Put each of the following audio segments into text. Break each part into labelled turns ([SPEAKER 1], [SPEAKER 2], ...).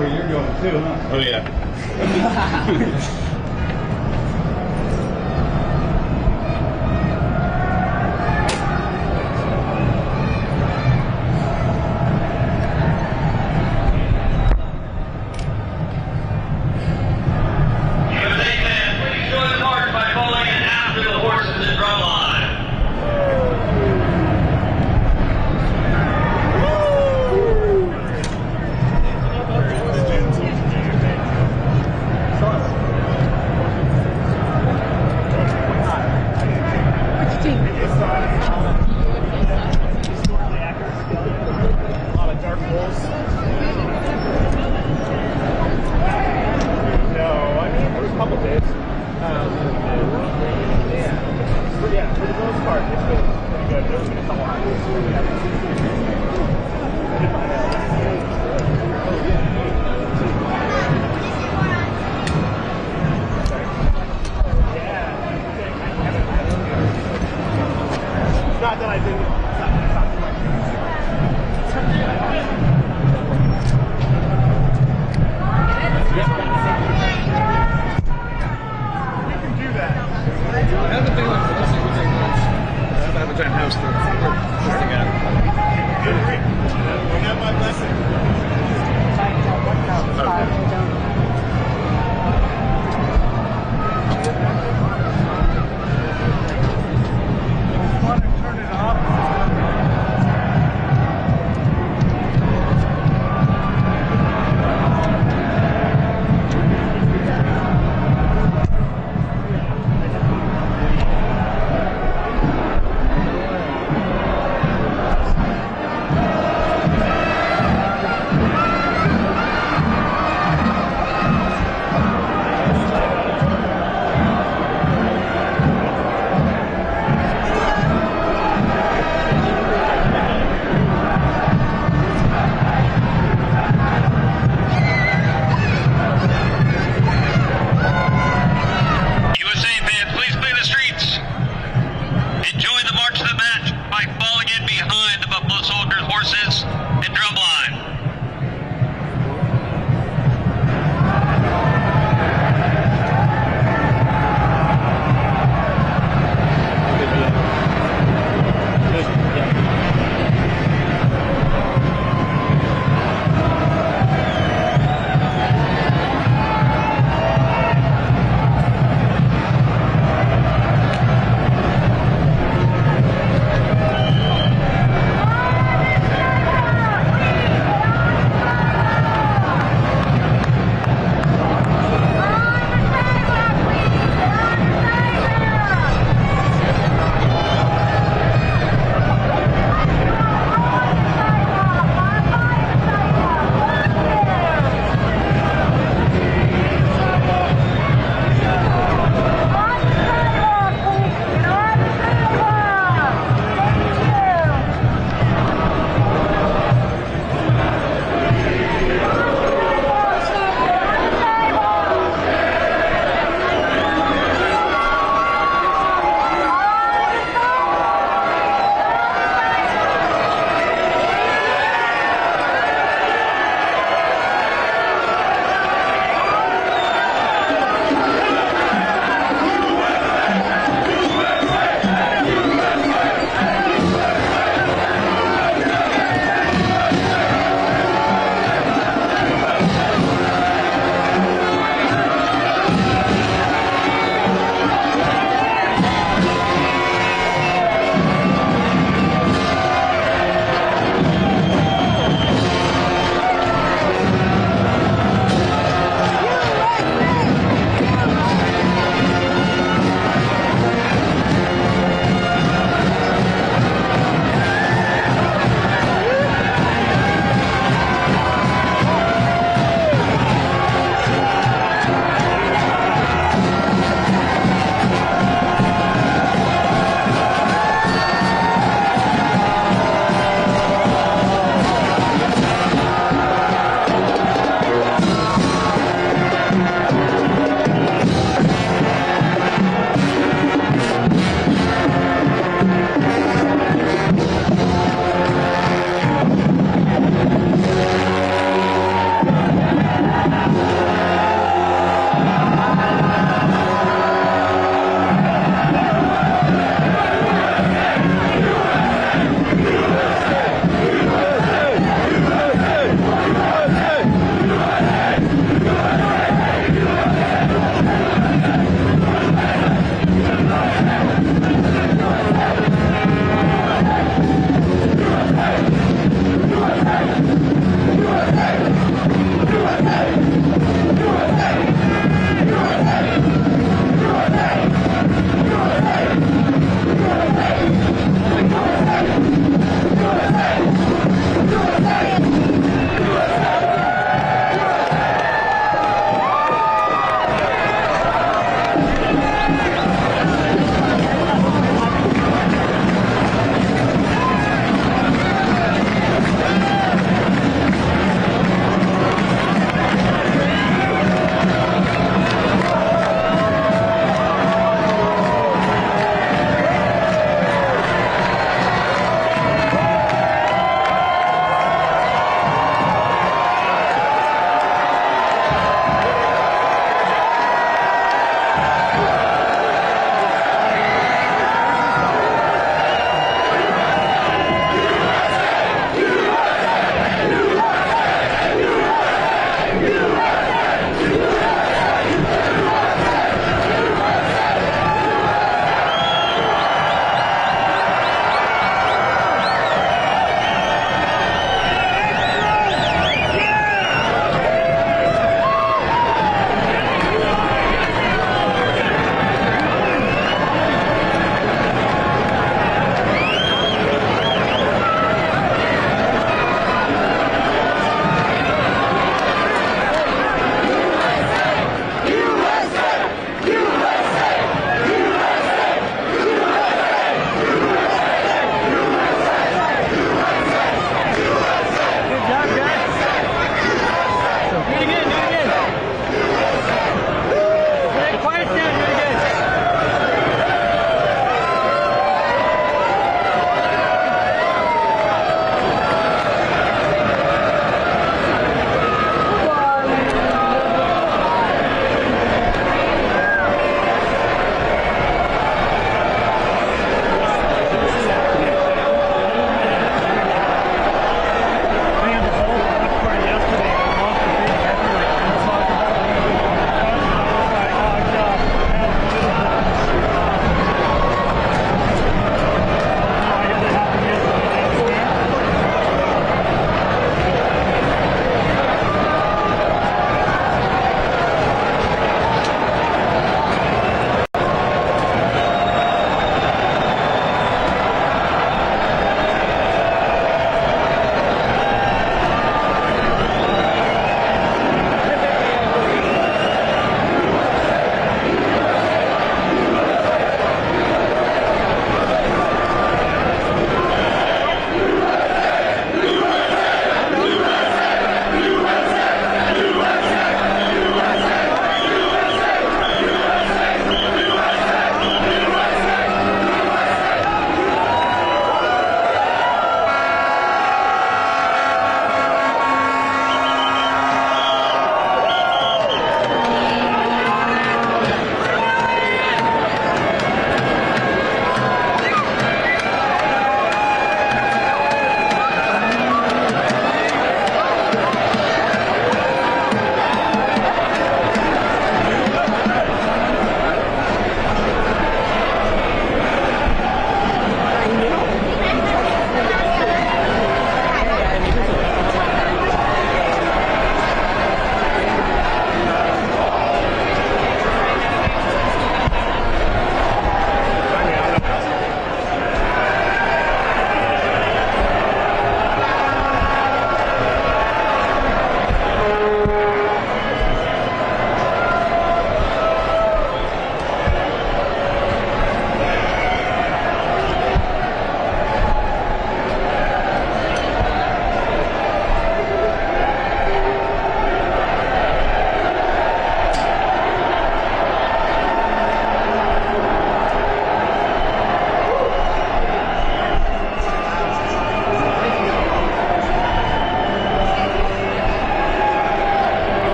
[SPEAKER 1] where you're going too, huh?
[SPEAKER 2] Oh yeah.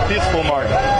[SPEAKER 1] Peaceful march.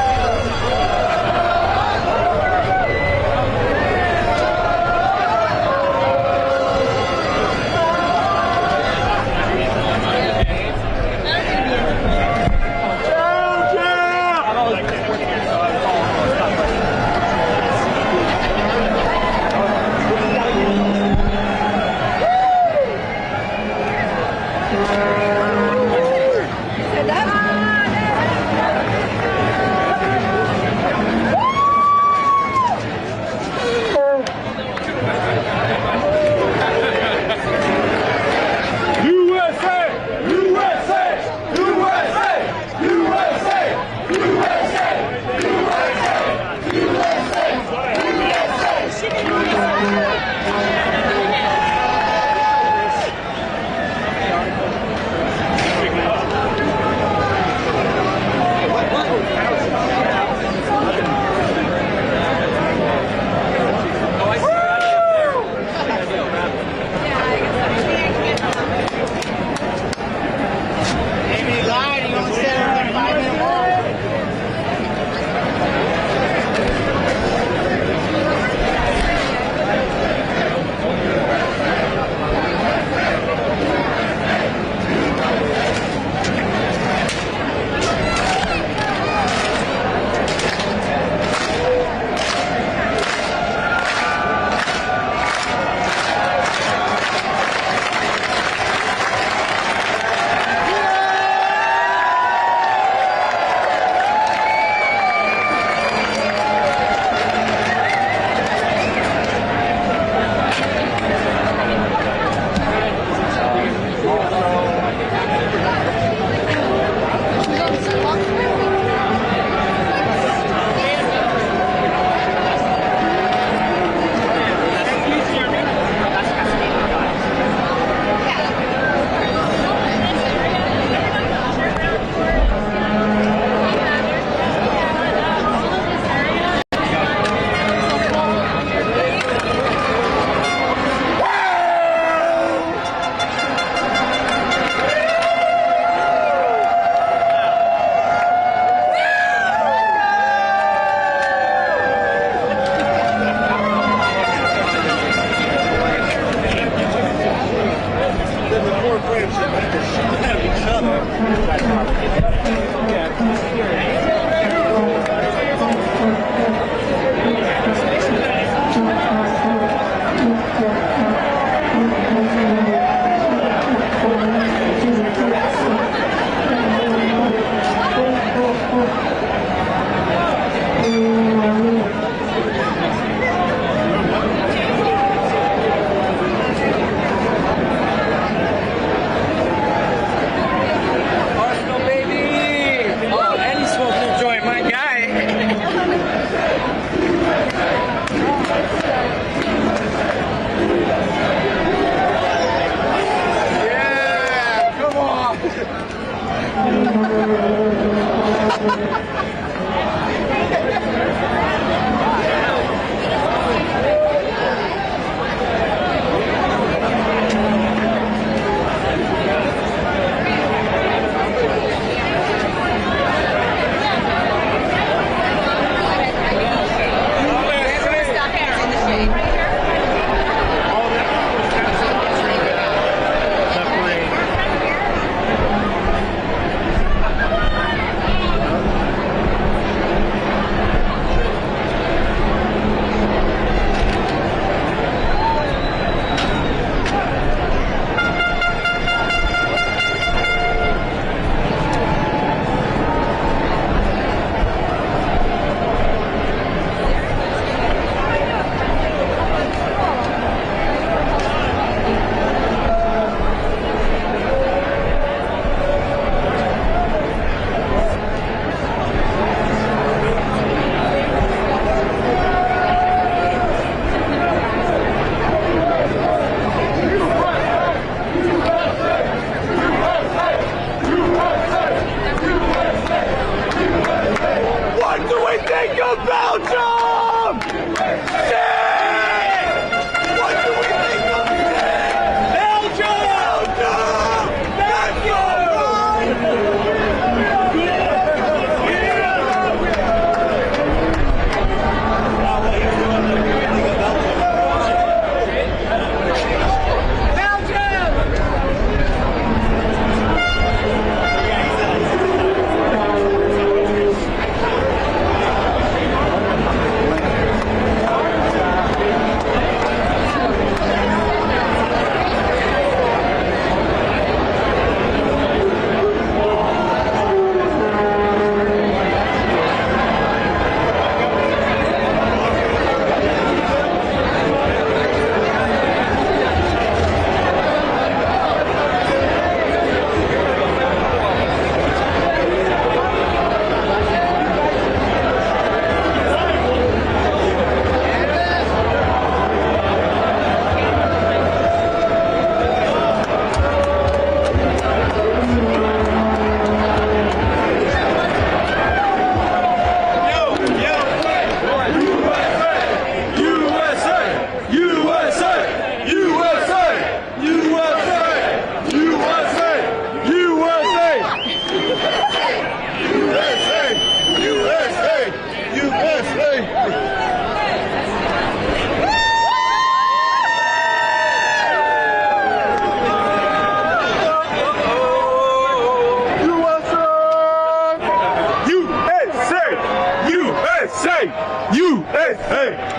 [SPEAKER 1] Hey, hey.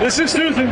[SPEAKER 1] This is Susan.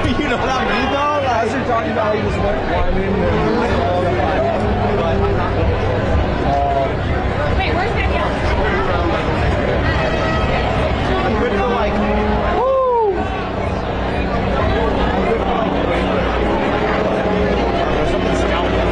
[SPEAKER 2] You know what I mean, though? As you're talking about, you just went climbing and all that. But I'm not going.
[SPEAKER 3] Wait, where's Danielle?
[SPEAKER 2] I'm good for like. Woo! I'm good for like. Something scouting.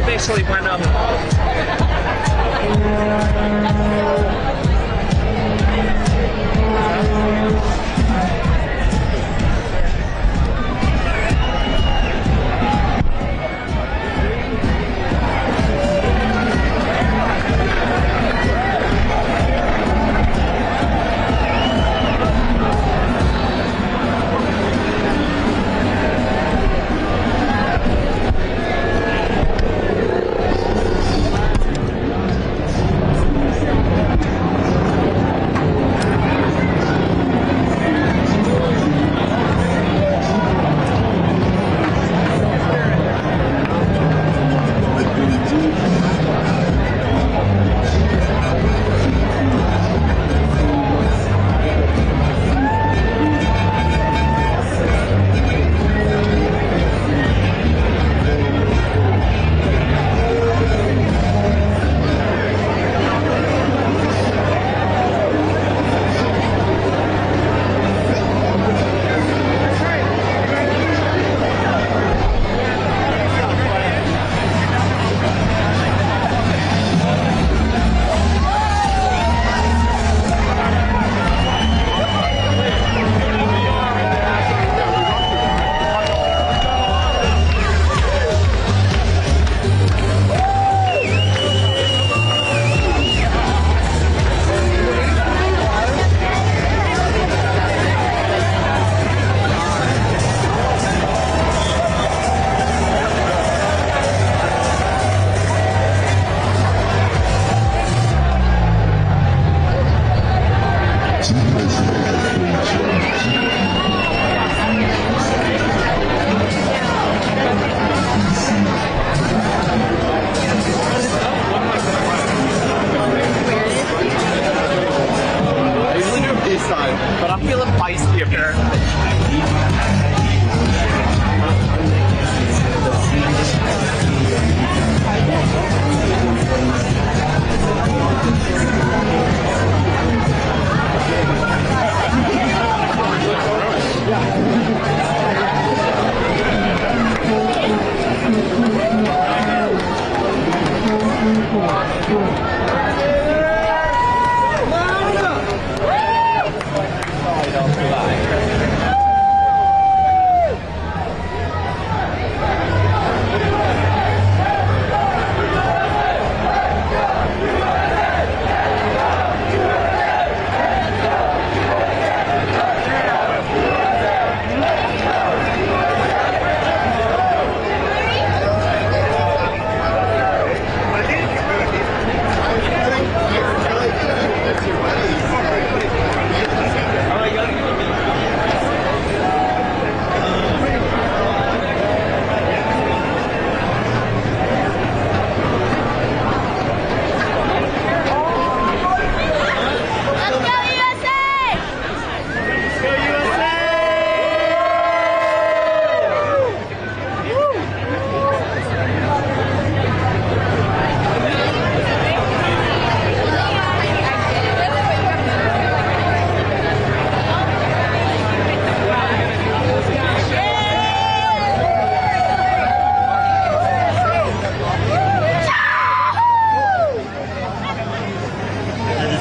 [SPEAKER 4] Basically went up.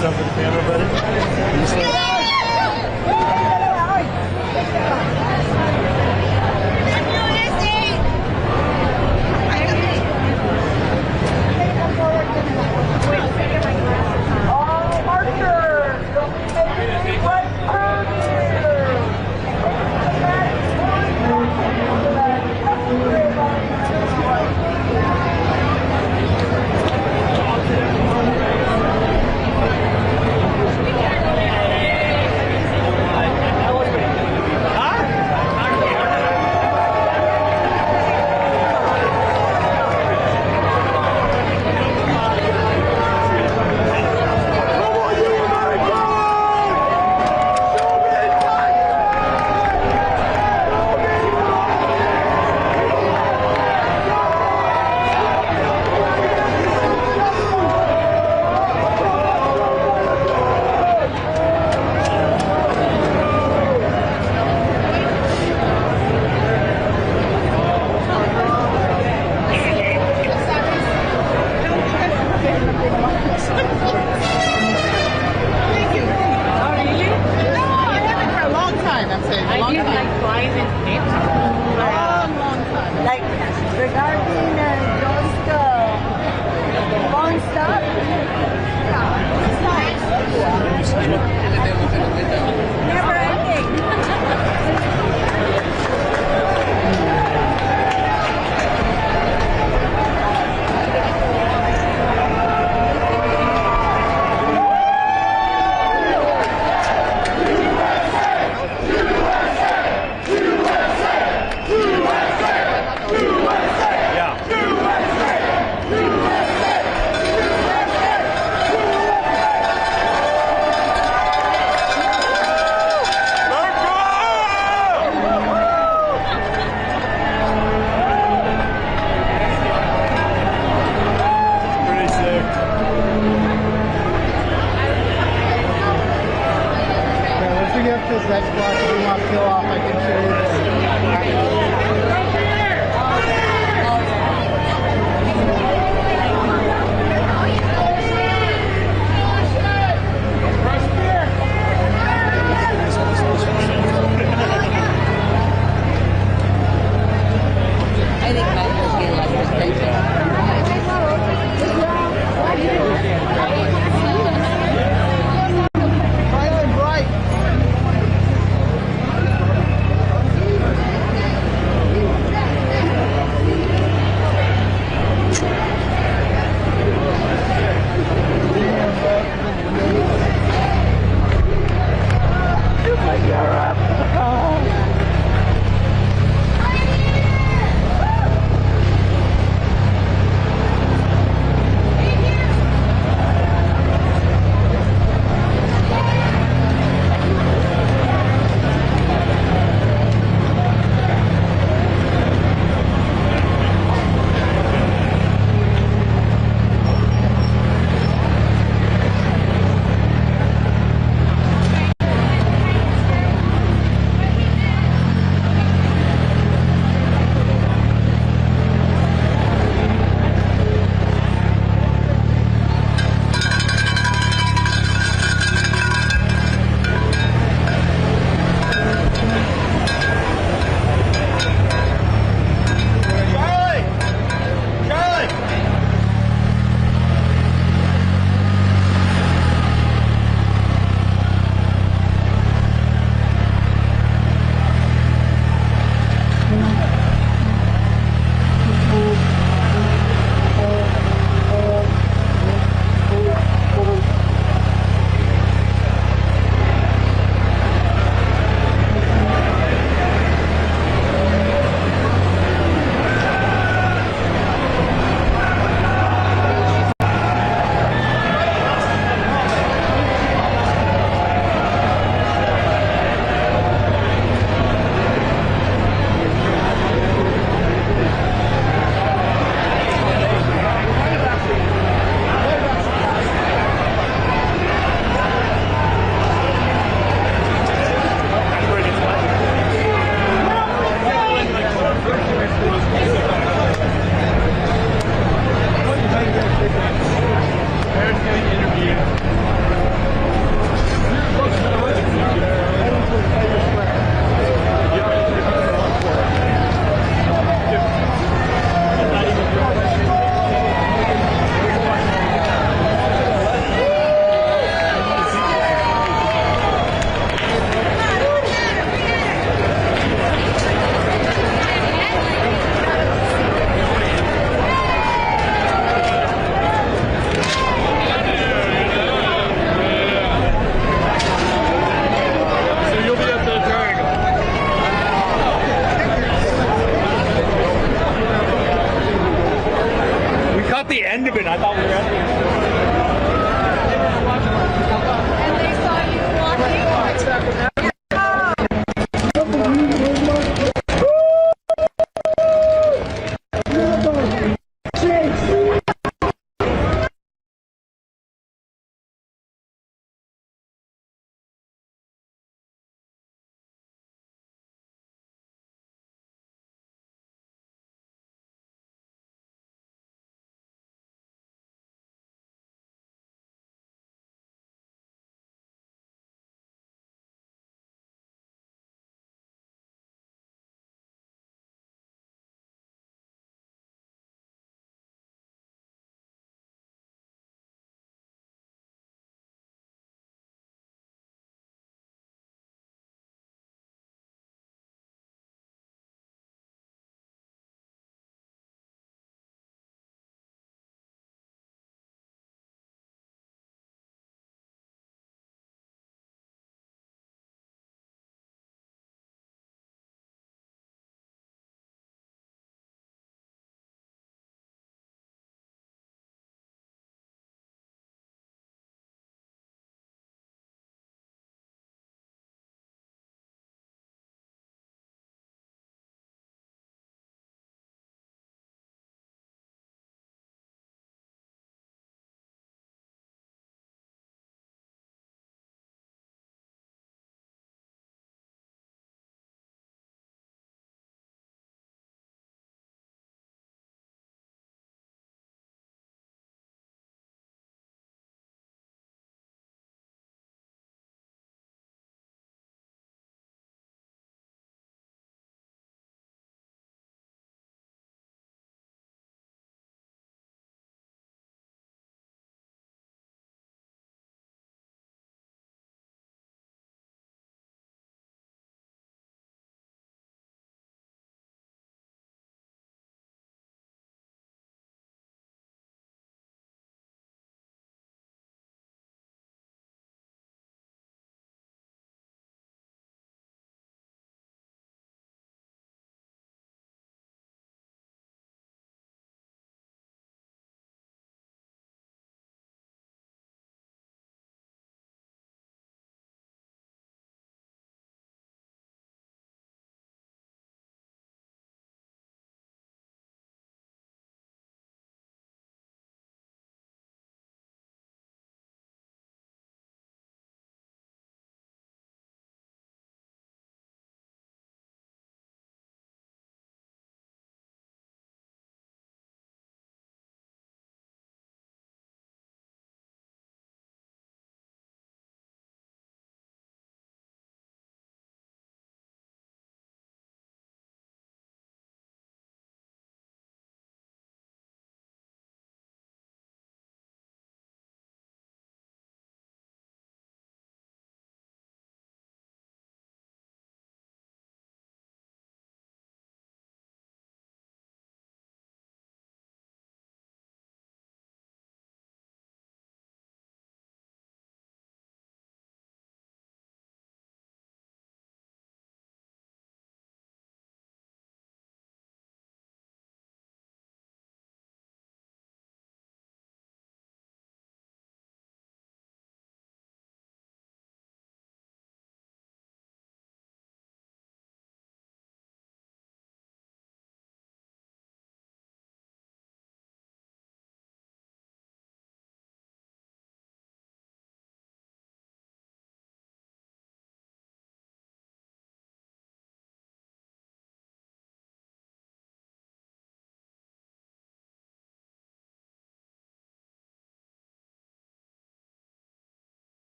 [SPEAKER 1] something for the camera, buddy?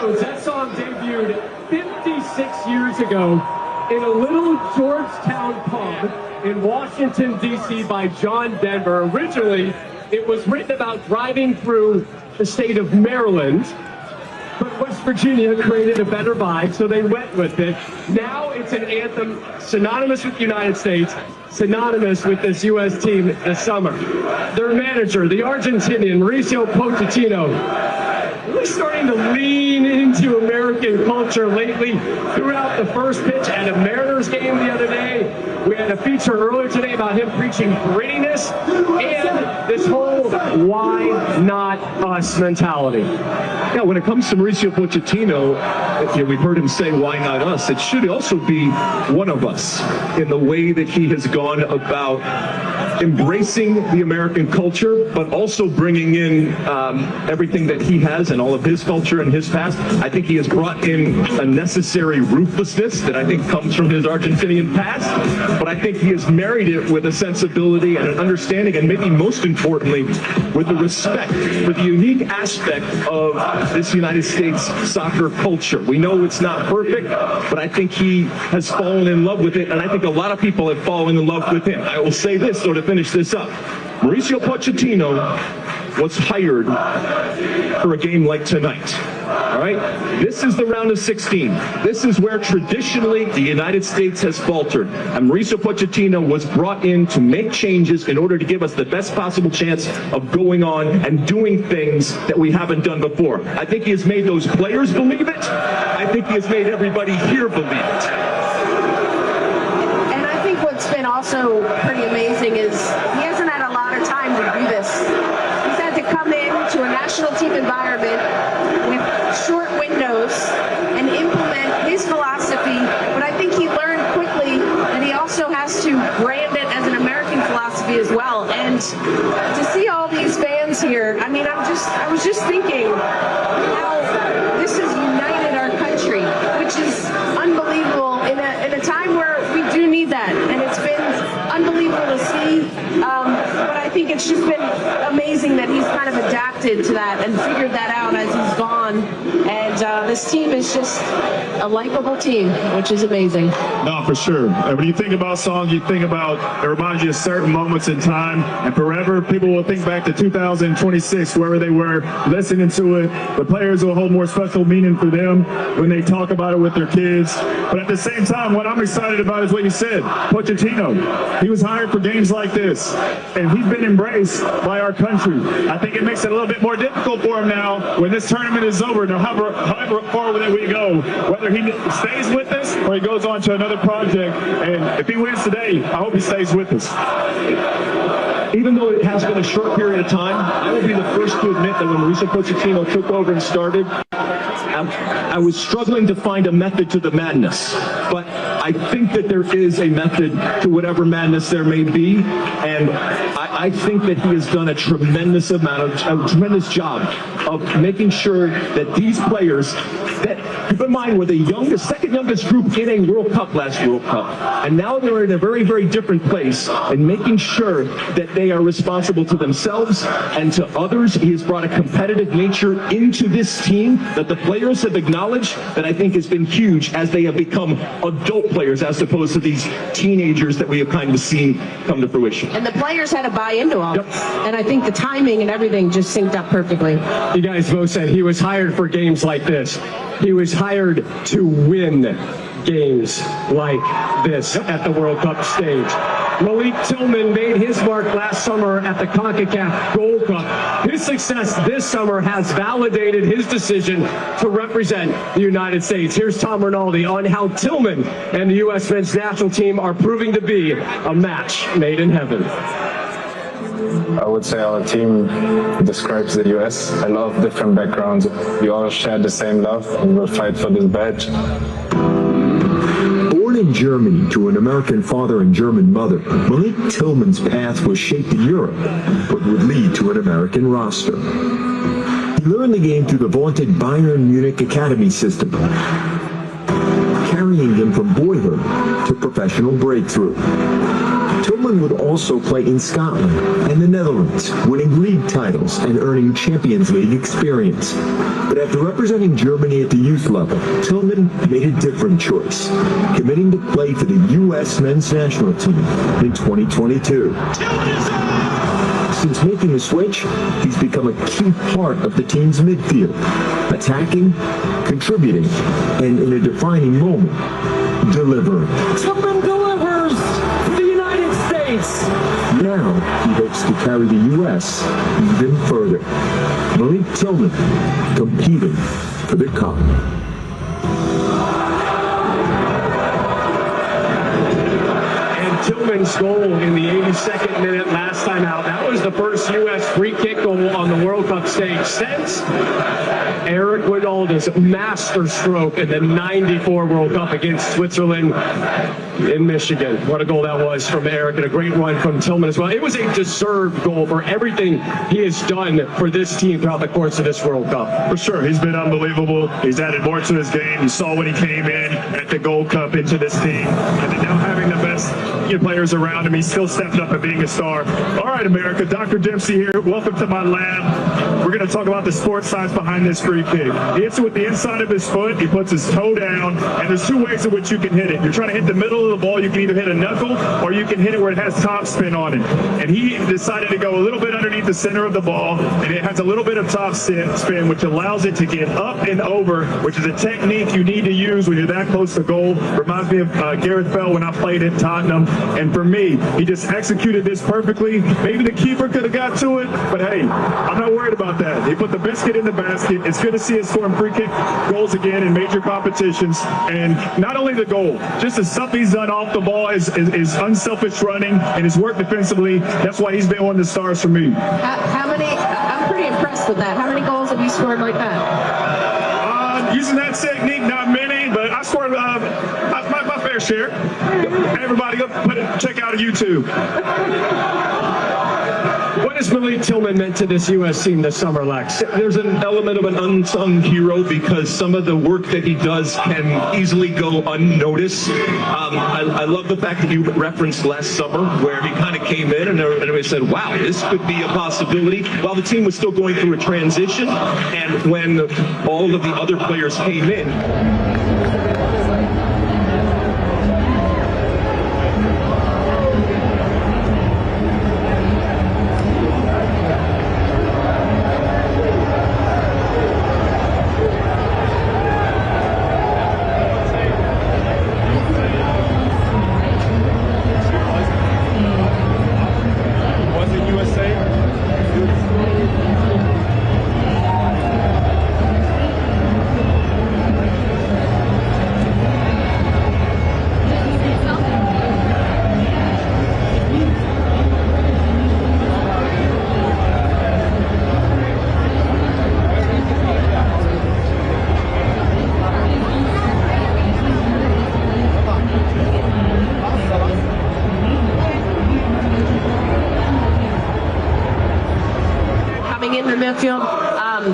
[SPEAKER 3] That song debuted 56 years ago in a little Georgetown pub in Washington, D.C. by John Denver. Originally, it was written about driving through the state of Maryland, but West Virginia created a better vibe, so they went with it. Now it's an anthem synonymous with the United States, synonymous with this U.S. team this summer. Their manager, the Argentinian Mauricio Pochettino, really starting to lean into American culture lately throughout the first pitch at a Mariners game the other day. We had a feature earlier today about him preaching grittiness and this whole why not us mentality.
[SPEAKER 5] Yeah, when it comes to Mauricio Pochettino, we've heard him say, why not us? It should also be one of us in the way that he has gone about embracing the American culture, but also bringing in everything that he has and all of his culture and his past. I think he has brought in a necessary ruthlessness that I think comes from his Argentinian past, but I think he has married it with a sensibility and an understanding, and maybe most importantly, with the respect for the unique aspect of this United States soccer culture. We know it's not perfect, but I think he has fallen in love with it, and I think a lot of people have fallen in love with him. I will say this, so to finish this up, Mauricio Pochettino was hired for a game like tonight. All right? This is the round of 16. This is where traditionally the United States has faltered. And Mauricio Pochettino was brought in to make changes in order to give us the best possible chance of going on and doing things that we haven't done before. I think he has made those players believe it. I think he has made everybody here believe it.
[SPEAKER 6] And I think what's been also pretty amazing is he hasn't had a lot of time to do this. He's had to come into a national team environment with short windows and implement his philosophy, but I think he learned quickly that he also has to brand it as an American philosophy as well. And to see all these fans here, I mean, I was just thinking how this has united our country, which is unbelievable in a time where we do need that, and it's been unbelievable to see, but I think it's just been amazing that he's kind of adapted to that and figured that out as he's gone, and this team is just a likable team, which is amazing.
[SPEAKER 1] No, for sure. When you think about songs, you think about, it reminds you of certain moments in time, and forever people will think back to 2026, wherever they were listening to it. The players will hold more special meaning for them when they talk about it with their kids. But at the same time, what I'm excited about is what you said, Pochettino. He was hired for games like this, and he's been embraced by our country. I think it makes it a little bit more difficult for him now when this tournament is over, no however far that we go, whether he stays with us or he goes on to another project. And if he wins today, I hope he stays with us.
[SPEAKER 5] Even though it has been a short period of time, I will be the first to admit that when Mauricio Pochettino took over and started, I was struggling to find a method to the madness. But I think that there is a method to whatever madness there may be, and I think that he has done a tremendous job of making sure that these players, that Keep in mind, we're the second youngest group in a World Cup last World Cup. And now they're in a very, very different place in making sure that they are responsible to themselves and to others. He has brought a competitive nature into this team that the players have acknowledged, that I think has been huge as they have become adult players as opposed to these teenagers that we have kind of seen come to fruition.
[SPEAKER 6] And the players had to buy into all this. And I think the timing and everything just synced up perfectly.
[SPEAKER 3] You guys both said he was hired for games like this. He was hired to win games like this at the World Cup stage. Malik Tillman made his mark last summer at the CONCACAF Gold Cup. His success this summer has validated his decision to represent the United States. Here's Tom Rinaldi on how Tillman and the U.S. men's national team are proving to be a match made in heaven.
[SPEAKER 7] I would say our team describes the US. A lot of different backgrounds. We all share the same love and will fight for this badge.
[SPEAKER 8] Born in Germany to an American father and German mother, Malik Tillman's path was shaped in Europe, but would lead to an American roster. He learned the game through the vaunted Bayern Munich academy system, carrying him from boyhood to professional breakthrough. Tillman would also play in Scotland and the Netherlands, winning league titles and earning Champions League experience. But after representing Germany at the youth level, Tillman made a different choice, committing to play for the U.S. men's national team in 2022. Since making the switch, he's become a key part of the team's midfield, attacking, contributing, and in a defining moment, delivering.
[SPEAKER 3] Tillman delivers for the United States.
[SPEAKER 8] Now he hopes to carry the U.S. even further. Malik Tillman competing for the cup.
[SPEAKER 3] Tillman's goal in the 82nd minute last time out. That was the first U.S. free kick goal on the World Cup stage since Eric Winalda's master stroke in the 94 World Cup against Switzerland in Michigan. What a goal that was from Eric, and a great run from Tillman as well. It was a deserved goal for everything he has done for this team throughout the course of this World Cup.
[SPEAKER 1] For sure, he's been unbelievable. He's added more to his game. You saw when he came in at the Gold Cup into this team, and then now having the best players around him, he's still stepping up and being a star. All right, America, Dr. Dempsey here. Welcome to my lab. We're going to talk about the sports science behind this free kick. He hits it with the inside of his foot. He puts his toe down, and there's two ways in which you can hit it. You're trying to hit the middle of the ball. You can either hit a knuckle, or you can hit it where it has top spin on it. And he decided to go a little bit underneath the center of the ball, and it has a little bit of top spin, which allows it to get up and over, which is a technique you need to use when you're that close to goal. Reminds me of Gareth Bale when I played at Tottenham. And for me, he just executed this perfectly. Maybe the keeper could have got to it, but hey, I'm not worried about that. He put the biscuit in the basket. It's good to see us scoring free kick goals again in major competitions. And not only the goal, just the stuff he's done off the ball is unselfish running and his work defensively. That's why he's been one of the stars for me.
[SPEAKER 6] How many? I'm pretty impressed with that. How many goals have you scored like that?
[SPEAKER 1] Using that technique, not many, but I scored my fair share. Everybody, go check out YouTube.
[SPEAKER 3] What has Malik Tillman meant to this U.S. team this summer, Lex?
[SPEAKER 5] There's an element of an unsung hero because some of the work that he does can easily go unnoticed. I love the fact that you referenced last summer where he kind of came in and everybody said, wow, this could be a possibility, while the team was still going through a transition. And when all of the other players came in,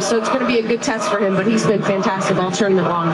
[SPEAKER 6] So it's going to be a good test for him, but he's been fantastic all tournament long.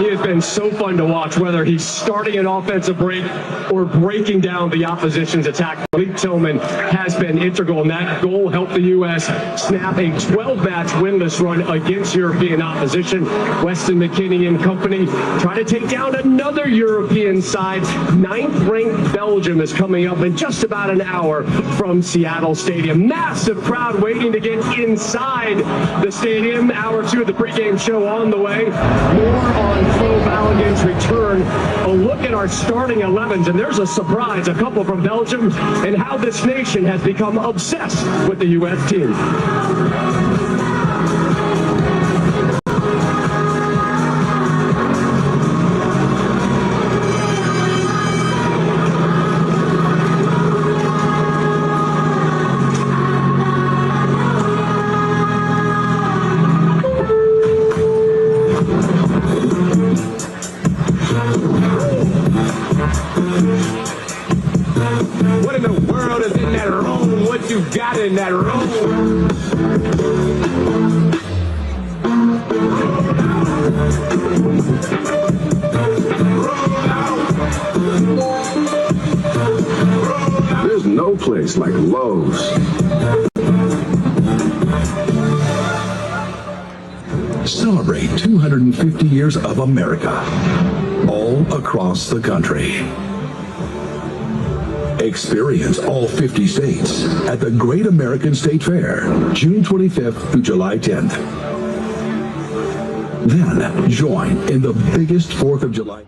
[SPEAKER 3] He has been so fun to watch, whether he's starting an offensive break or breaking down the opposition's attack. Malik Tillman has been integral, and that goal helped the U.S. snap a 12-match winless run against European opposition. Weston McKennie and company try to take down another European side. 9th-ranked Belgium is coming up in just about an hour from Seattle Stadium. Massive crowd waiting to get inside the stadium. Hour 2 of the pregame show on the way. More on Flo Balogun's return. A look at our starting 11s, and there's a surprise, a couple from Belgium, and how this nation has become obsessed with the U.S. team.
[SPEAKER 2] What in the world is in that room? What you got in that room?
[SPEAKER 8] There's no place like Lowe's. Celebrate 250 years of America, all across the country. Experience all 50 states at the Great American State Fair, June 25th through July 10th. Then join in the biggest 4th of July.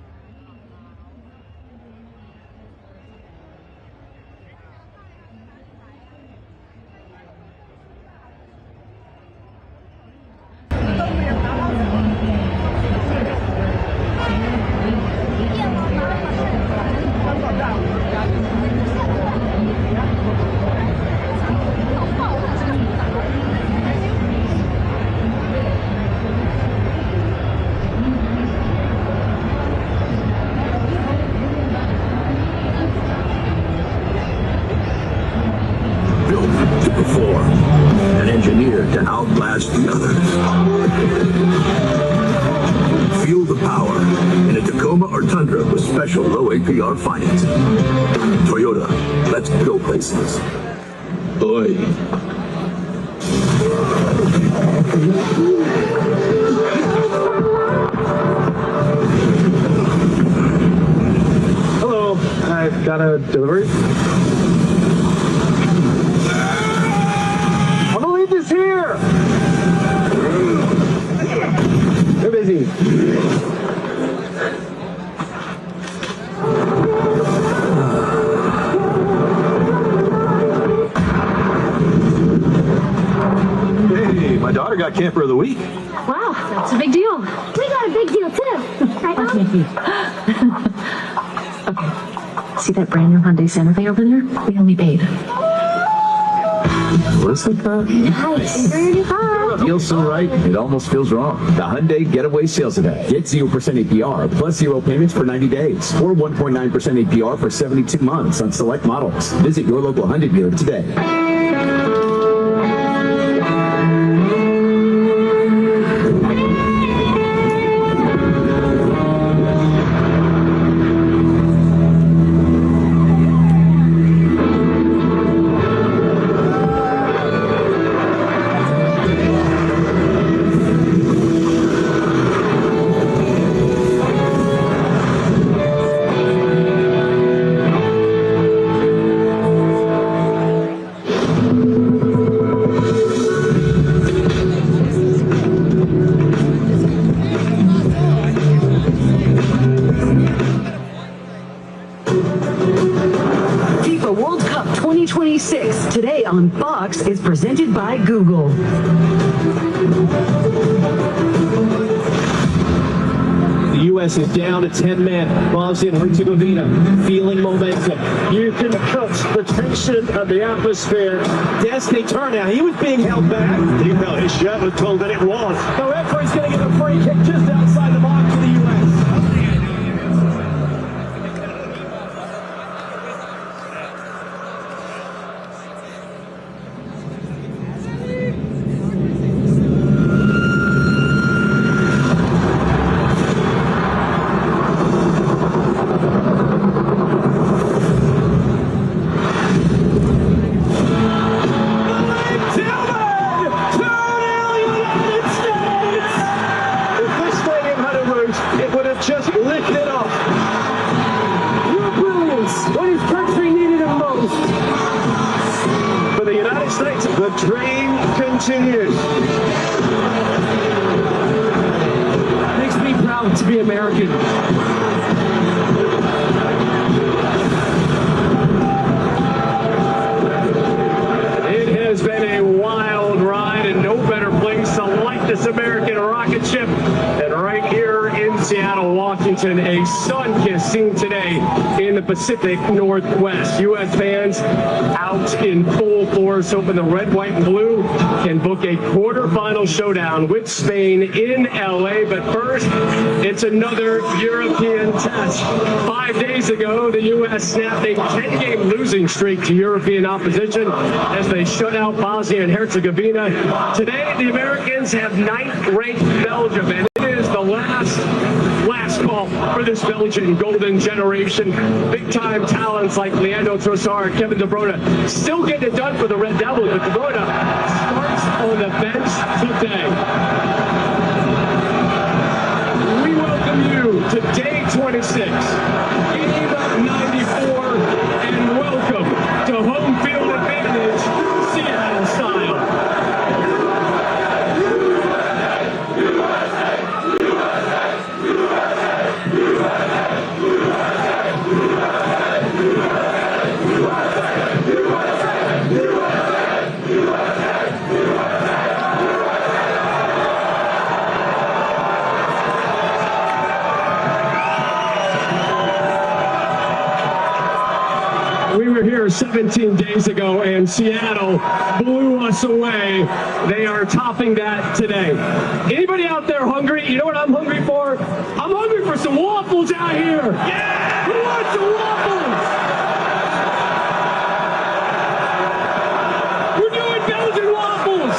[SPEAKER 8] Perform and engineered to outlast the others. Feel the power in a Tacoma or Tundra with special low APR financing. Toyota, let's go places. Oi.
[SPEAKER 5] Hello, I've got a delivery. I'm gonna leave this here. They're busy. Hey, my daughter got Camper of the Week.
[SPEAKER 9] Wow, that's a big deal. We got a big deal too. Right, Mom? Okay. See that brand new Hyundai Santa Fe over there? We only paid.
[SPEAKER 8] Listen,
[SPEAKER 9] Nice. Enjoy your new car.
[SPEAKER 8] feels so right, it almost feels wrong. The Hyundai Getaway Sales Event. Get 0% APR plus 0 payments for 90 days or 1.9% APR for 72 months on select models. Visit your local Hyundai dealer today.
[SPEAKER 10] FIFA World Cup 2026 today on Fox is presented by Google.
[SPEAKER 3] The U.S. is down to 10 men. Bosnia and Herzegovina feeling momentum. You can touch the tension of the atmosphere. Destiny Turnout, he was being held back. He felt his shirt was told that it was. The referee's going to give a free kick just outside the mark to the U.S. just lifted up. Your brilliance, when his country needed him most. For the United States, the dream continues. Makes me proud to be American. It has been a wild ride, and no better place to light this American rocket ship than right here in Seattle, Washington. A sun-kissed scene today in the Pacific Northwest. U.S. fans out in full force, hoping the red, white, and blue can book a quarterfinal showdown with Spain in L.A. But first, it's another European test. 5 days ago, the U.S. snapped a 10-game losing streak to European opposition as they shut out Bosnia and Herzegovina. Today, the Americans have 9th-ranked Belgium, and it is the last call for this Belgian golden generation. Big-time talents like Leandro Trossard, Kevin De Bruyne, still getting it done for the Red Devils, but De Bruyne starts on the bench today. We welcome you to day 26, game 94, and welcome to home field advantage, Seattle style. We were here 17 days ago, and Seattle blew us away. They are topping that today. Anybody out there hungry? You know what I'm hungry for? I'm hungry for some waffles out here. Yeah! Who wants some waffles? We're doing Belgian waffles.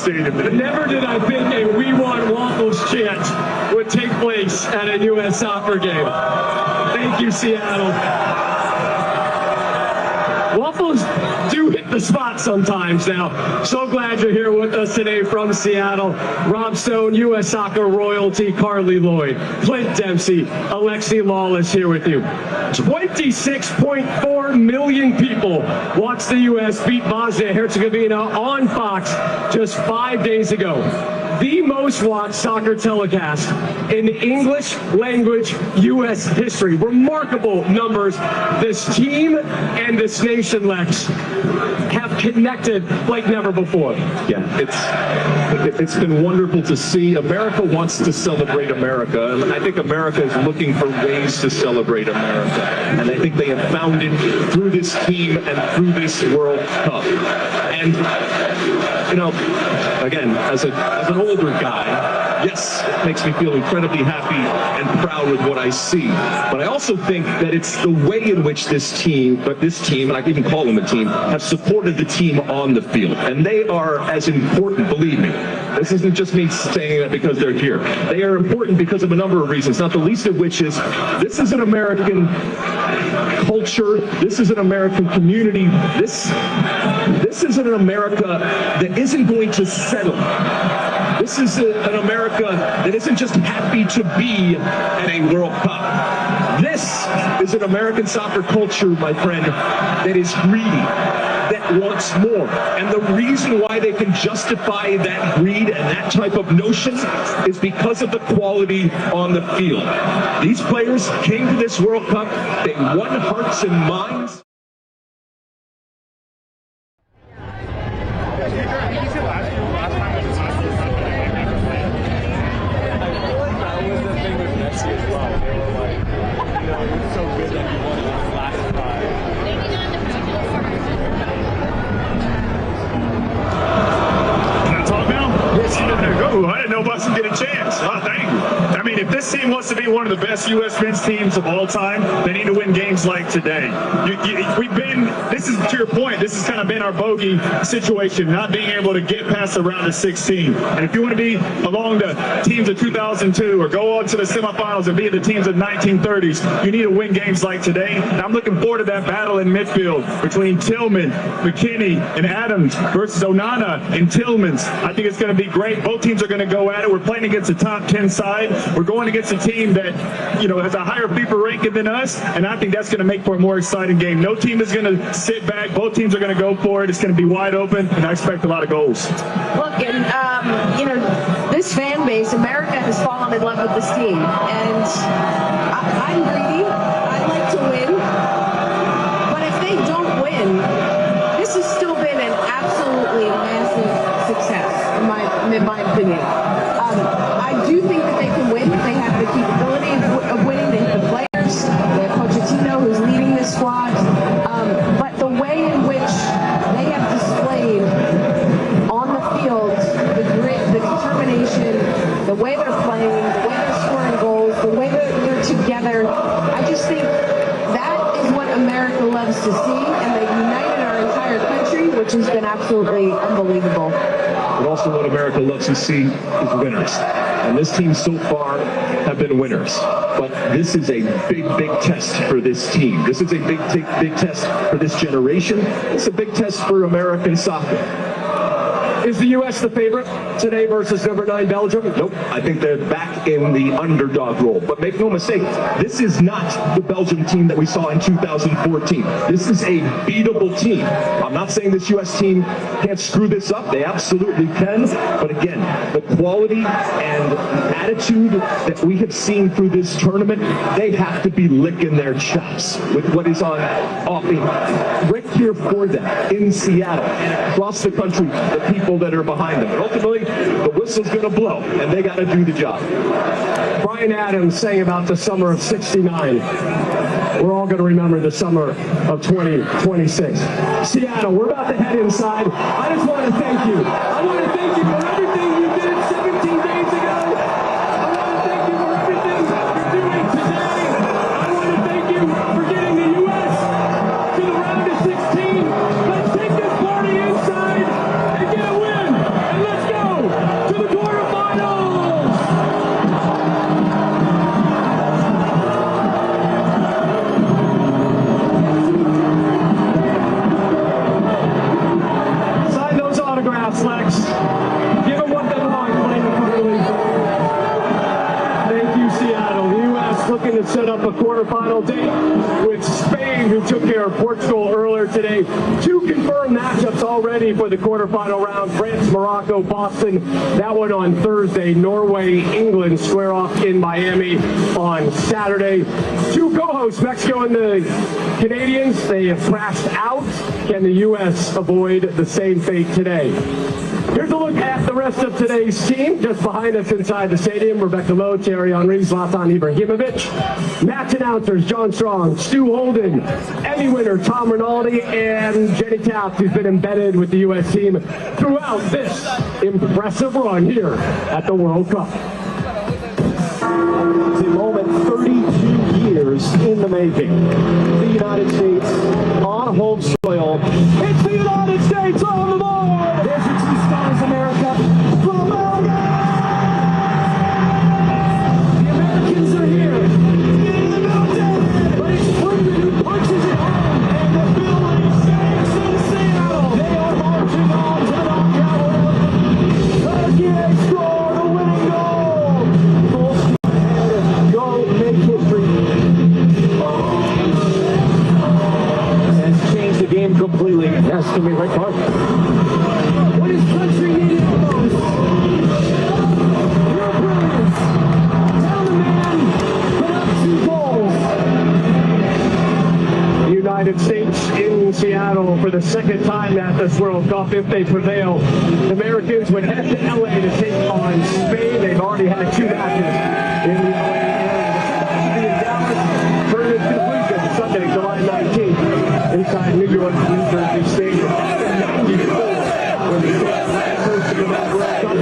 [SPEAKER 3] Never did I think a "We Want Waffles" chant would take place at a U.S. soccer game. Thank you, Seattle. Waffles do hit the spot sometimes now. So glad you're here with us today from Seattle. Rob Stone, U.S. Soccer royalty, Carly Lloyd, Clint Dempsey, Alexi Lawless here with you. 26.4 million people watched the U.S. beat Bosnia and Herzegovina on Fox just 5 days ago. The most watched soccer telecast in English language U.S. history. Remarkable numbers. This team and this nation, Lex, have connected like never before.
[SPEAKER 5] Yeah, it's been wonderful to see. America wants to celebrate America, and I think America is looking for ways to celebrate America. And I think they have found it through this team and through this World Cup. And, you know, again, as an older guy, yes, it makes me feel incredibly happy and proud with what I see. But I also think that it's the way in which this team, and I can even call them a team, have supported the team on the field. And they are as important, believe me. This isn't just me saying that because they're here. They are important because of a number of reasons, not the least of which is this is an American culture. This is an American community. This is an America that isn't going to settle. This is an America that isn't just happy to be at a World Cup. This is an American soccer culture, my friend, that is greedy, that wants more. And the reason why they can justify that greed and that type of notion is because of the quality on the field. These players came to this World Cup, they won hearts and minds.
[SPEAKER 1] hope I can get a chance. Oh, thank you. I mean, if this team wants to be one of the best U.S. men's teams of all time, they need to win games like today. This is, to your point, this has kind of been our bogey situation, not being able to get past the round of 16. And if you want to be along the teams of 2002 or go on to the semifinals and be the teams of 1930s, you need to win games like today. And I'm looking forward to that battle in midfield between Tillman, McKinney, and Adams versus Onana and Tillmans. I think it's going to be great. Both teams are going to go at it. We're playing against a top 10 side. We're going against a team that, has a higher FIFA ranking than us, and I think that's going to make for a more exciting game. No team is going to sit back. Both teams are going to go for it. It's going to be wide open, and I expect a lot of goals.
[SPEAKER 6] Look, and this fan base, America has fallen in love with this team, and I'm greedy. I like to win, but if they don't win, this has still been an absolutely massive success, in my opinion. I do think that they can win. They have the capability of winning. They have the players. They have Pochettino, who's leading this squad. But the way in which they have displayed on the field, the grit, the determination, the way they're playing, the way they're scoring goals, the way that they're together, I just think that is what America loves to see, and they've united our entire country, which has been absolutely unbelievable.
[SPEAKER 5] But also what America loves to see is winners. And this team so far have been winners. But this is a big, big test for this team. This is a big test for this generation. It's a big test for American soccer.
[SPEAKER 3] Is the U.S. the favorite today versus number 9 Belgium?
[SPEAKER 5] Nope. I think they're back in the underdog role. But make no mistake, this is not the Belgium team that we saw in 2014. This is a beatable team. I'm not saying this U.S. team can't screw this up. They absolutely can. But again, the quality and attitude that we have seen through this tournament, they have to be licking their chops with what is on offering right here for them in Seattle and across the country, the people that are behind them. But ultimately, the whistle's going to blow, and they got to do the job.
[SPEAKER 3] Brian Adams saying about the summer of '69. We're all going to remember the summer of 2026. Seattle, we're about to head inside. I just want to thank you. I want to thank you for everything you did 17 days ago. I want to thank you for everything you're doing today. I want to thank you for getting the U.S. to the round of 16. Let's take this party inside and get a win. And let's go to the quarterfinals. Sign those autographs, Lex. Give them what they want, playing clearly. Thank you, Seattle. The U.S. looking to set up a quarterfinal date with Spain, who took care of Portugal earlier today. 2 confirmed matchups already for the quarterfinal round. France, Morocco, Boston. That one on Thursday. Norway, England square off in Miami on Saturday. 2 co-hosts, Mexico and the Canadians. They have crashed out. Can the U.S. avoid the same fate today? Here's a look at the rest of today's team. Just behind us inside the stadium, Rebecca Lowe, Thierry Henry, Zlatan Ibrahimovic. Match announcers, John Strong, Stu Holden, Emmy winner Tom Rinaldi, and Jenny Taft, who's been embedded with the U.S. team throughout this impressive run here at the World Cup.
[SPEAKER 2] It's a moment 32 years in the making. The United States on home soil. It's the United States on the board! There's your 2 stars, America. From Belgium! The Americans are here. In the building! But it's Clinton who punches it home. And the building shakes in Seattle. They are marching on to the knockout round. Again, score the winning goal. Full speed ahead. Go make history. Has changed the game completely. Yes, to me, right part. What is country needed the most? Your brilliance. Tell the man, put up 2 goals.
[SPEAKER 3] The United States in Seattle for the second time at this World Cup. If they prevail, the Americans would head to LA to take on Spain. They've already had 2 matches in the LA area. The Dallas tournament conclusion Sunday, July 19th, inside New York, New Jersey Stadium. 94 when the first of the World Cup.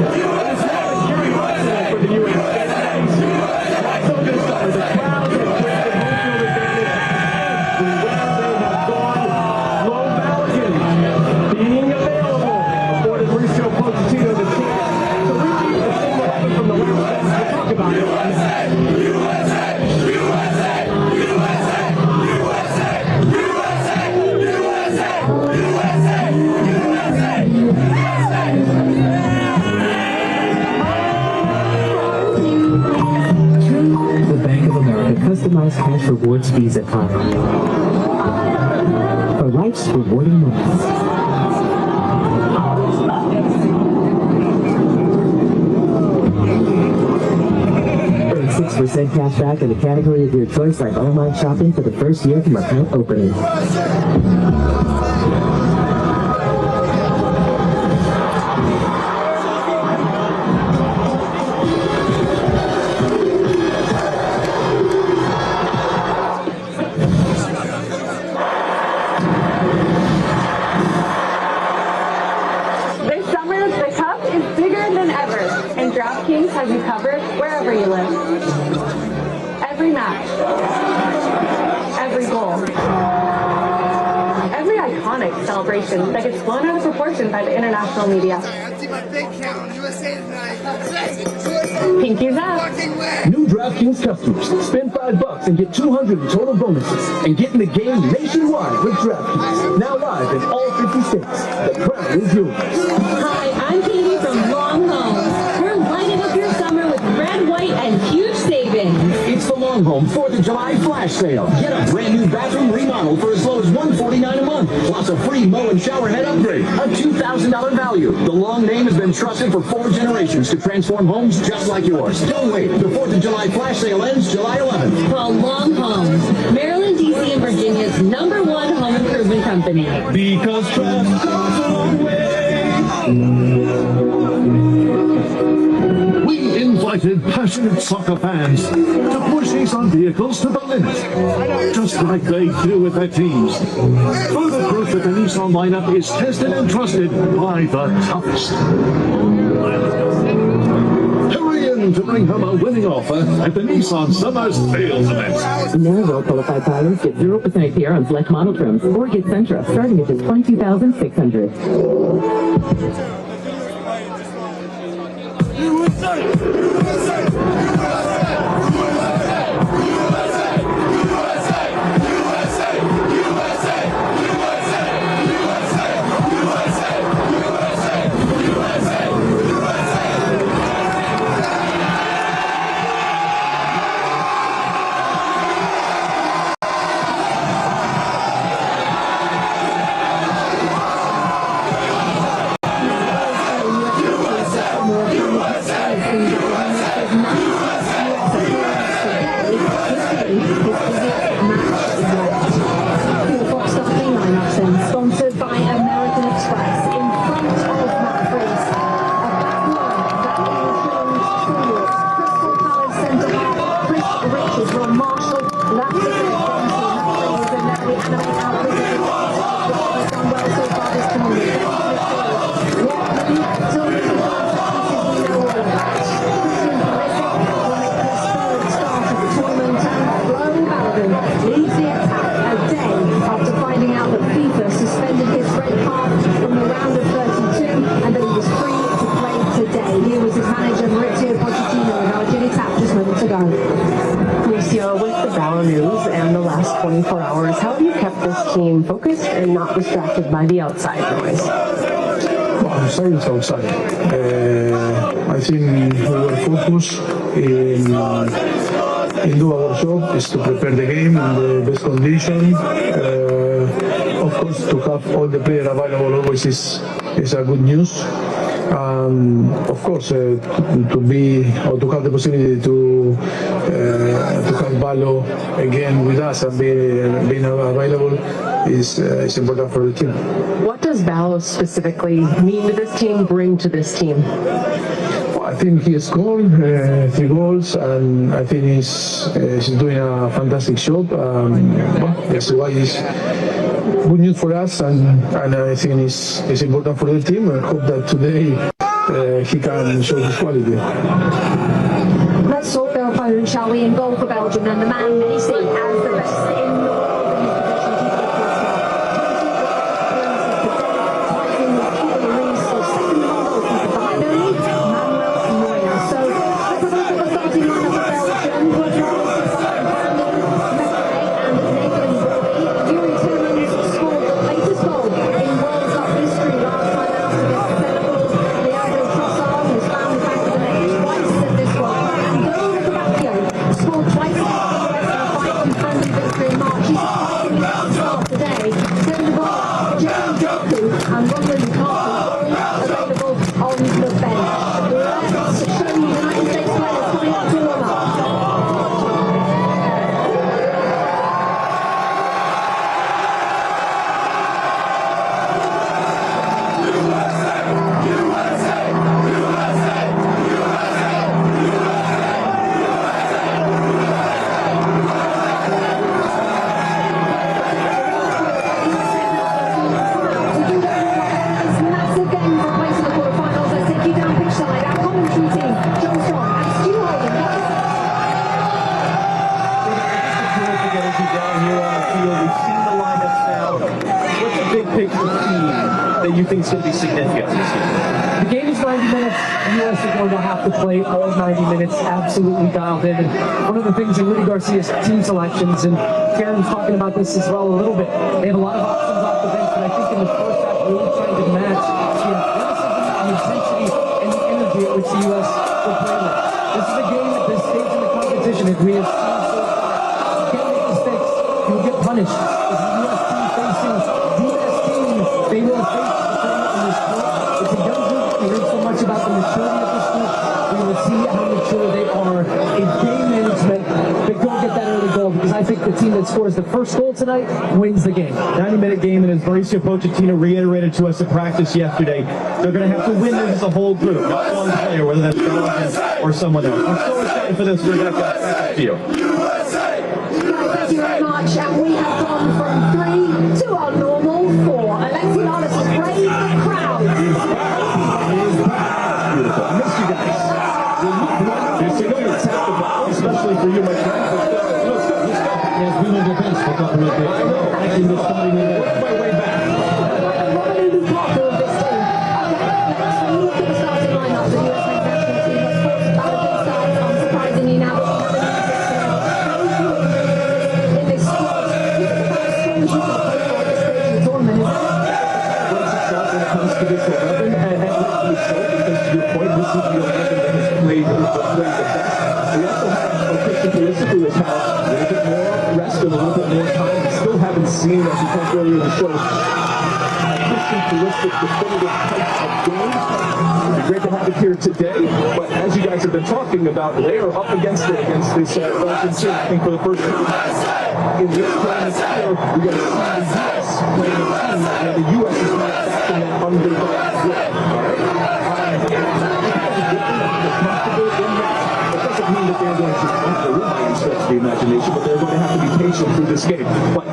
[SPEAKER 10] customized cash rewards Visa card for life's rewarding moments. Earn 6% cash back in the category of your choice, like online shopping, for the first year from account opening.
[SPEAKER 6] This summer, the cup is bigger than ever, and DraftKings has you covered wherever you live. Every match, every goal, every iconic celebration that gets blown out of proportion by the international media. Pinkies up.
[SPEAKER 2] New DraftKings customers spend $5 and get $200 in total bonuses, and get in the game nationwide with DraftKings. Now live in all 50 states. The crown is yours.
[SPEAKER 9] Hi, I'm Katie from Long Home. We're lighting up your summer with red, white, and huge savings.
[SPEAKER 2] It's the Long Home 4th of July flash sale. Get a brand new bathroom remodel for as low as $149 a month, plus a free mow and shower head upgrade, a $2,000 value. The Long name has been trusted for 4 generations to transform homes just like yours. Don't wait. The 4th of July flash sale ends July 11th.
[SPEAKER 9] Call Long Homes, Maryland, D.C., and Virginia's #1 home improvement company.
[SPEAKER 2] Because trust goes a long way. We invited passionate soccer fans to push Nissan vehicles to the limit, just like they do with their teams. Further proof that the Nissan lineup is tested and trusted by the toughest. Hurry in to bring home a winning offer at the Nissan Summer Sales event.
[SPEAKER 10] Now, qualified pilots get 0% APR on select model trims, or get Sentra starting at just $22,600.
[SPEAKER 9] Sponsored by American Express in front of Matt Reese. Crystal Palace centre half Chris Richards will marshal that defence and now we animate our visitors. It's done well so far this tournament. What we still need to do we know all about. Christian Pulisic will make his third start of the tournament, and Flo Balogun leads the attack a day after finding out that FIFA suspended his red card from the round of 32 and that he was free to play today. Here was his manager Mauricio Pochettino in our Giddy Tap just moments ago.
[SPEAKER 6] Mauricio, with the Bauer news and the last 24 hours, how have you kept this team focused and not distracted by the outside noise?
[SPEAKER 11] Well, outside is outside. I think we were focused in do our job, is to prepare the game in the best condition. Of course, to have all the players available always is a good news. Of course, to be or to have the possibility to have Balo again with us and being available is important for the team.
[SPEAKER 6] What does Balo specifically mean to this team, bring to this team?
[SPEAKER 11] I think he scored 3 goals, and I think he's doing a fantastic job. That's why he's good news for us, and I think it's important for the team. I hope that today he can show his quality.
[SPEAKER 9] Let's sort their opponent, shall we? In goal for Belgium, and the man many see as the best in the world in his possession. So let's have a look at the starting lineup for Belgium. And Nathan Boy. Yuri Tillmans scored the latest goal in World Cup history last time out against Senegal. Leandro Trossard has found the back of the net twice in this one. And Lorenzo Bacchio scored twice against the US in the Lukaku and Romelu Lukaku available on the bench. Let's show you United States players coming up to warm up. Massive game for a place in the quarterfinals. Let's take you down pitch side. Our commentary team, John Strong and Stu Holden.
[SPEAKER 5] Down here on the field, we've seen the lineups now. What's the big picture theme that you think is going to be significant this year?
[SPEAKER 3] The game is 90 minutes. The U.S. is going to have to play all 90 minutes absolutely dialed in. And one of the things in Rudy Garcia's team selections, and Karen's talking about this as well a little bit, they have a lot of options off the bench, but I think in the first half, really trying to match the athleticism, the intensity, and the energy at which the U.S. will play with. This is a game at this stage in the competition, as we have seen so far. You can't make mistakes, you'll get punished. If the U.S. team facing the U.S. team, they will face the tournament in this sport. It's a young group. We heard so much about the maturity of this group. We will see how mature they are in game management. But go get that early goal, because I think the team that scores the first goal tonight wins the game.
[SPEAKER 12] 90-minute game, and as Mauricio Pochettino reiterated to us at practice yesterday, they're going to have to win this as a whole group, not one player, whether that's Belgium or someone else. I'm so excited for this, Rebecca. Back to you.
[SPEAKER 9] Thank you very much. And we have gone from 3 to our normal 4. Alexi Artis has raised the crowd.
[SPEAKER 5] Beautiful. I missed you guys. Especially for you, my friend. Let's go.
[SPEAKER 12] Yes, we will defense for a couple of days.
[SPEAKER 5] I know.
[SPEAKER 12] Actually, we're starting with
[SPEAKER 5] Work my way back.
[SPEAKER 9] Romelu Lukaku of this team. Okay, let's look at the starting lineup for the US men's national team. Let's first Balogun side, unsurprisingly now that we have in this squad. This is about as strong as you can hope for at this stage of the tournament, isn't it?
[SPEAKER 5] Great success when it comes to this 11, and rightfully so, because to your point, this is the 11 that has played the best. We also have Christian Pulisic, who has had a little bit more rest and a little bit more time. We still haven't seen, as we talked earlier in the show, Christian Pulisic definitive type of game. It'd be great to have it here today, but as you guys have been talking about, they are up against it, against this Belgian team. I think for the first time in this tournament here, we're going to see the U.S. playing a team, and the U.S. is not back in that underdog grip. Mean that they're going to just win by any stretch of the imagination, but they're going to have to be patient through this game. But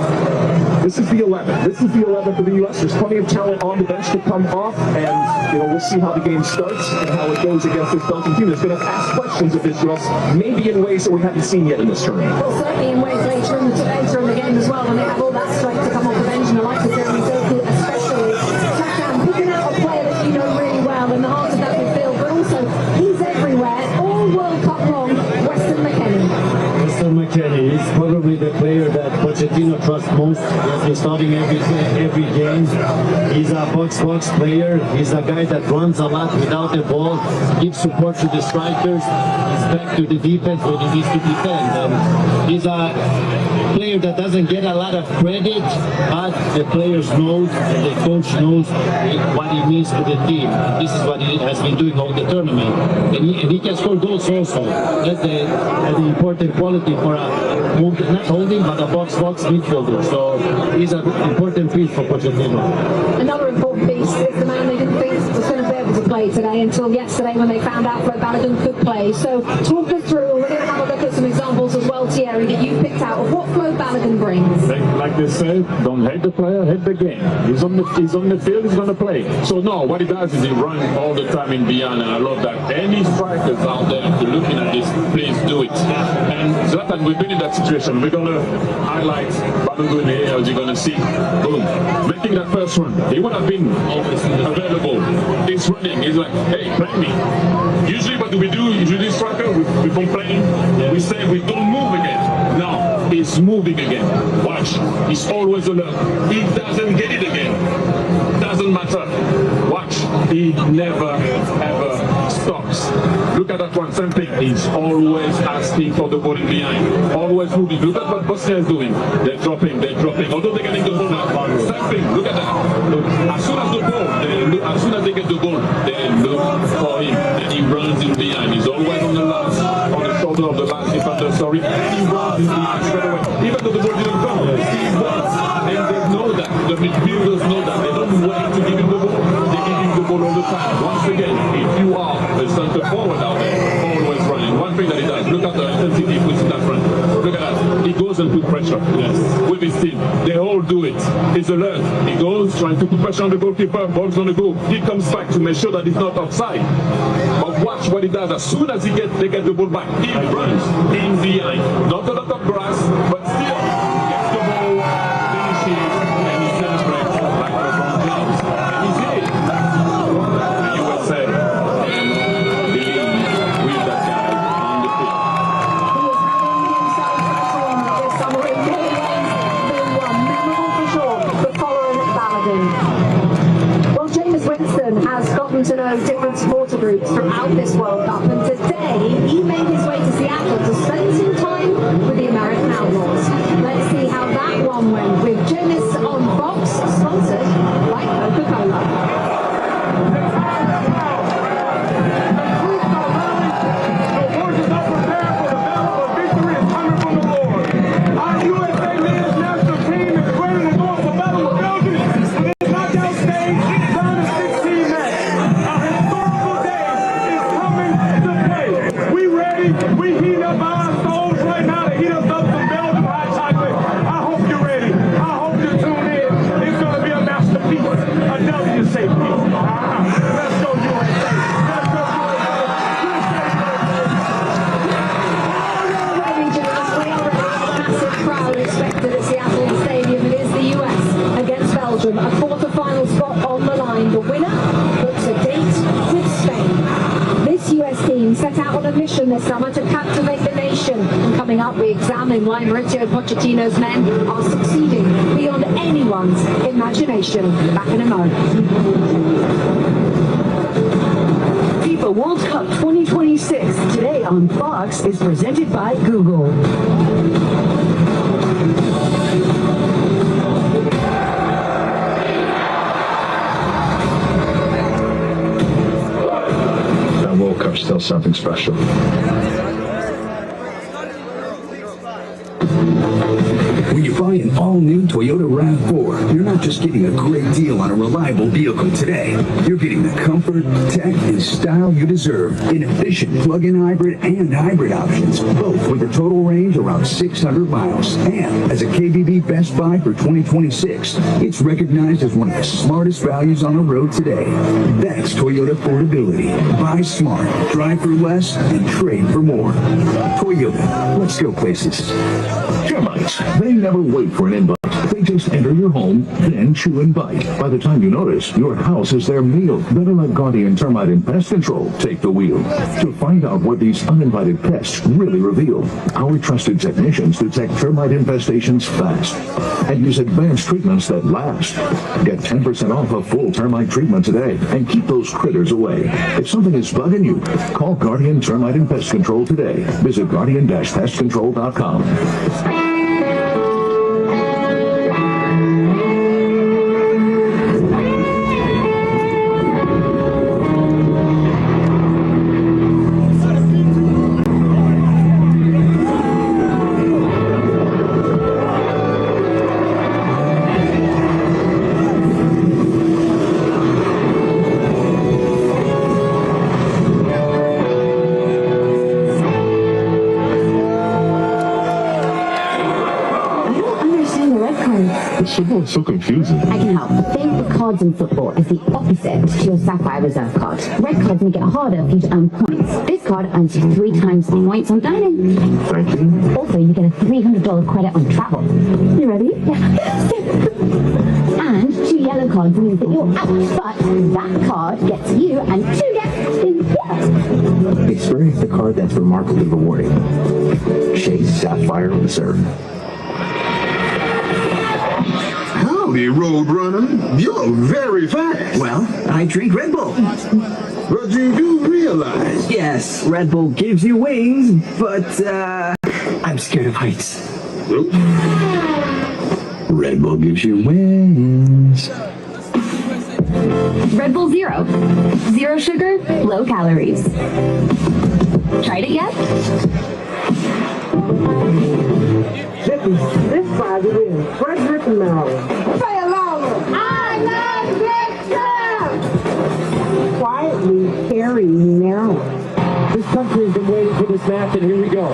[SPEAKER 5] this is the 11. This is the 11 for the U.S. There's plenty of talent on the bench to come off, and we'll see how the game starts and how it goes against this Belgian team that's going to ask questions of this U.S. maybe in ways that we haven't seen yet in this tournament.
[SPEAKER 9] Well, certainly in ways later in the game as well, when they have all that strength to come off the bench, and I like the Jeremy Doku especially. Chakam picking out a player that you know really well in the heart of that midfield, but also he's everywhere. All World Cup long, Weston McKennie.
[SPEAKER 12] Weston McKennie is probably the player that Pochettino trusts most. He has been starting every game. He's a box player. He's a guy that runs a lot without the ball, gives support to the strikers, he's back to the defense when he needs to defend. And he's a player that doesn't get a lot of credit, but the players know, and the coach knows what he means to the team. This is what he has been doing all the tournament. And he can score goals also. That's the important quality for a not holding, but a box midfielder. So he's an important piece for Pochettino.
[SPEAKER 9] Another important piece is the man they didn't think was going to be able to play today until yesterday when they found out Fred Balogun could play. So talk us through, we're going to have a look at some examples as well, Thierry, that you picked out of what Fred Balogun brings.
[SPEAKER 1] Like they said, don't hate the player, hate the game. He's on the field, he's going to play. So no, what he does is he runs all the time in beyond, and I love that. Any strikers out there, if you're looking at this, please do it. And Zlatan, we've been in that situation. We're going to highlight Balogun here, as you're going to see. Boom. Making that first run. He would have been available. He's running. He's like, hey, play me. Usually what do? Usually striker, we complain. We say we don't move again. Now, he's moving again. Watch. He's always alert. He doesn't get it again. Doesn't matter. Watch. He never, ever stops. box. Look at that one, same thing. He's always asking for the ball in behind. Always moving. Look at what Bosnia is doing. They're dropping. Although they're getting the ball now. Same thing. Look at that. Look, as soon as they get the ball, they look for him. And he runs in behind. He's always on the shoulder of the last defender, sorry. And he runs in behind straight away. Even though the ball didn't come, he runs. And they know that. The midfielders know that. They don't wait to give him the ball. They give him the ball all the time. Once again, if you are a center forward out there, always running. One thing that he does, look at the intensity he puts in that front. Look at that. He goes and put pressure with his team. They all do it. He's alert. He goes trying to put pressure on the goalkeeper. Ball's on the go. He comes back to make sure that he's not offside. But watch what he does. As soon as they get the ball back, he runs in behind. Not a lot of grass, but still gets the ball, finishes, and he celebrates like LeBron James. And he's here. The USA and believe with that guy on the pitch.
[SPEAKER 9] He is having himself a form this summer in many ways. Been one memorable for sure, but following Baladin. Well, James Winston has gotten to know different supporter groups throughout this World Cup, and today he made his way to Seattle to spend some time with the American Outlaws. Let's see how that one went with Jonas on Fox, sponsored by Coca-Cola.
[SPEAKER 2] We heat up our souls right now to heat us up some Belgium hot chocolate. I hope you're ready. I hope you tune in. It's going to be a masterpiece. A W shape piece. Let's go USA. Let's go
[SPEAKER 9] Massive crowd expected at Seattle Stadium. It is the US against Belgium. A quarter-final spot on the line. The winner books a date with Spain. This US team set out on a mission this summer to captivate the nation. And coming up, we examine why Mauricio Pochettino's men are succeeding beyond anyone's imagination. Back in a moment. FIFA World Cup 2026 today on Fox is presented by Google.
[SPEAKER 5] That World Cup's still something special.
[SPEAKER 13] When you buy an all-new Toyota RAV4, you're not just getting a great deal on a reliable vehicle today. You're getting the comfort, tech, and style you deserve in efficient plug-in hybrid and hybrid options, both with a total range around 600 miles. And as a KBB Best Buy for 2026, it's recognized as one of the smartest values on the road today. That's Toyota affordability. Buy smart, drive for less, and trade for more. Toyota, let's go places.
[SPEAKER 8] Termites, they never wait for an invite. They just enter your home, then chew and bite. By the time you notice, your house is their meal. Better let Guardian Termite and Pest Control take the wheel. To find out what these uninvited pests really reveal, our trusted technicians detect termite infestations fast and use advanced treatments that last. Get 10% off a full termite treatment today and keep those critters away. If something is bugging you, call Guardian Termite and Pest Control today. Visit guardian-pestcontrol.com.
[SPEAKER 5] Football is so confusing.
[SPEAKER 10] I can help. Think of cards in football as the opposite to your Sapphire Reserve card. Red cards make it harder for you to earn points. This card earns you 3 times the points on dining.
[SPEAKER 5] Thank you.
[SPEAKER 10] Also, you get a $300 credit on travel. You ready? Yeah. And 2 yellow cards means that you're out, but that card gets you and 2 gets in. Yeah.
[SPEAKER 8] Experience the card that's remarkably rewarding. Chase Sapphire Reserve.
[SPEAKER 10] Oh,
[SPEAKER 14] Howdy, Roadrunner. You're very fast.
[SPEAKER 13] Well, I drink Red Bull.
[SPEAKER 14] But you do realize...
[SPEAKER 13] Yes, Red Bull gives you wings, but, I'm scared of heights.
[SPEAKER 14] Red Bull gives you wings.
[SPEAKER 10] Red Bull Zero. Zero sugar, low calories. Tried it yet?
[SPEAKER 2] This side it is. Frederick Maryland. Say along. I love Victor! Quietly carry Maryland.
[SPEAKER 3] This country has been waiting for this match, and here we go.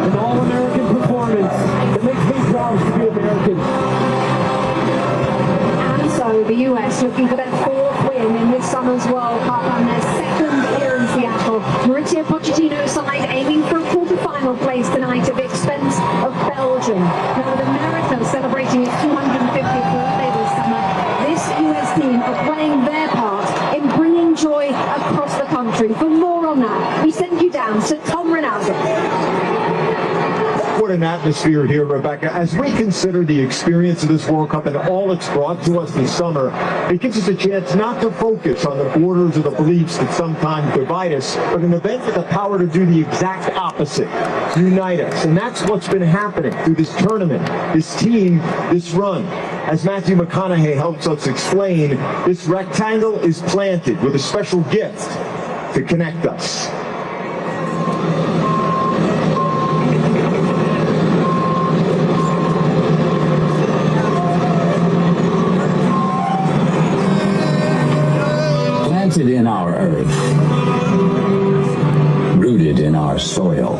[SPEAKER 3] An all-American performance that makes me proud to be American.
[SPEAKER 9] And so the US looking for their fourth win in this summer's World Cup and their second here in Seattle. Mauricio Pochettino's side aiming for a quarter-final place tonight at the expense of Belgium. Now with America celebrating its 250th birthday this summer, this US team are playing their part in bringing joy across the country. For more on that, we send you down to Tom Ronaldo.
[SPEAKER 15] What an atmosphere here, Rebecca. As we consider the experience of this World Cup and all it's brought to us this summer, it gives us a chance not to focus on the borders or the beliefs that sometimes divide us, but an event with the power to do the exact opposite, unite us. And that's what's been happening through this tournament, this team, this run. As Matthew McConaughey helps us explain, this rectangle is planted with a special gift to connect us.
[SPEAKER 16] Planted in our earth, rooted in our soil.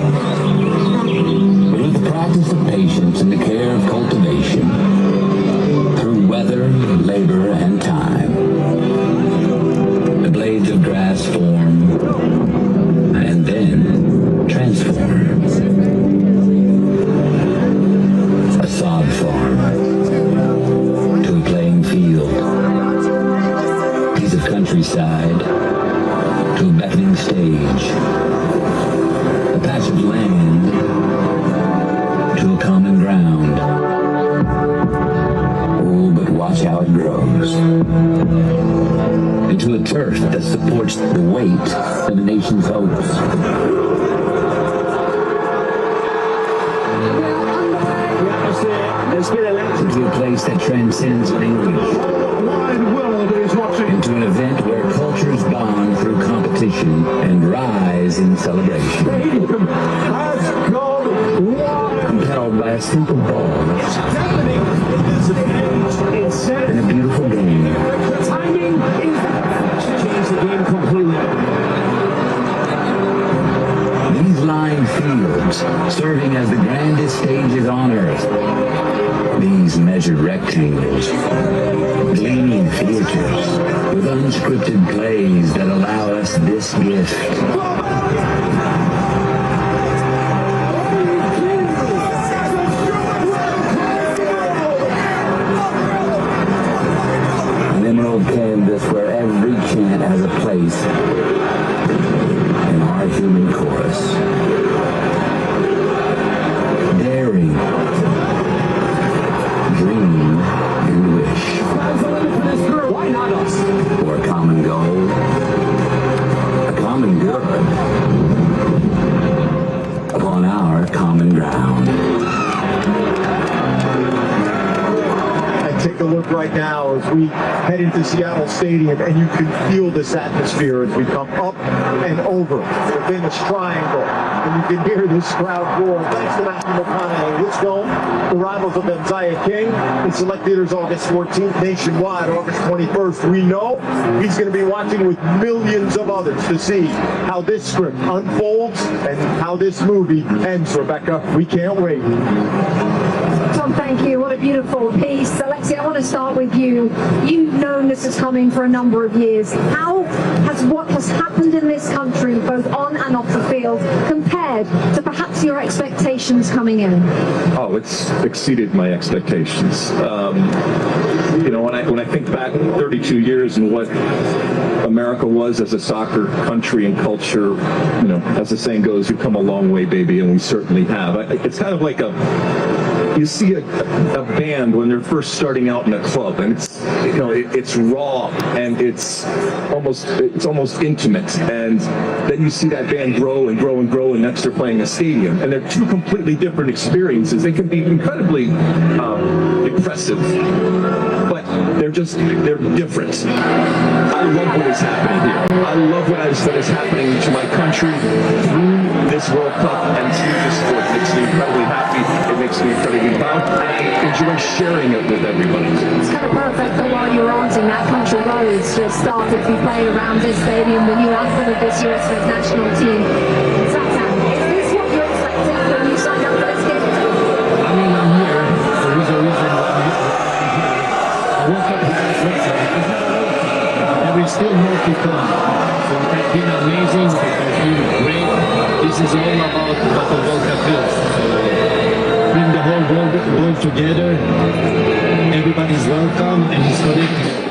[SPEAKER 16] But with the practice of patience and the care of cultivation, through weather, labor, and time, the blades of grass form and then transform. A sod farm to a playing field. Of countryside to a beckoning stage, a patch of land to a common ground. Oh, but watch how it grows into a turf that supports the weight of the nation's hopes. Into a place that transcends language. Into an event where cultures bond through competition and rise in celebration. Compelled by a simple ball and a beautiful game.
[SPEAKER 3] The timing is changed the game completely.
[SPEAKER 16] These lined fields serving as the grandest stages on earth. These measured rectangles, gleaming theaters with unscripted plays that allow us this gift. An emerald canvas where every chant has a place in our human chorus. Daring, dream, and wish.
[SPEAKER 3] Why not us?
[SPEAKER 16] For a common goal, a common good, upon our common ground.
[SPEAKER 15] And take a look right now as we head into Seattle Stadium, and you can feel this atmosphere as we come up and over within this triangle. And you can hear this crowd roar. Thanks to Matthew McConaughey. Let's go. The rivals of Isaiah King. In select theaters August 14th, nationwide August 21st. We know he's going to be watching with millions of others to see how this script unfolds and how this movie ends, Rebecca. We can't wait.
[SPEAKER 9] Tom, thank you. What a beautiful piece. Alexi, I want to start with you. You've known this is coming for a number of years. How has what has happened in this country, both on and off the field, compared to perhaps your expectations expectations coming in?
[SPEAKER 5] Oh, it's exceeded my expectations. You know, when I think back 32 years and what America was as a soccer country and culture, you know, as the saying goes, you've come a long way, baby, and we certainly have. It's kind of like you see a band when they're first starting out in a club, and it's, you know, it's raw and it's almost intimate, and then you see that band grow and grow and grow, and next they're playing a stadium, and they're two completely different experiences. They can be incredibly impressive, but they're different. I love what is happening here. I love what is happening to my country through this World Cup and through this sport. It makes me incredibly happy. It makes me incredibly proud, and I enjoy sharing it with everybody.
[SPEAKER 9] It's kind of perfect that while you're ranting, that country roads just started to be played around this stadium, the new anthem of this year's national team. Zlatan, is this what you expected when you signed up for this game?
[SPEAKER 12] I mean, I'm here. There is a reason why I'm here. I woke up with this letter. There is still more to come. So it's been amazing. It's been great. This is all about what the World Cup is. Bring the whole world together. Everybody's welcome and it's connected.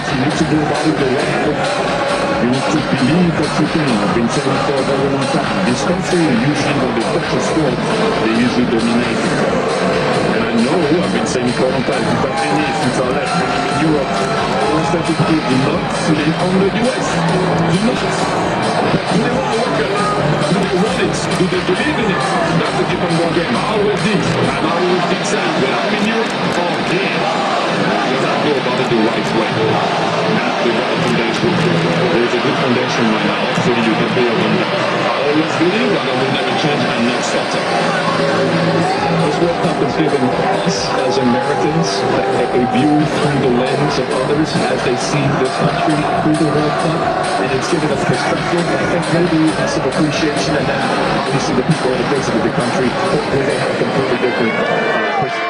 [SPEAKER 1] You need to do about it the right way. You need to believe what you can. I've been saying it for a very long time. This country, usually when they touch a sport, they usually dominate. And I know, I've been saying it for a long time, if I'm finished, since I left, when I'm in Europe, most of the people do not sleep on the US. Do not. But do they want to work it? Do they want it? Do they believe in it? That's a different ball game. I always did. And I always did say, when I'm in Europe, oh yeah. Because I go about it the right way. The right foundation. There's a good foundation right now. Hopefully you can build on that. I always believe that I will never change and not stutter. This World Cup has given us as Americans a view through the lens of others as they see this country through the World Cup, and it's given us perspective. I think maybe some appreciation, and then obviously the people that are visiting the country, hopefully they have a completely different perspective.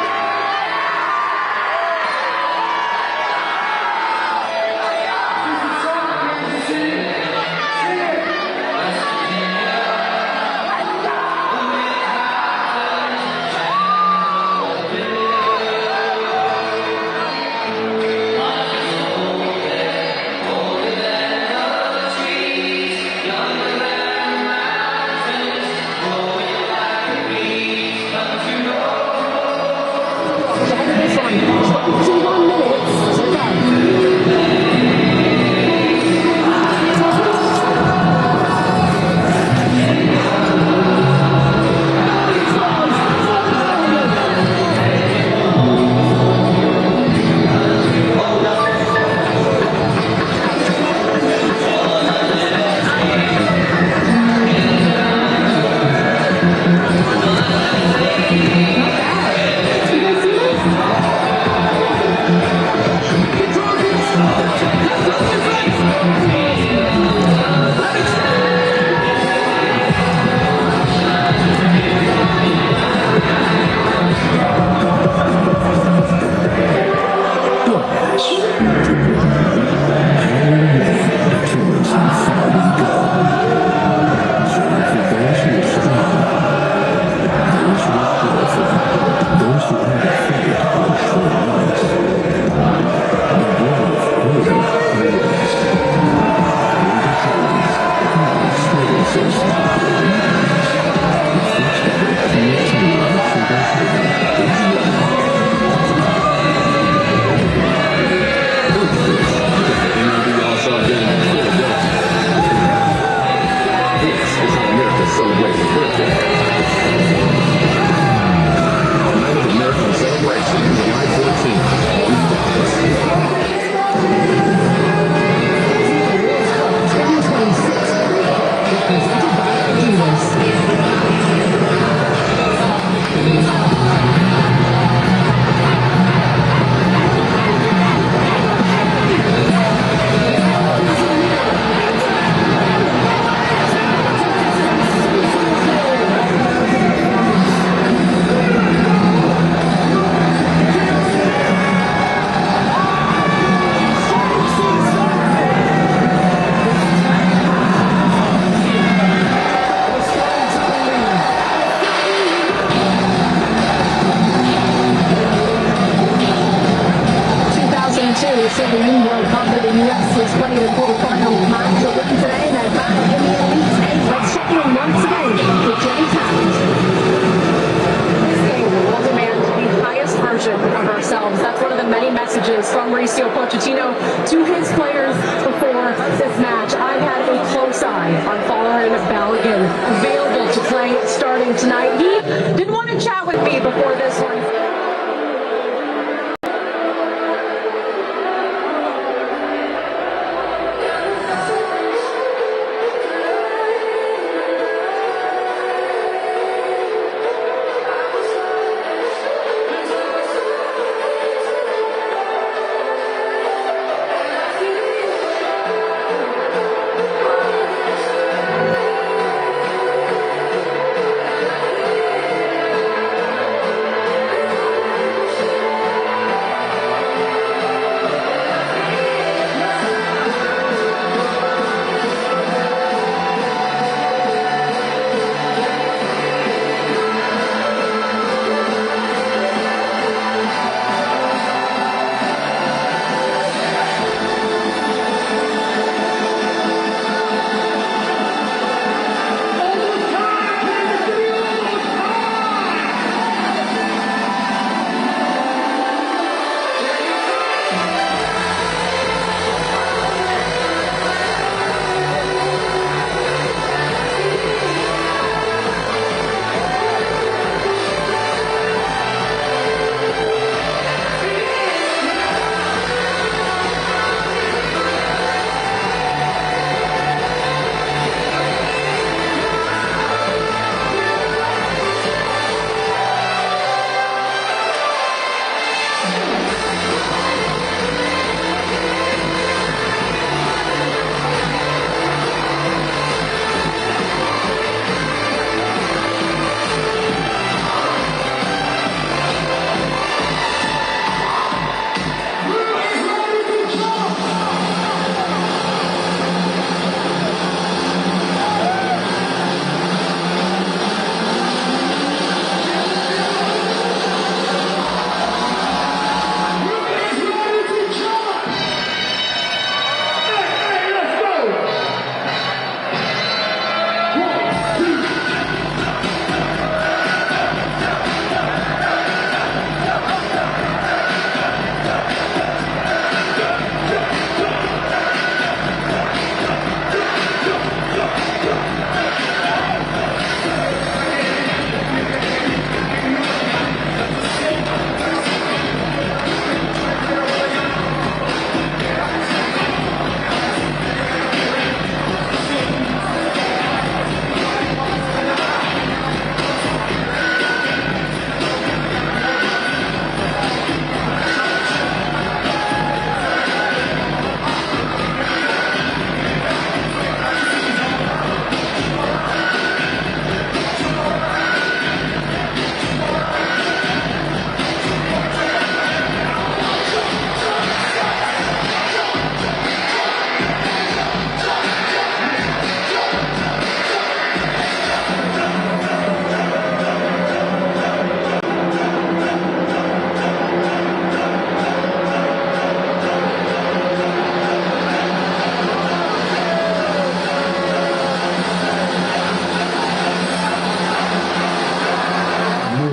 [SPEAKER 6] Mauricio Pochettino to his players before this match. I've had a close eye on Farhan Balogun, available to play starting tonight. He didn't want to chat with me before this one.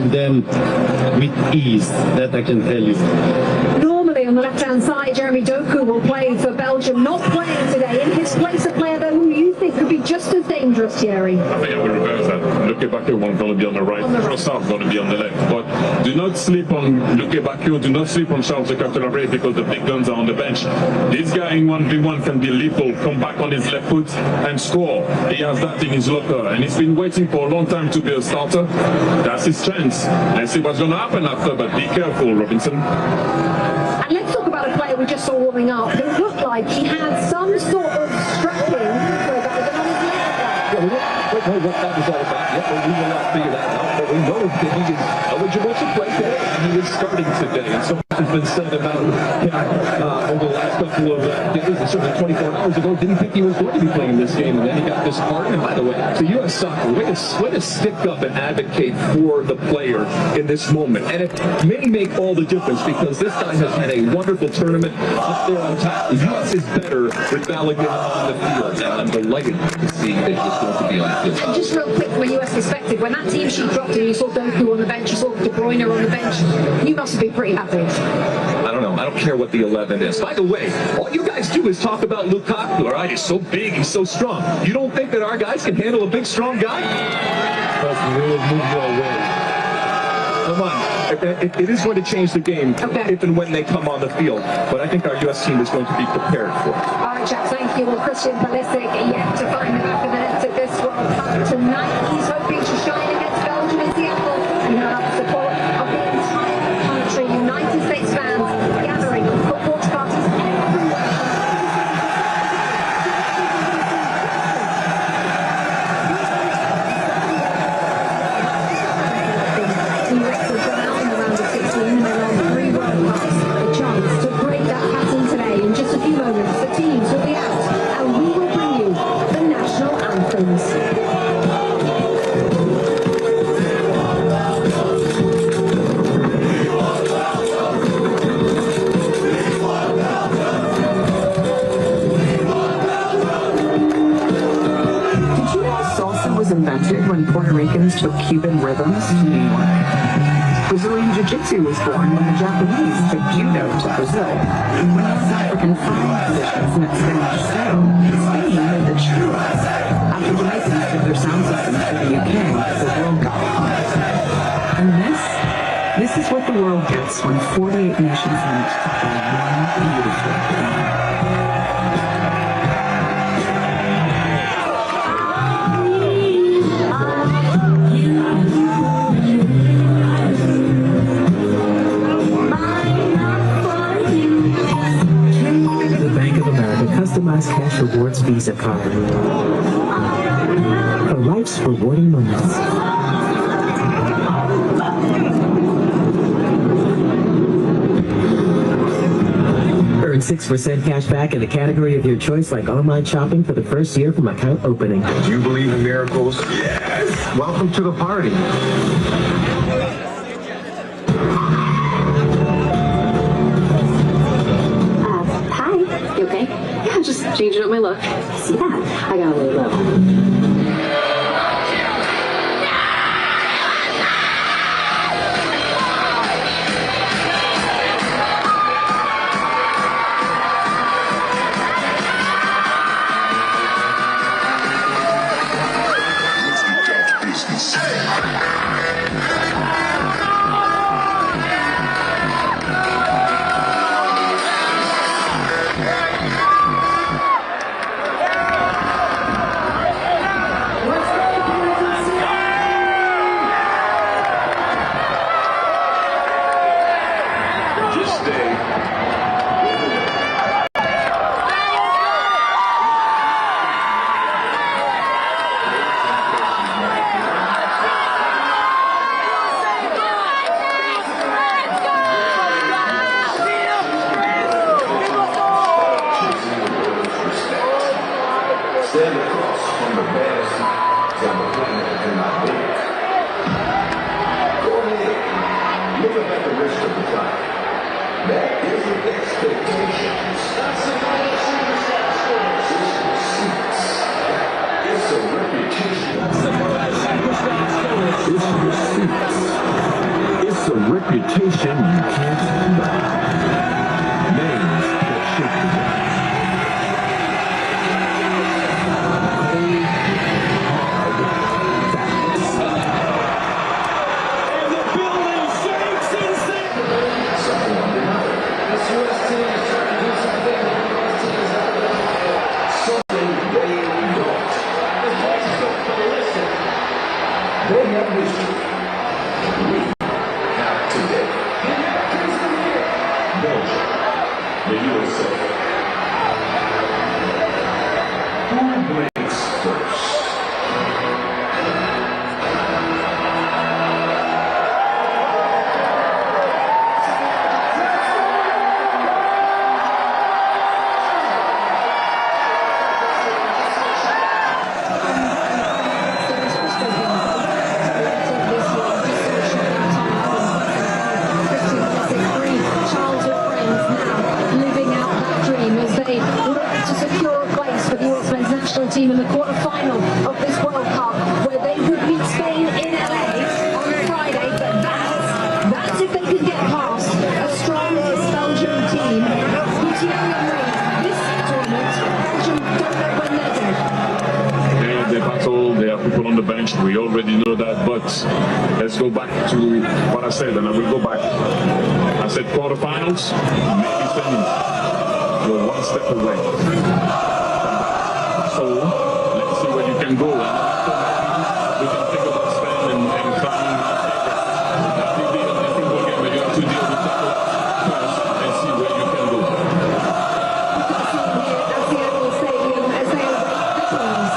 [SPEAKER 12] Them with ease, that I can tell you.
[SPEAKER 9] Normally on the left-hand side, Jeremy Doku will play for Belgium, not playing today. In his place, a player though who you think could be just as dangerous, Thierry.
[SPEAKER 1] I think I would reverse that. Luke Bakio won't going to be on the right. Trossard going to be on the left. But do not sleep on Luke Bakio. Do not sleep on Charles de Ketelaere because the big guns are on the bench. This guy in 1v1 can be lethal. Come back on his left foot and score. He has that in his locker, and he's been waiting for a long time to be a starter. That's his chance. Let's see what's going to happen after. But be careful, Robinson.
[SPEAKER 9] And let's talk about a player we just saw warming up. It looked like he had some sort of strapping on his leg.
[SPEAKER 5] We don't know what that was all about yet, but we will not figure that out. But we know that he is eligible to play today, and he is starting today. And so much has been said about him over the last couple of days, and certainly 24 hours ago, didn't think he was going to be playing this game, and then he got this part. And by the way, to U.S. Soccer, way to stick up and advocate for the player in this moment. And it may make all the difference because this guy has had a wonderful tournament up there on top. The U.S. is better with Balogun on the field, and I'm delighted to see that he's going to be on the field.
[SPEAKER 9] Just real quick from a US perspective, when that team sheet dropped and you saw Doku on the bench, you saw De Bruyne on the bench, you must have been pretty happy.
[SPEAKER 5] I don't know. I don't care what the 11 is. By the way, all you guys do is talk about Lukaku. All right, he's so big, he's so strong. You don't think that our guys can handle a big, strong guy?
[SPEAKER 12] Trust me, we will move your way.
[SPEAKER 5] Come on. It is going to change the game if and when they come on the field. But I think our U.S. team is going to be prepared for it.
[SPEAKER 9] All right, Jack, thank you. Well, Christian Pulisic yet to find the back of the net at this World Cup tonight. He's hoping to shine against Belgium in Seattle. And he'll have the support of the entire country. United States fans gathering for watch parties everywhere. The US has gone out in the round of 16 and they're on 3 World Cups. A chance to break that pattern today. In just a few moments, the teams will be out and we will bring you the national anthems.
[SPEAKER 17] Did you know salsa was invented when Puerto Ricans took Cuban rhythms to New York? Brazilian Jiu-Jitsu was born when the Japanese took judo to Brazil. When North African flying positions met Spanish sail, Spain made the truas. After Jamaicans took their sound systems to the UK, the world got hot. And this is what the world gets when 48 nations meet to play one beautiful game.
[SPEAKER 18] Customized cash rewards Visa card for life's rewarding moments. Earn 6% cash back in a category of your choice, like online shopping for the first year from account opening.
[SPEAKER 14] Do you believe in miracles? Yes. Welcome to the party.
[SPEAKER 19] You okay? Yeah, just changing up my look. See that? I got a little low.
[SPEAKER 14] Stand across from the best on the planet and not big. Go ahead, look up at the wrist of the clock. That is the expectations. That's the it's a reputation. It's a reputation you can't buy. Names that shake the ground. They have history. We have today. Belgium, the USA. Who blinks first?
[SPEAKER 9] Team in the quarter-final of this World Cup, where they would meet Spain in LA on Friday. But that's if they can get past a strong
[SPEAKER 1] challenge. We already know that, but let's go back to what I said, and I will go back. I said quarterfinals, maybe semis. You're one step away. So let's see where you can go. And we can think about Spain and trying. That's the deal. I think we'll get ready to deal with that first and see where you can go.
[SPEAKER 9] At the Annual Stadium as they await the teams.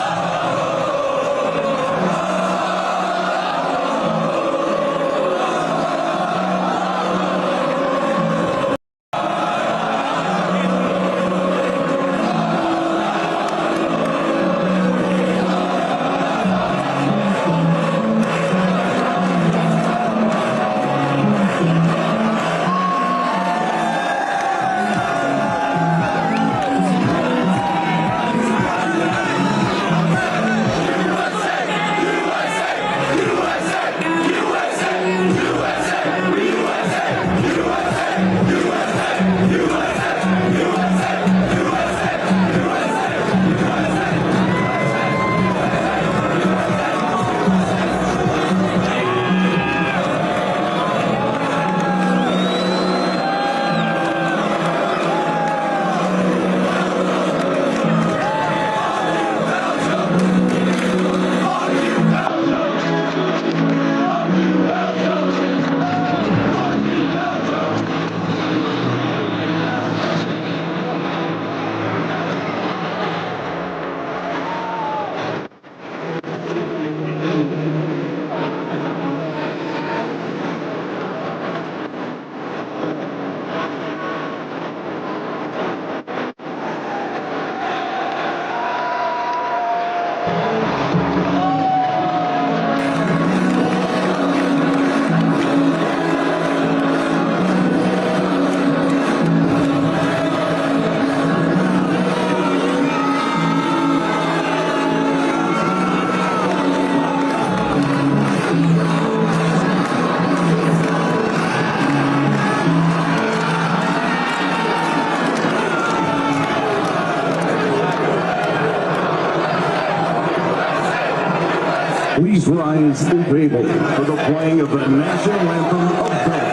[SPEAKER 13] Please rise to table for the playing of the national anthem of Belgium.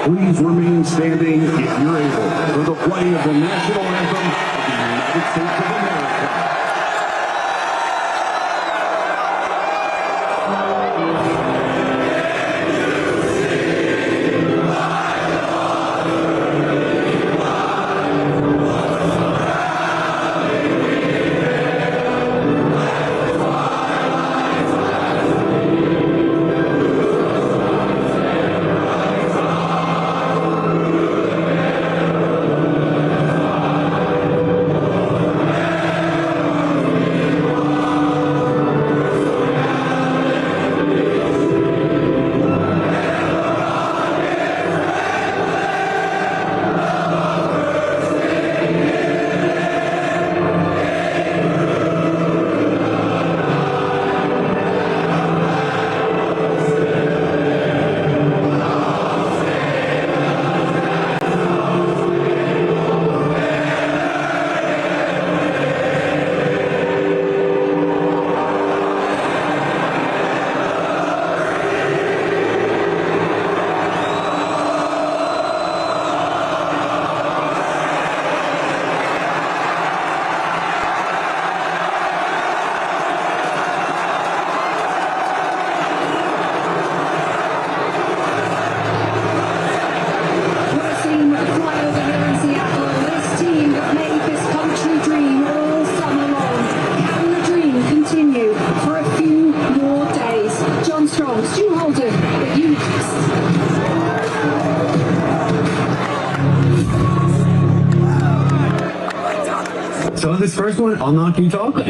[SPEAKER 13] Please remain standing if you're able for the playing of the national anthem of the United States of America.
[SPEAKER 18] So on this first one, I'll knock you talk.
[SPEAKER 19] Hi,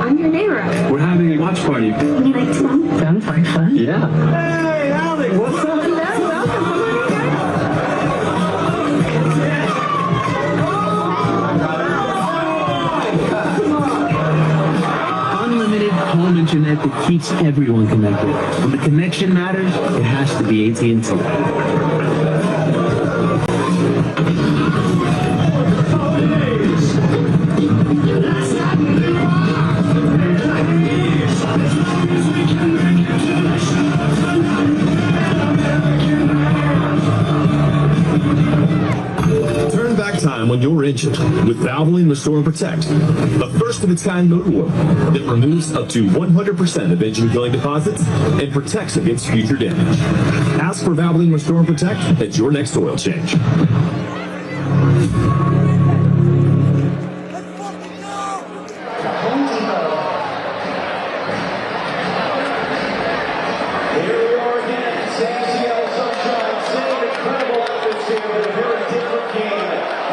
[SPEAKER 19] I'm your neighbor.
[SPEAKER 18] We're having a watch party.
[SPEAKER 19] Would you like to come?
[SPEAKER 18] Sounds like fun. Yeah.
[SPEAKER 11] Hey, Alex, what's up?
[SPEAKER 19] Hello, welcome. Come on in,
[SPEAKER 18] Unlimited home internet that keeps everyone connected. When the connection matters, it has to be AT&T.
[SPEAKER 5] Turn back time on your engine with Valvoline Restore and Protect, a first-of-its-kind motor oil that removes up to 100% of engine killing deposits and protects against future damage. Ask for Valvoline Restore and Protect at your next oil change.
[SPEAKER 2] Here we are again, same Seattle sunshine, same incredible atmosphere, but a very different game.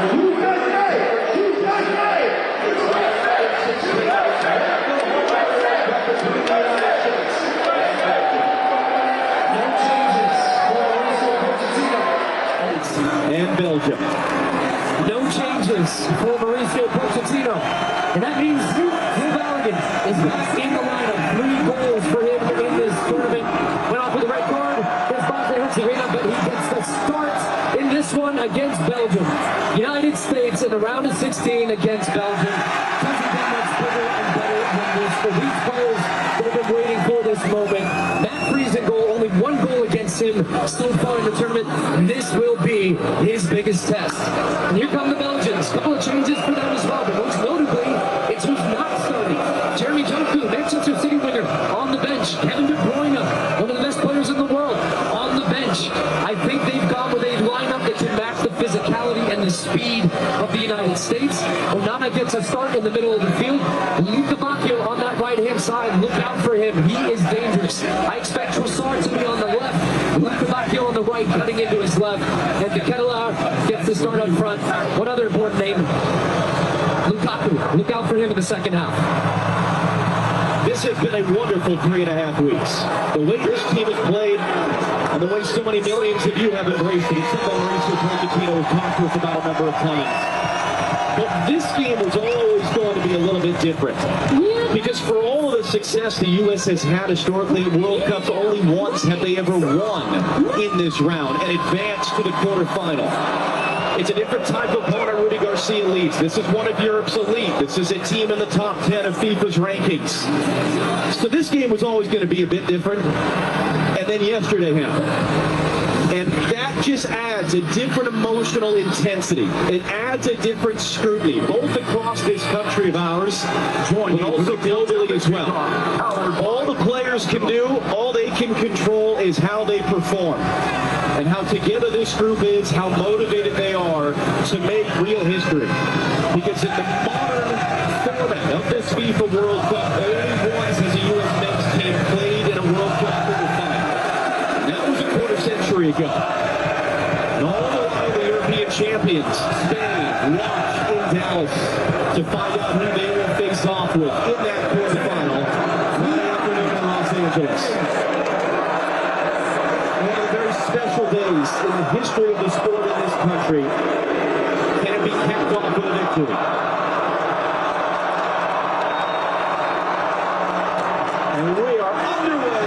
[SPEAKER 2] Who's got tonight? Who's got tonight? No changes for Mauricio Pochettino.
[SPEAKER 3] And Belgium. No changes for Mauricio Pochettino. And that means Belgium is back in the lineup. 3 goals for him in this tournament. Went off with a red card. His Chavez-DeRemer, but he gets the start in this one against Belgium. United States in the round of 16 against Belgium. Doesn't get much bigger and better than this for these players that have been waiting for this moment. Matt Freese in goal, only 1 goal against him so far in the tournament. This will be his biggest test. And here come the Belgians. A couple of changes for them as well, but most notably, it's who's not starting. Jeremy Joku, Manchester City winger, on the bench. Kevin De Bruyne, one of the best players in the world, on the bench. I think they've gone with a lineup that can match the physicality and the speed of the United States. Onana gets a start in the middle of the field. Luka Bacchio on that right-hand side. Look out for him. He is dangerous. I expect Trossard to be on the left. Luka Bacchio on the right, cutting into his left. And De Ketelaar gets the start up front. One other important name, Lukaku. Look out for him in the second half.
[SPEAKER 15] This has been a wonderful 3.5 weeks. The way this team has played and the way so many millions of you have embraced it. It's something Mauricio Pochettino has talked to us about a number of times. But this game was always going to be a little bit different. Because for all of the success the U.S. has had historically at World Cups, only once have they ever won in this round and advanced to the quarterfinal. It's a different type of opponent Rudy Garcia leads. This is one of Europe's elite. This is a team in the top 10 of FIFA's rankings. So this game was always going to be a bit different. And then yesterday happened. And that just adds a different emotional intensity. It adds a different scrutiny, both across this country of ours, but also globally as well. All the players can do, all they can control is how they perform. And how together this group is, how motivated they are to make real history. Because in the modern format of this FIFA World Cup, only once has a U.S. men's team played in a World Cup quarterfinal. And that was a quarter century ago. And all the while the European champions, Spain, watch in Dallas to find out who they will face off with in that quarterfinal Friday afternoon in Los Angeles. Special days in the history of the sport in this country. Can it be capped off with a victory? And we are underway.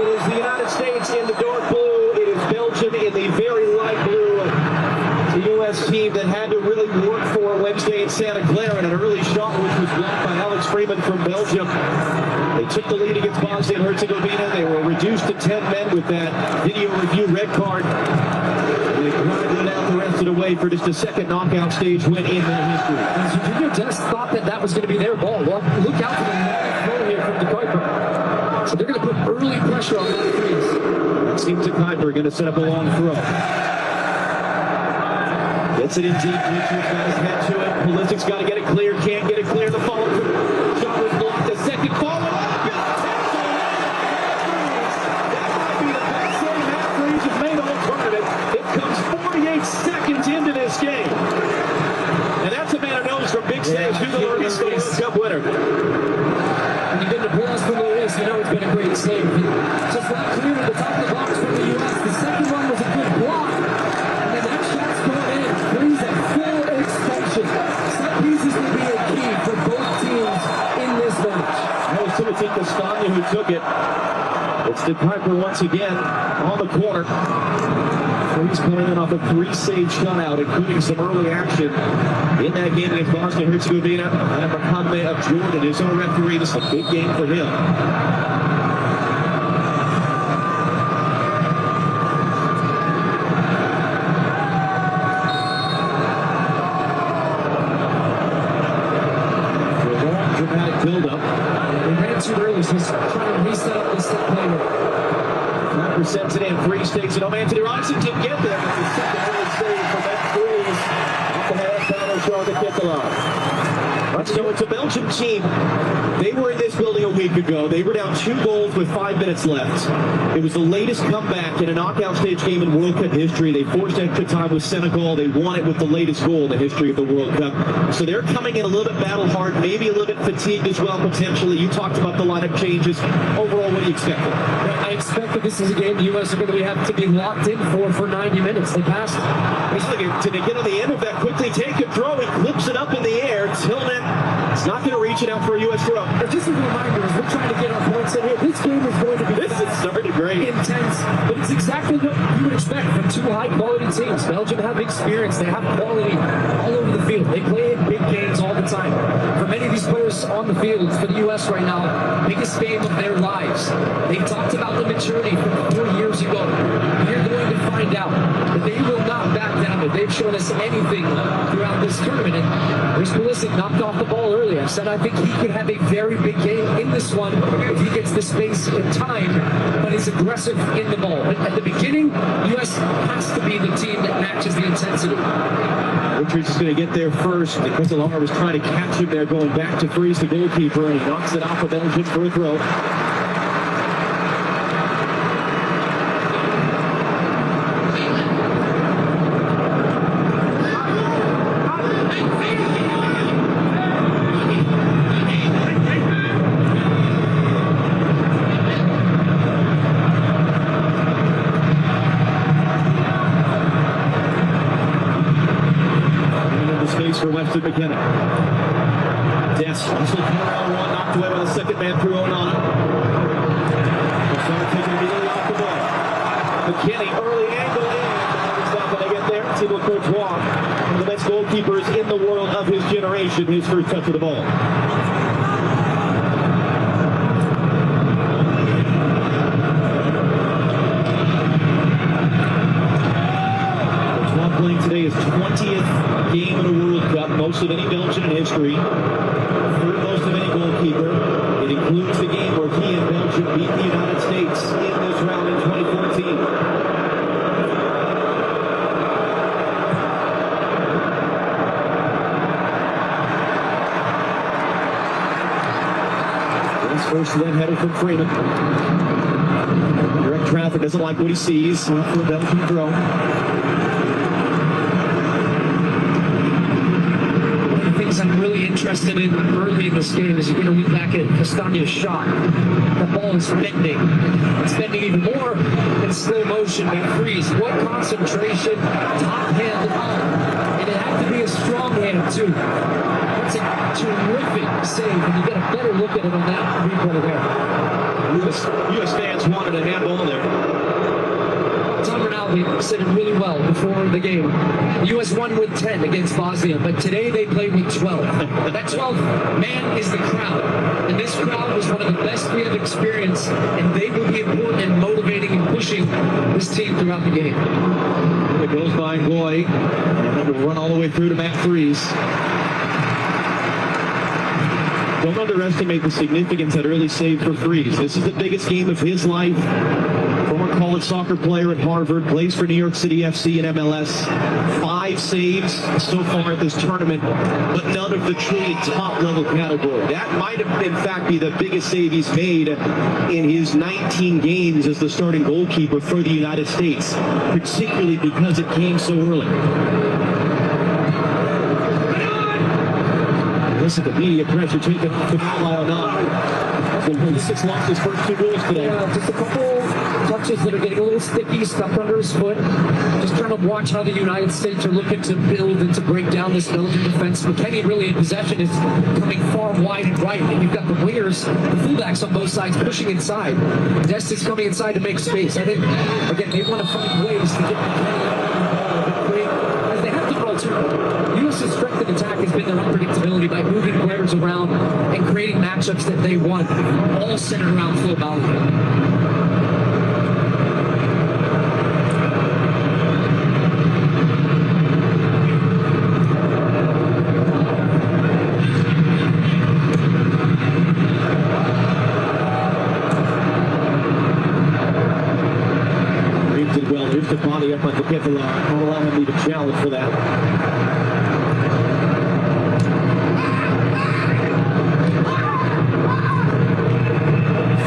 [SPEAKER 15] It is the United States in the dark blue. It is Belgium in the very light blue. The U.S. team that had to really work for Wednesday in Santa Clara, and an early shot which was blocked by Alex Freeman from Belgium. They took the lead against Bosnia and Herzegovina. They were reduced to 10 men with that video review red card. They grinded out the rest of the way for just a second knockout stage win in their history.
[SPEAKER 3] Jorginho just thought that was going to be their ball. Well, look out for the throw here from De Kuiper. So they're going to put early pressure on that freeze.
[SPEAKER 15] That seems De Kuiper going to set up a long throw. Gets it in deep. Richard's got his head to it. Pulisic's got to get it clear. Can't get it clear. The follow through. Shot was blocked. A second follow up. That might be the best save Matt Freese has made all tournament. It comes 48 seconds.
[SPEAKER 2] big save. Just not clear at the top of the box from the U.S. The second one was a good block. And then that shot's going in. Three's at full extension. Set pieces will be a key for both teams in this match.
[SPEAKER 5] That was Timothy Castagna who took it. It's the Piper once again on the corner. Freeze coming in off a 3-save shutout, including some early action in that game against Bosnia-Herzegovina. And Mohammed of Jordan is our referee. This is a big game for him. Dramatic build-up.
[SPEAKER 2] They ran too early, so he's trying to reset up this set play.
[SPEAKER 5] 5% today, and Freeze takes it home. Anthony Robinson didn't get there. It's the second early save from that Freeze. Off the head, Fowler showing the kick alive. So it's a Belgium team. They were in this building a week ago. They were down 2 goals with 5 minutes left. It was the latest comeback in a knockout stage game in World Cup history. They forced extra time with Senegal. They won it with the latest goal in the history of the World Cup. So they're coming in a little bit battle-hard, maybe a little bit fatigued as well, potentially. You talked about the lineup changes. Overall, what do you expect?
[SPEAKER 2] I expect that this is a game the U.S. are going to have to be locked in for 90 minutes. They passed.
[SPEAKER 5] He's looking to get on the end of that, quickly take a throw. He flips it up in the air. Tillman, it's not going to reach it out for a U.S. throw.
[SPEAKER 2] Just a reminder, as we're trying to get our points in here, this game is going to be
[SPEAKER 5] started great,
[SPEAKER 2] intense, but it's exactly what you would expect from 2 high-quality teams. Belgium have experience. They have quality all over the field. They play in big games all the time. For many of these players on the field, for the U.S. right now, biggest game of their lives. They've talked about the maturity from 4 years ago. You're going to find out that they will not back down. If they've shown us anything throughout this tournament, and Chris Pulisic knocked off the ball earlier. I said I think he could have a very big game in this one if he gets the space and time, but is aggressive in the ball. But at the beginning, U.S. has to be the team that matches the intensity.
[SPEAKER 5] Richards is going to get there first. Because Lamar was trying to catch him there, going back to Freeze, the goalkeeper, and he knocks it off of Belgium for a throw. For Weston McKenna. Des, hustled around one, knocked away by the second man through Onana. Taking immediately off the ball. McKinney, early angle in. He's not going to get there. Thibaut Courtois, one of the best goalkeepers in the world of his generation, his first touch of the ball. Playing today his 20th game in a World Cup, most of any Belgian in history, third most of any goalkeeper. It includes the game where he and Belgium beat the United States in this round in 2014. This first then header from Freeman. Direct traffic, doesn't like what he sees. For a Belgian throw.
[SPEAKER 2] I'm really interested in early in this game is you're going to look back at Castagna's shot. The ball is bending. It's bending even more in slow motion than Freeze. What concentration, top hand on. And it had to be a strong hand too. That's a terrific save, and you get a better look at it on that replay there.
[SPEAKER 5] U.S. fans wanted a handball there.
[SPEAKER 2] Tom Ronaldo said it really well before the game. The U.S. won with 10 against Bosnia, but today they played with 12. That 12th man is the crowd. And this crowd was one of the best we have experienced, and they will be important in motivating and pushing this team throughout the game.
[SPEAKER 5] It goes by Goy, and it will run all the way through to Matt Freeze. Don't underestimate the significance of that early save for Freeze. This is the biggest game of his life. Former college soccer player at Harvard, plays for New York City FC and MLS. 5 saves so far at this tournament, but none of the truly top-level category. That might have, in fact, be the biggest save he's made in his 19 games as the starting goalkeeper for the United States, particularly because it came so early. Listen to media pressure taken off the ball by Onana. Pulisic lost his first 2 goals today.
[SPEAKER 2] Yeah, just a couple touches that are getting a little sticky, stuck under his foot. Just trying to watch how the United States are looking to build and to break down this Belgian defense. McKennie really in possession is coming far wide and right, and you've got the wingers, the fullbacks on both sides pushing inside. Dest is coming inside to make space. I think, again, they want to find ways to get McKennie out of the play, as they have done all too. U.S.'s strength in attack has been their unpredictability by moving players around and creating matchups that they want, all centered around Phil Ballard.
[SPEAKER 5] Did well. Here's the body up on the Kevlar. Won't allow him to even challenge for that.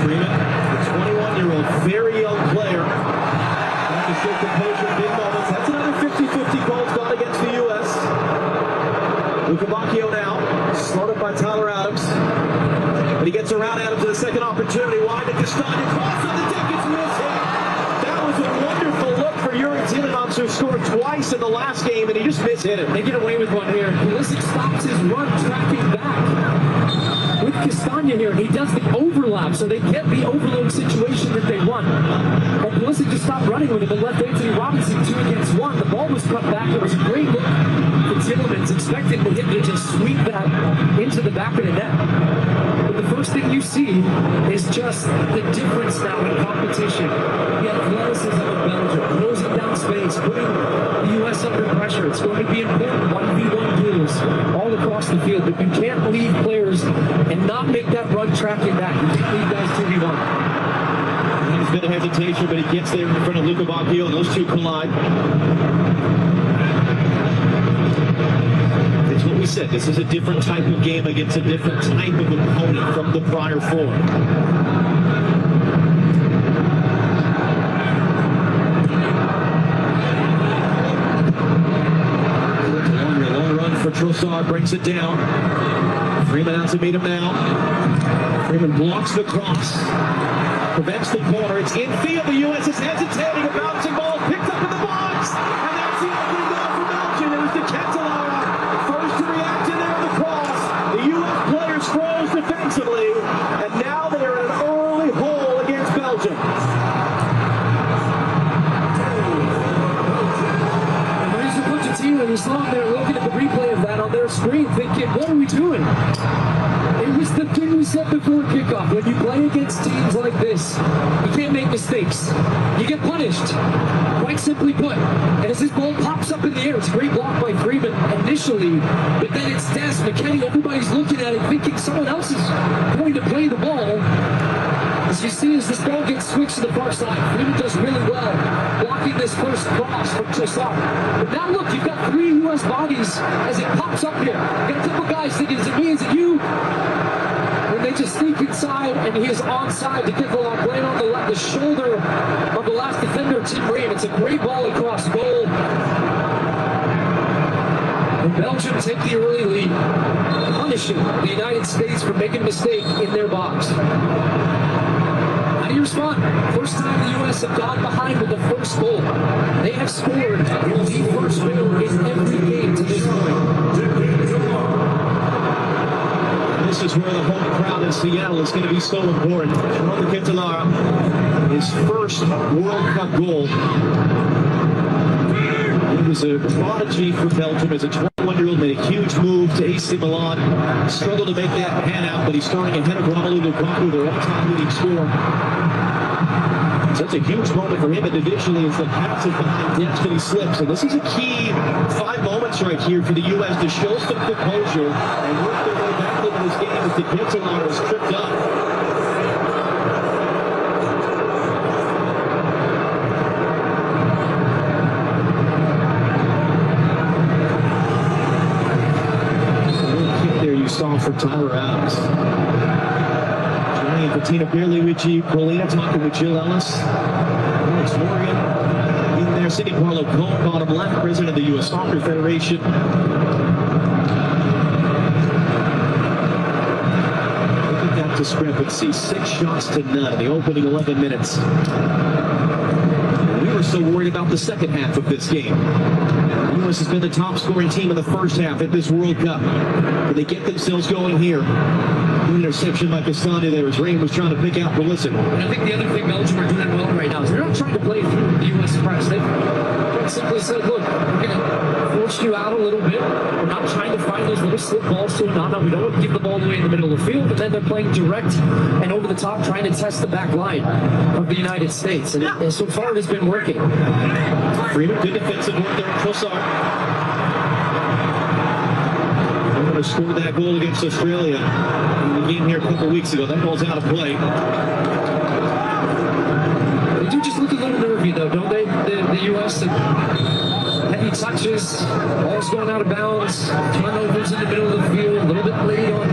[SPEAKER 5] Freeman, the 21-year-old, very young player. Trying to show composure in big moments. That's another 50-50 goal gone against the U.S. Luca Bacchio now, slotted by Tyler Adams. But he gets around Adams to the second opportunity. Wide to Castagna. Cross on the deck. It's missing. That was a wonderful look for Yuri Tielemans, who scored twice in the last game, and he just mishit it.
[SPEAKER 2] They get away with one here. Pulisic stops his run, tracking back. With Castagna here, he does the overlap, so they get the overload situation that they want. But Pulisic just stopped running with him and left Anthony Robinson 2 against 1. The ball was cut back. It was a great look for Tielemans, expecting the hit to just sweep that into the back of the net. But the first thing you see is just the difference now in competition. The athleticism of Belgium, closing down space, putting the U.S. under pressure. It's going to be important 1v1 duels all across the field, but you can't leave players and not make that run tracking back. You can't leave guys 2v1.
[SPEAKER 5] There's been a hesitation, but he gets there in front of Luca Bacchio, and those two collide. It's what we said. This is a different type of game against a different type of opponent from the prior 4. For Trossard, brings it down. Freeman out to meet him now. Freeman blocks the cross, prevents the corner. It's infield. The U.S. is hesitating. A bouncing ball picked up in the box, and that's the opening goal for Belgium. It was the Cantalara first to react in there on the cross. The U.S. players froze defensively, and now they are in an early hole against Belgium.
[SPEAKER 2] And you saw them there looking at the replay of that on their screen, thinking, what are we doing? It was the thing we said before kickoff. When you play against teams like this, you can't make mistakes. You get punished, quite simply put. And as this ball pops up in the air, it's a great block by Freeman initially, but then it's Dest, McKennie, everybody's looking at it thinking someone else is going to play the ball. As you see, as this ball gets switched to the far side, Freeman does really well blocking this first cross from Trossard. But now look, you've got 3 U.S. bodies as it pops up here. You got a couple guys thinking, is it me, is it you? And they just sneak inside, and he is onside to get the lock right on the shoulder of the last defender, Tim Ream. It's a great ball across goal. And Belgium take the early lead, punishing the United States for making a mistake in their box. How do you respond? First time the U.S. have gone behind with the first goal. They have scored the first goal in every game to this point.
[SPEAKER 5] This is where the home crowd in Seattle is going to be so important. Ronald Cantalara, his first World Cup goal. He was a prodigy for Belgium as a 21-year-old, made a huge move to AC Milan. Struggled to make that pan out, but he's starting ahead of Romelu Lukaku, their all-time leading scorer. So that's a huge moment for him individually as the pass is behind Destiny slips. And this is a key 5 moments right here for the U.S. to show some composure and work their way back into this game as the Cantalara is tripped up. Saw for Tyler Adams. Johnny and Bettina Berluigi, Paulina talking with Jill Ellis. Alex Morgan in there. Sidney Parlow Cone, bottom left, president of the U.S. Soccer Federation. Look at that discrepancy. 6 shots to none in the opening 11 minutes. We were so worried about the second half of this game. The U.S. has been the top scoring team in the first half at this World Cup. Can they get themselves going here? An interception by Castani there as Rain was trying to pick out Pulisic.
[SPEAKER 20] And I think the other thing Belgium are doing well right now is they're not trying to play through the U.S. press. They simply said, look, we're going to force you out a little bit. We're not trying to find those little slip balls to Onana. We don't want to give the ball away in the middle of the field, but then they're playing direct and over the top, trying to test the back line of the United States. And so far it has been working.
[SPEAKER 5] Freedom, good defensive work there. Trossard. Scored that goal against Australia in the game here a couple weeks ago. That ball's out of play.
[SPEAKER 20] They do just look a little nervy, though, don't they? The U.S. Heavy touches, balls going out of bounds, turnovers in the middle of the field, a little bit late on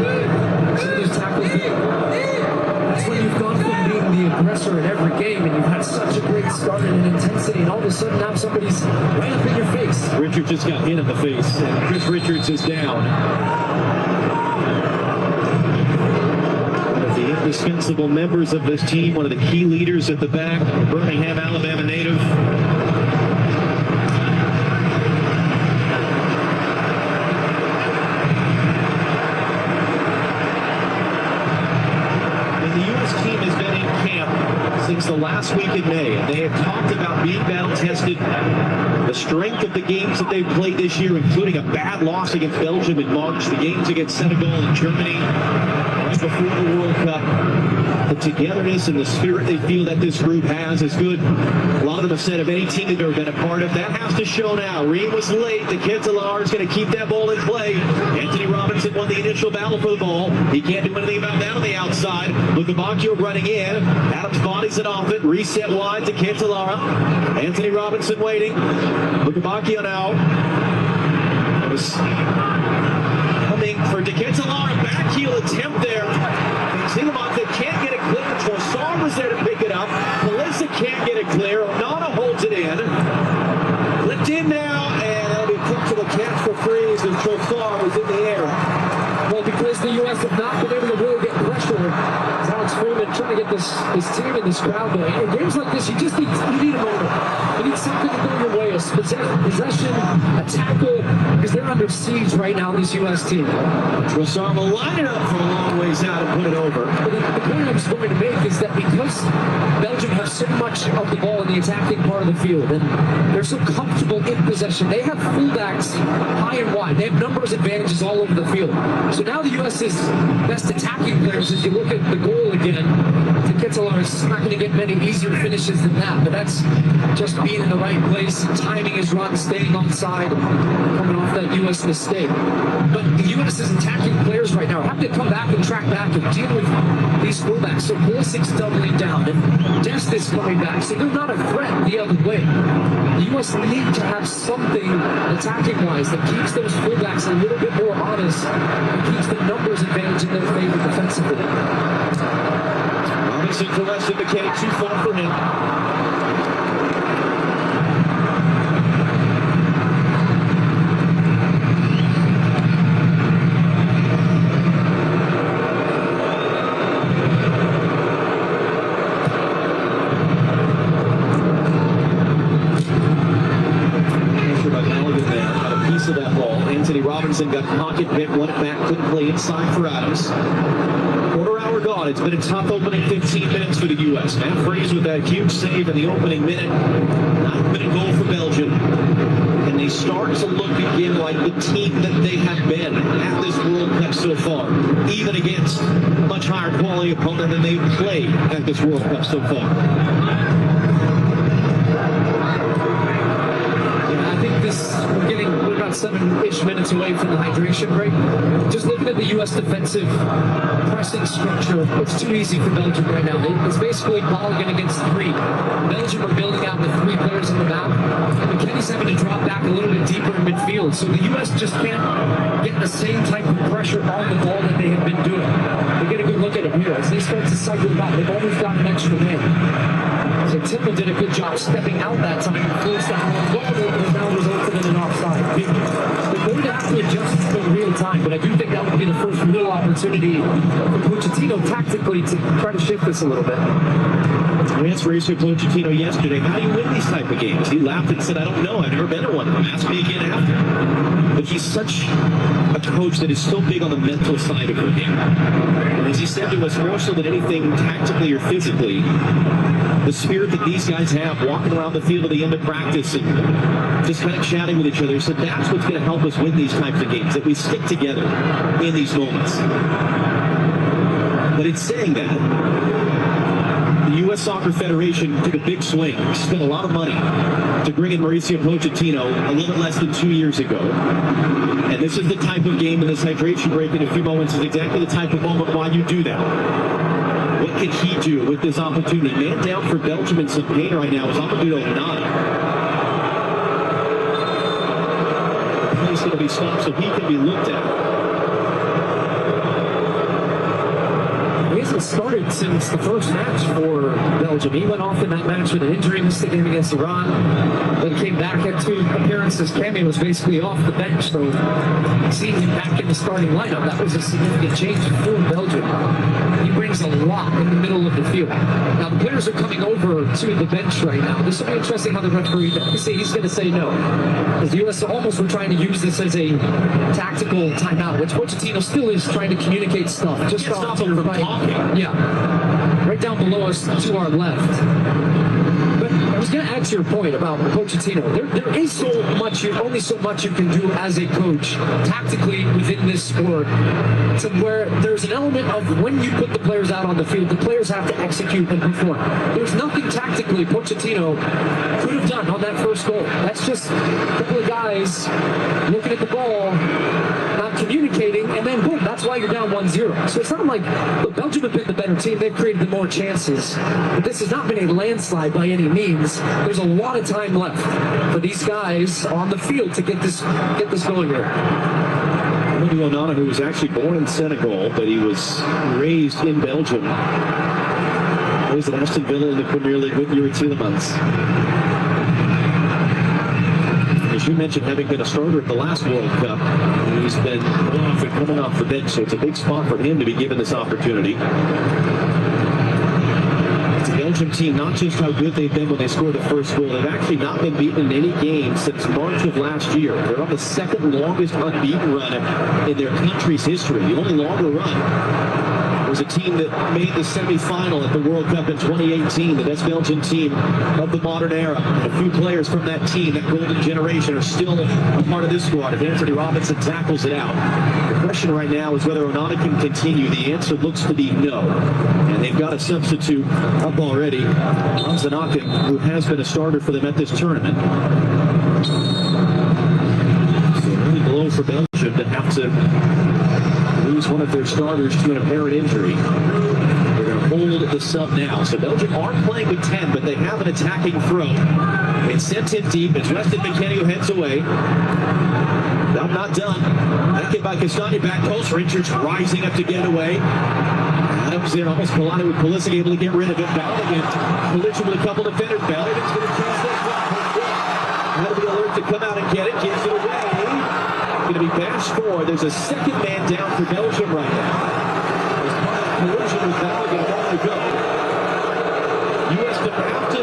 [SPEAKER 20] some of those tackles. That's when you've gone from being the aggressor in every game, and you've had such a great start and an intensity, and all of a sudden now somebody's right up in your face.
[SPEAKER 5] Richards just got hit in the face, and Chris Richards is down. One of the indispensable members of this team, one of the key leaders at the back, Birmingham, Alabama native. Since the last week in May, and they have talked about being battle-tested, the strength of the games that they've played this year, including a bad loss against Belgium in March, the games against Senegal and Germany right before the World Cup. The togetherness and the spirit they feel that this group has is good. A lot of them have said of any team they've ever been a part of, that has to show now. Reed was late. The Ketelaar is going to keep that ball in play. Anthony Robinson won the initial battle for the ball. He can't do anything about that on the outside. Lukabakio running in. Adams bodies it off it. Reset wide to Ketelaar. Anthony Robinson waiting. Lukabakio now. Was coming for De Ketelaar. A back heel attempt there. Zigamont can't get it clear. Trossard was there to pick it up. Melissa can't get it clear. Onana holds it in. Lift in now, and that'll be put to the catch for freeze as Trossard was in the air.
[SPEAKER 20] Well, because the U.S. have not been able to really get pressure, Alex Freeman trying to get his team and this crowd going. In games like this, you need a moment. You need something to go your way, a possession, a tackle, because they're under siege right now, this U.S. team.
[SPEAKER 5] Trossard will line it up for a long ways out and put it over.
[SPEAKER 20] But the point I'm going to make is that because Belgium has so much of the ball in the attacking part of the field, and they're so comfortable in possession, they have fullbacks high and wide. They have numbers advantages all over the field. So now the U.S.'s best attacking players, as you look at the goal again, to Ketelaar is not going to get many easier finishes than that, but that's just being in the right place, timing his run, staying on side, coming off that U.S. mistake. But the U.S.'s attacking players right now have to come back and track back and deal with these fullbacks. So Pulisic's doubling down, and Dest is coming back, so they're not a threat the other way. The U.S. need to have something attacking-wise that keeps those fullbacks a little bit more honest and keeps the numbers advantage in their favor defensively.
[SPEAKER 5] Robinson to Weston McKay, too far for him. Of that ball. Anthony Robinson got pocket bit, won it back, couldn't play inside for Adams. Quarter hour gone. It's been a tough opening 15 minutes for the U.S. Matt Freeze with that huge save in the opening minute. 9-minute goal for Belgium. And they start to look again like the team that they have been at this World Cup so far, even against a much higher quality opponent than they've played at this World Cup so far.
[SPEAKER 20] We're about 7-ish minutes away from the hydration break. Just looking at the U.S. defensive pressing structure, it's too easy for Belgium right now. It's basically Mulligan against 3. Belgium are building out with 3 players in the map, and McKennie's having to drop back a little bit deeper in midfield. So the U.S. just can't get the same type of pressure on the ball that they have been doing. They get a good look at it here as they start to cycle back. They've almost got an extra man. So Timmel did a good job stepping out that time and closed that one. What now resulted in an offside. The goal going to have to adjust in real time, but I do think that would be the first real opportunity for Pochettino tactically to try to shift this a little bit.
[SPEAKER 21] I asked Mauricio Pochettino yesterday, how do you win these type of games? He laughed and said, I don't know. I've never been in one of them. Ask me again after. But he's such a coach that is so big on the mental side of the game. And as he said to us, more so than anything tactically or physically, the spirit that these guys have walking around the field at the end of practice and just kind of chatting with each other. So that's what's going to help us win these types of games, that we stick together in these moments. But in saying that, the U.S. Soccer Federation took a big swing, spent a lot of money to bring in Mauricio Pochettino a little bit less than 2 years ago. And this is the type of game, and this hydration break in a few moments is exactly the type of moment why you do that. What can he do with this opportunity? Man down for Belgium in some pain right now is Amadou Onana. He's going to be stopped so he can be looked at.
[SPEAKER 20] He hasn't started since the first match for Belgium. He went off in that match with an injury, missed the game against Iran, then came back, had 2 appearances. Cammy was basically off the bench, so seeing him back in the starting lineup, that was a significant change for Belgium. He brings a lot in the middle of the field. Now, the players are coming over to the bench right now. This will be interesting how the referee, he's going to say no. Because the U.S. almost were trying to use this as a tactical timeout, which Pochettino still is trying to communicate stuff. Just stop him from talking. Yeah, right down below us to our left. But I was going to add to your point about Pochettino. There is so much, only so much you can do as a coach tactically within this sport, to where there's an element of when you put the players out on the field, the players have to execute and perform. There's nothing tactically Pochettino could have done on that first goal. That's just a couple of guys looking at the ball, not communicating, and then boom, that's why you're down 1-0. So it's not like, look, Belgium have been the better team, they've created the more chances, but this has not been a landslide by any means. There's a lot of time left for these guys on the field to get this going here.
[SPEAKER 21] Amadou Onana, who was actually born in Senegal, but he was raised in Belgium. He was at Aston Villa in the Premier League with Yuri Tielemans. As you mentioned, having been a starter at the last World Cup, he's been off and coming off the bench, so it's a big spot for him to be given this opportunity. It's a Belgium team, not just how good they've been when they scored the first goal, they've actually not been beaten in any game since March of last year. They're on the second longest unbeaten run in their country's history. The only longer run was a team that made the semi-final at the World Cup in 2018, the best Belgian team of the modern era. And a few players from that team, that golden generation, are still a part of this squad. If Anthony Robinson tackles it out. The question right now is whether Onana can continue. The answer looks to be no. And they've got a substitute up already, Anzanaka, who has been a starter for them at this tournament. So really below for Belgium to have to lose one of their starters to an apparent injury. They're going to hold the sub now. So Belgium aren't playing with 10, but they have an attacking throw. It's sent in deep. It's Weston McKennie who heads away. Not done. That hit by Castagna, back post. Richards rising up to get it away. Adams there, almost collided with Pulisic, able to get rid of it. Bellingham collision with a couple defenders. Bellingham's going to chase that one. Had to be alert to come out and get it. Gives it away. Going to be bashed forward. There's a second man down for Belgium right now. There's part of the collision with Bellingham on the go. U.S. going to have to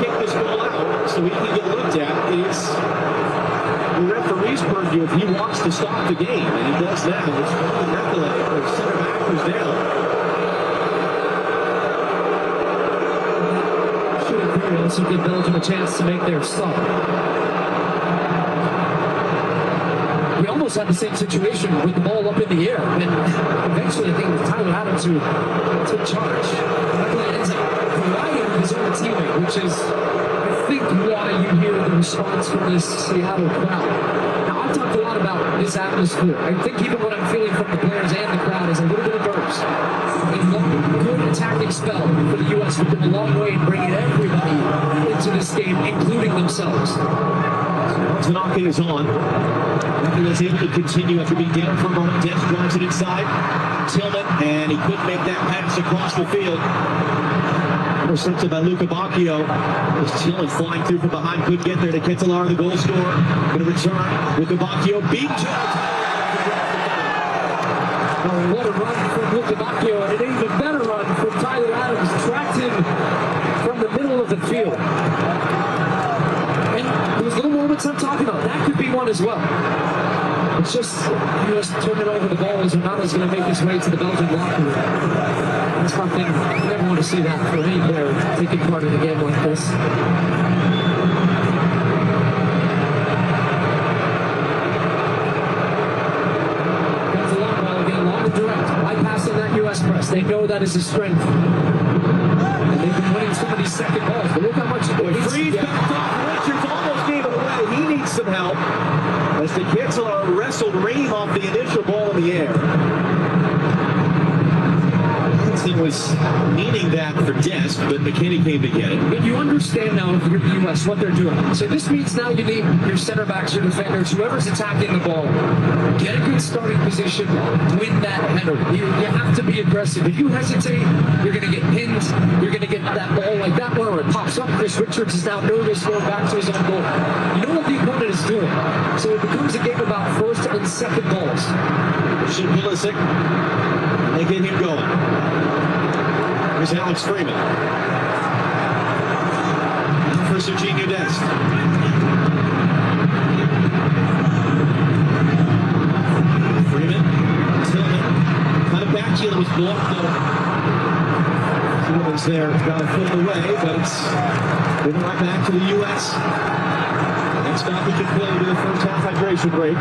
[SPEAKER 21] kick this ball out so he can get looked at. It's the referee's purview if he wants to stop the game, and he does that. It's Nicolay, the center back, who's down.
[SPEAKER 20] Should appear to also give Belgium a chance to make their stop. We almost had the same situation with the ball up in the air, and eventually I think Tyler Adams who took charge. Luckily ends up colliding his own teammate, which is, I think, why you hear the response from this Seattle crowd. Now, I've talked a lot about this atmosphere. I think even what I'm feeling from the players and the crowd is a little bit of nerves. A good attacking spell for the U.S. would go a long way in bringing everybody into this game, including themselves.
[SPEAKER 21] Tanaka is on. He was able to continue after being down for a moment. Dent drives it inside. Tillman, and he couldn't make that pass across the field. Intercepted by Luca Bacchio. There's Tillman flying through from behind. Could get there to Ketelaar, the goal scorer. Going to return. Luca Bacchio beat
[SPEAKER 3] What a run from Luca Bacchio, and an even better run from Tyler Adams. Tracked him from the middle of the field. And those little moments I'm talking about, that could be one as well. It's just U.S. turning over the ball as Ronaldo's going to make his way to the Belgian locker room. That's one thing. You never want to see that for any player taking part in a game like this. That's a long ball again, long and direct. Bypassing that U.S. press. They know that is a strength. And they've been winning some of these second balls. But look how much it needs.
[SPEAKER 21] Freeze backed off. Richards almost gave it away. He needs some help. As the Ketelaar wrestled Ream off the initial ball in the air. He was needing that for Dest, but McKinney came to get it.
[SPEAKER 3] But you understand now if you're the U.S. what they're doing. So this means now you need your center backs, your defenders, whoever's attacking the ball. Get a good starting position, win that header. You have to be aggressive. If you hesitate, you're going to get pinned. You're going to get that ball like that one where it pops up. Chris Richards is now nervous going back to his own goal. You know what the opponent is doing. So it becomes a game about first and second balls.
[SPEAKER 21] Should Pulisic. They get him going. Here's Alex Freeman. Now for Serginho Dest. Freeman. Tillman. Kind of backheel was blocked though. Tillman's there. Got a foot away, but it's given right back to the U.S. Next stop we can play to the first half hydration break.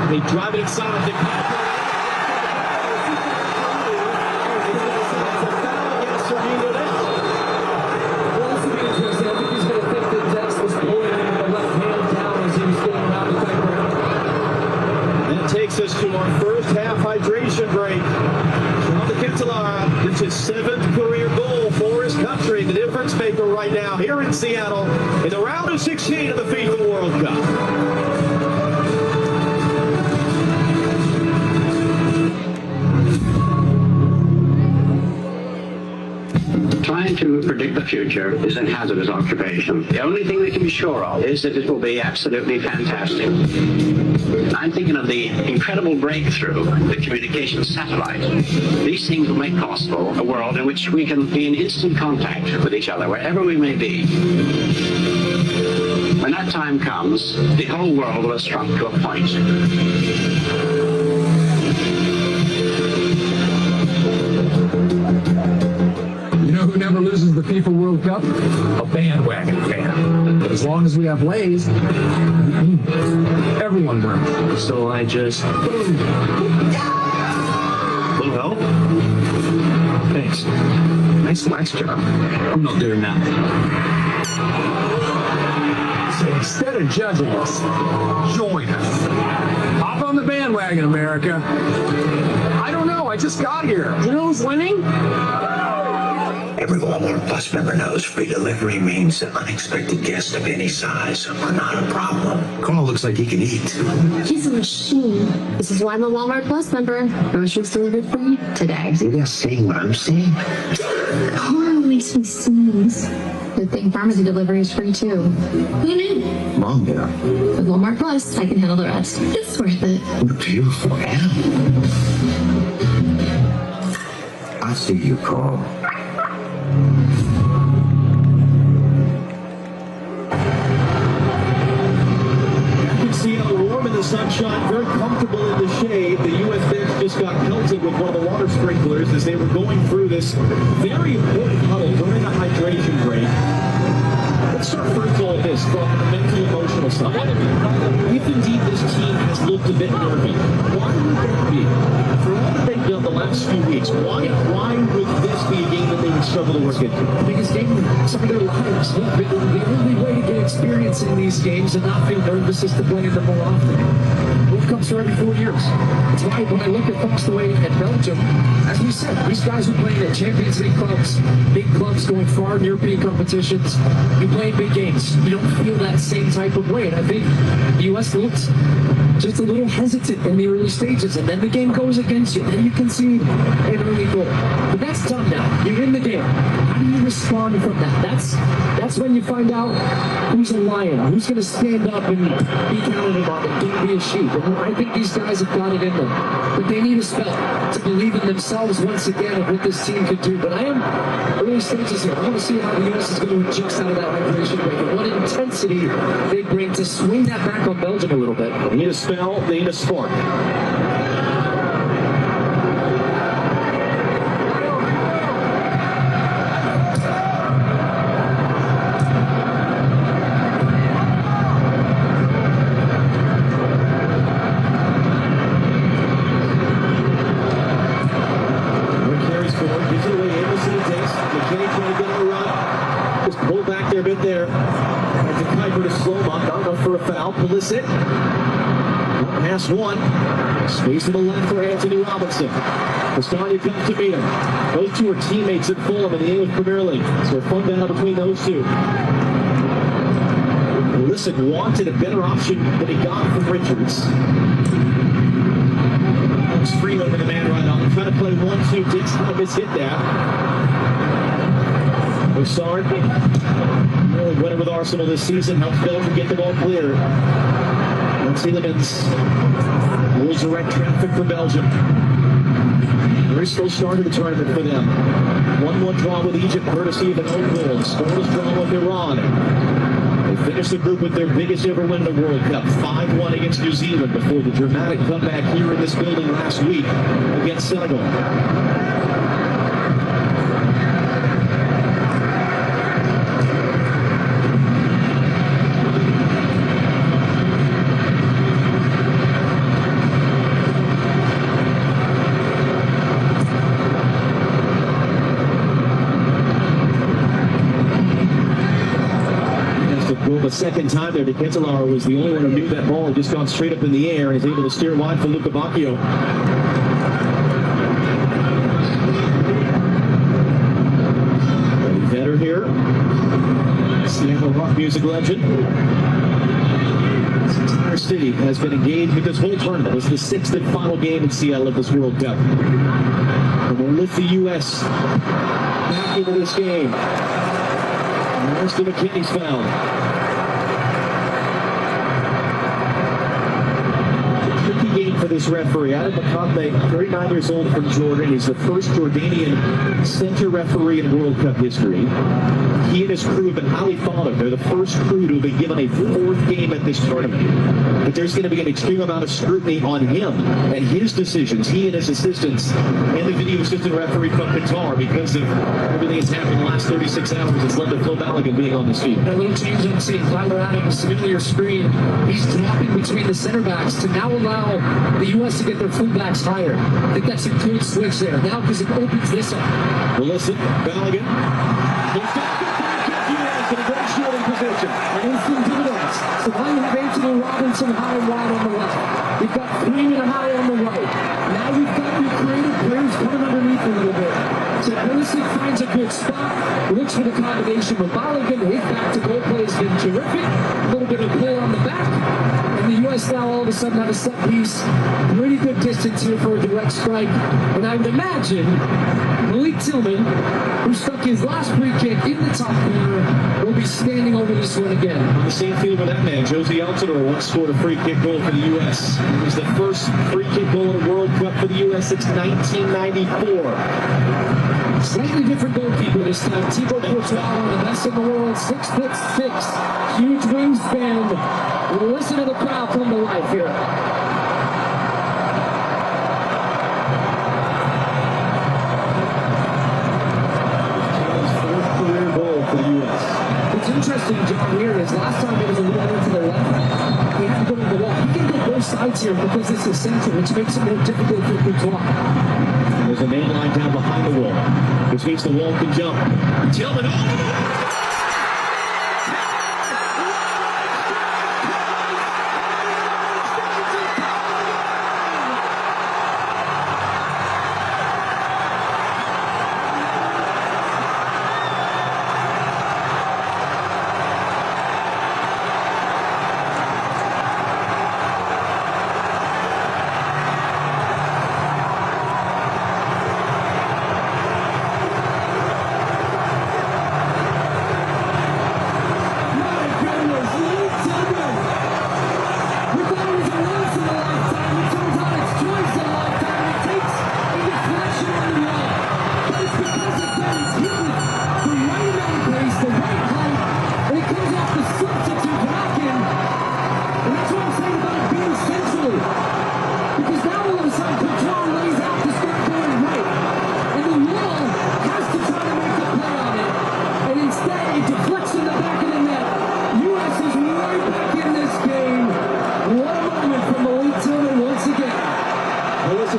[SPEAKER 21] They drive it inside. They against Serginho Dest.
[SPEAKER 3] Well, this will be interesting. I think he's going to think that Dest was pulling him with the left hand down as he was getting around the tight ground.
[SPEAKER 21] That takes us to our first half hydration break. John Ketelaar, it's his 7th career goal for his country. The difference maker right now here in Seattle in the round of 16 of the FIFA World Cup.
[SPEAKER 4] Trying to predict the future is a hazardous occupation. The only thing we can be sure of is that it will be absolutely fantastic. I'm thinking of the incredible breakthrough, the communication satellite. These things will make possible a world in which we can be in instant contact with each other, wherever we may be. When that time comes, the whole world will have shrunk to a point.
[SPEAKER 22] You know who never loses the FIFA World Cup? A bandwagon fan. But as long as we have Lays, everyone wins.
[SPEAKER 21] So I just... Little help? Thanks.
[SPEAKER 22] Nice job.
[SPEAKER 21] I'm not doing that.
[SPEAKER 22] So instead of judging us, join us. Hop on the bandwagon, America. I don't know. I just got here. You know who's winning?
[SPEAKER 23] Every Walmart Plus member knows free delivery means that unexpected guests of any size are not a problem. Carl looks like he can eat.
[SPEAKER 19] He's a machine. This is why I'm a Walmart Plus member. Groceries delivered free today.
[SPEAKER 23] You guys seeing what I'm seeing?
[SPEAKER 19] Carl makes me sneeze. Good thing pharmacy delivery is free too. Who knew?
[SPEAKER 23] Mom, yeah.
[SPEAKER 19] With Walmart Plus, I can handle the rest. It's worth it.
[SPEAKER 23] What a beautiful animal. I see you, Carl.
[SPEAKER 21] Seattle warm in the sunshine, very comfortable in the shade. The U.S. bench just got pelted with one of the water sprinklers as they were going through this very important huddle during a hydration break. Let's start first of all this from the mental emotional side. If indeed this team has looked a bit nervy, why would that be? For all that they've done the last few weeks, why would this be a game that they would struggle to work basket.
[SPEAKER 20] Biggest game of some of their lives. The only way to get experience in these games and not feel nervous is to play in them more often. World Cups are every 4 years. That's why when I look at folks the way at Belgium, as we said, these guys are playing at Champions League clubs, big clubs going far in European competitions. You play big games. You don't feel that same type of way. And I think the U.S. looked just a little hesitant in the early stages, and then the game goes against you, and you concede an early goal. But that's done now. You're in the game. How do you respond from that? That's when you find out who's a lion, who's going to stand up and be counted on, and don't be a sheep. And I think these guys have got it in them. But they need a spell to believe in themselves once again of what this team could do. But I am early stages here. I want to see how the U.S. is going to adjust out of that hydration break and what intensity they bring to swing that back on Belgium a little bit.
[SPEAKER 21] They need a spell, they need a spark. Pulisic. Pass one. Space to the left for Anthony Robinson. Castagna comes to meet him. Those two are teammates at Fulham in the English Premier League. So a fun battle between those two. Pulisic wanted a better option than he got from Richards. Scream over the man right on. Trying to play 1-2. Dix kind of hit that. Boussard really winning with Arsenal this season. Helps Belgium get the ball clear. Once Tielemans will direct traffic for Belgium. Very slow start of the tournament for them. 1-1 draw with Egypt, courtesy of an own goal. Scoreless draw with Iran. They finished the group with their biggest ever win in the World Cup, 5-1 against New Zealand before the dramatic comeback here in this building last week against Senegal. The second time there, De Ketelaere was the only one who knew that ball had just gone straight up in the air, and he's able to steer wide for Luca Bacchio. Better here. Seattle rock music legend. This entire city has been engaged with this whole tournament. This is the 6th and final game in Seattle of this World Cup. And we'll lift the U.S. back into this game. Winston McKinney's foul. For this referee, Adam McConaughey, 39 years old from Jordan. He's the first Jordanian center referee in World Cup history. He and his crew have been highly thought of. They're the first crew to have been given a 4th game at this tournament. But there's going to be an extreme amount of scrutiny on him and his decisions, he and his assistants, and the video assistant referee from Qatar, because of everything that's happened in the last 36 hours. It's led to Flo Balogun being on this field.
[SPEAKER 20] A little change on scene. Tyler Adams, familiar screen. He's dropping between the center backs to now allow the U.S. to get their fullbacks higher. I think that's a good switch there now because it opens this up.
[SPEAKER 21] Well, listen, Balogun. In a very shielding position.
[SPEAKER 20] And instant dividends. So now you have Anthony Robinson high and wide on the left. You've got Freeman high on the right. Now you've got your creative players coming underneath a little bit. So Pulisic finds a good spot, looks for the combination with Balogun. His back to goal play has been terrific. A little bit of pull on the back. And the U.S. now all of a sudden have a set piece. Pretty good distance here for a direct strike. And I would imagine Malik Tillman, who stuck his last free kick in the top corner, will be standing over this one again.
[SPEAKER 21] On the same field with that man, Josie Alterations once scored a free kick goal for the U.S. It was the first free kick goal in a World Cup for the U.S. since 1994.
[SPEAKER 20] Slightly different goalkeeper this time. Thibaut Courtois, one of the best in the world, 6'6", huge wingspan. We'll listen to the crowd come to life here. What's interesting, John, here is last time it was a little bit to the left. He had to go to the wall. He can go both sides here because this is center, which makes it more difficult for Courtois.
[SPEAKER 21] There's a man lined down behind the wall, which means the wall can jump. Tillman,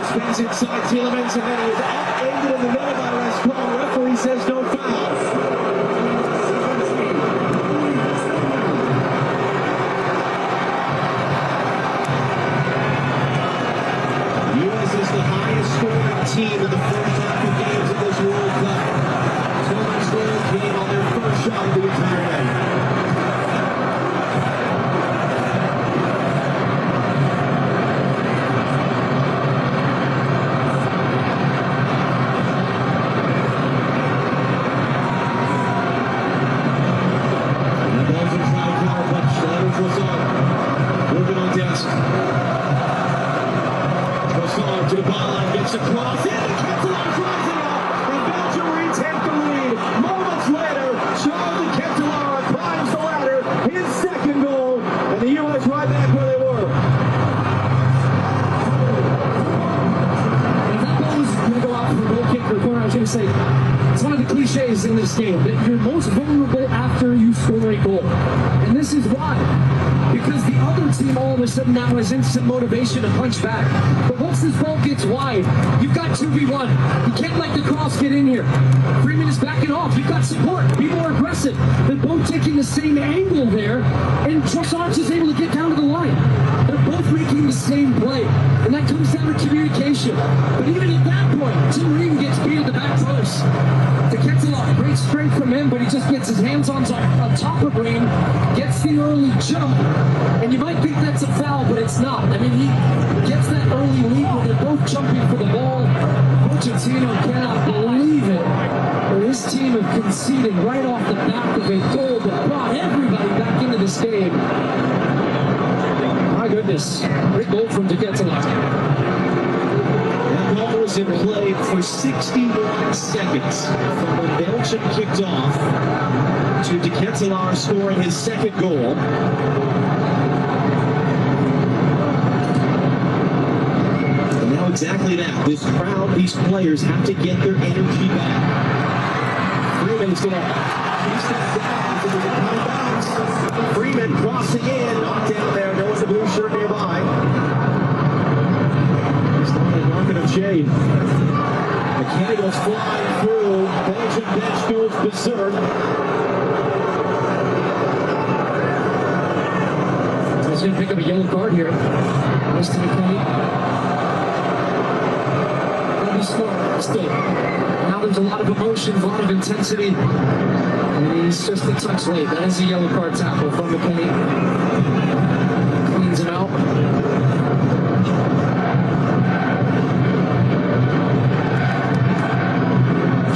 [SPEAKER 21] spins inside Tielemans, and then he is upended in the middle by Rascal. The referee says no foul. The U.S. is the highest scoring team in the first half of games of this World Cup. So much scoring came on their first shot of the entire day. To the ball line, gets across, and the Kettelar drives it up, and Belgium retake the lead. Moments later, Charles Kettelar climbs the ladder, his second goal, and the U.S. right back where they were.
[SPEAKER 20] If that ball was going to go out for a goal kick or corner, I was going to say, it's one of the cliches in this game, that you're most vulnerable after you score a goal. And this is why. Because the other team all of a sudden now has instant motivation to punch back. But once this ball gets wide, you've got 2v1. You can't let the cross get in here. Freeman is backing off. You've got support. People are aggressive. They're both taking the same angle there, and Trossard is able to get down to the line. They're both making the same play, and that comes down to communication. But even at that point, Tim Ream gets beat at the back post. To Kettelar, great strength from him, but he just gets his hands on top of Ream, gets the early jump, and you might think that's a foul, but it's not. I mean, he gets that early lead where they're both jumping for the ball. Pochettino cannot believe it. But his team have conceded right off the back of a goal that brought everybody back into this game. My goodness, great goal from Kettelar.
[SPEAKER 21] That ball was in play for 61 seconds from when Belgium kicked off to De Ketelaar scoring his second goal. And now exactly that. This crowd, these players have to get their energy back. Freeman's going to chase that down because there's a kind of bounce. Freeman crossing in, knocked down there. There was a blue shirt nearby. He's not a market of shade. McKennie goes flying through. Belgium bench goes berserk.
[SPEAKER 20] He's going to pick up a yellow card here. Nice to McKennie. Gotta be smart still. Now there's a lot of emotion, a lot of intensity. And he's just a touch late. That is a yellow card tackle from McKennie. Cleans him out.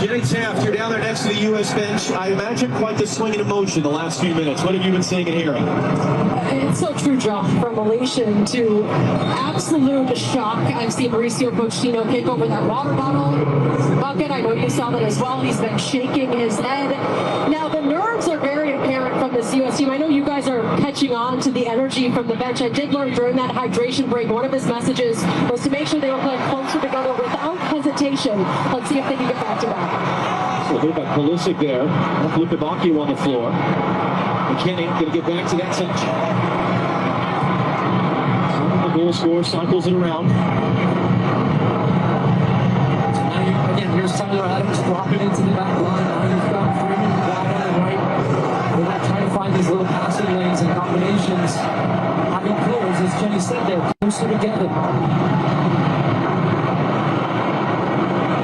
[SPEAKER 21] Jenny Taft, you're down there next to the U.S. bench. I imagine quite the swing in emotion the last few minutes. What have you been seeing and hearing?
[SPEAKER 7] It's so true, Josh. From elation to absolute shock. I've seen Mauricio Pochettino kick over that water bottle bucket. I know you saw that as well. He's been shaking his head. Now, the nerves are very apparent from this U.S. team. I know you guys are catching on to the energy from the bench. I did learn during that hydration break, one of his messages was to make sure they were playing closer together without hesitation. Let's see if they can get back to back.
[SPEAKER 21] So a bit about Pulisic there. Luka Bacchio on the floor. McKennie going to get back to that touch. So the goal scorer cycles it around.
[SPEAKER 20] Here's Tyler Adams dropping into the back line. Now you've got Freeman back on the right. They're not trying to find these little passing lanes and combinations. Having players, as Jenny said, they're closer together.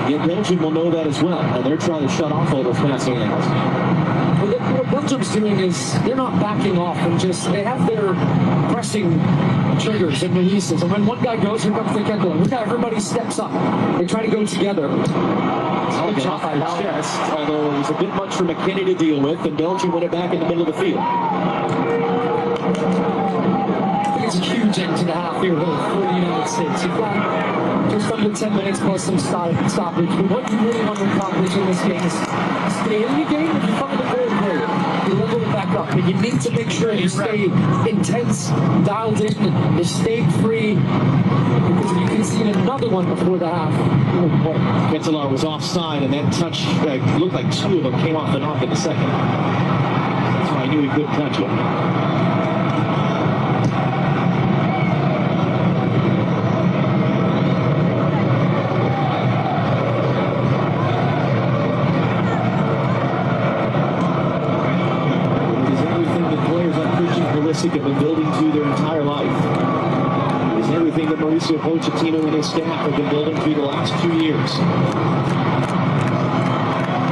[SPEAKER 21] Yeah, Belgium will know that as well, and they're trying to shut off all those passing lanes.
[SPEAKER 20] What Belgium's doing is they're not backing off and they have their pressing triggers and releases. And when one guy goes, here comes the Kendall. Look how everybody steps up. They try to go together.
[SPEAKER 21] Good shot by chest, although it was a bit much for McKinney to deal with, and Belgium went it back in the middle of the field.
[SPEAKER 20] I think it's a huge end to the half here, really, for the United States. You've got just under 10 minutes plus some stoppage. But what you really want to accomplish in this game is stay in the game. If you come to the third period, you level it back up. But you need to make sure you stay intense, dialed in, mistake-free. Because if you can see another one before the half,
[SPEAKER 21] Ketelaar was offside, and that touch looked like two of them came off the knock in the second. That's why I knew he couldn't touch it. Have been building to their entire life. It is everything that Mauricio Pochettino and his staff have been building through the last 2 years.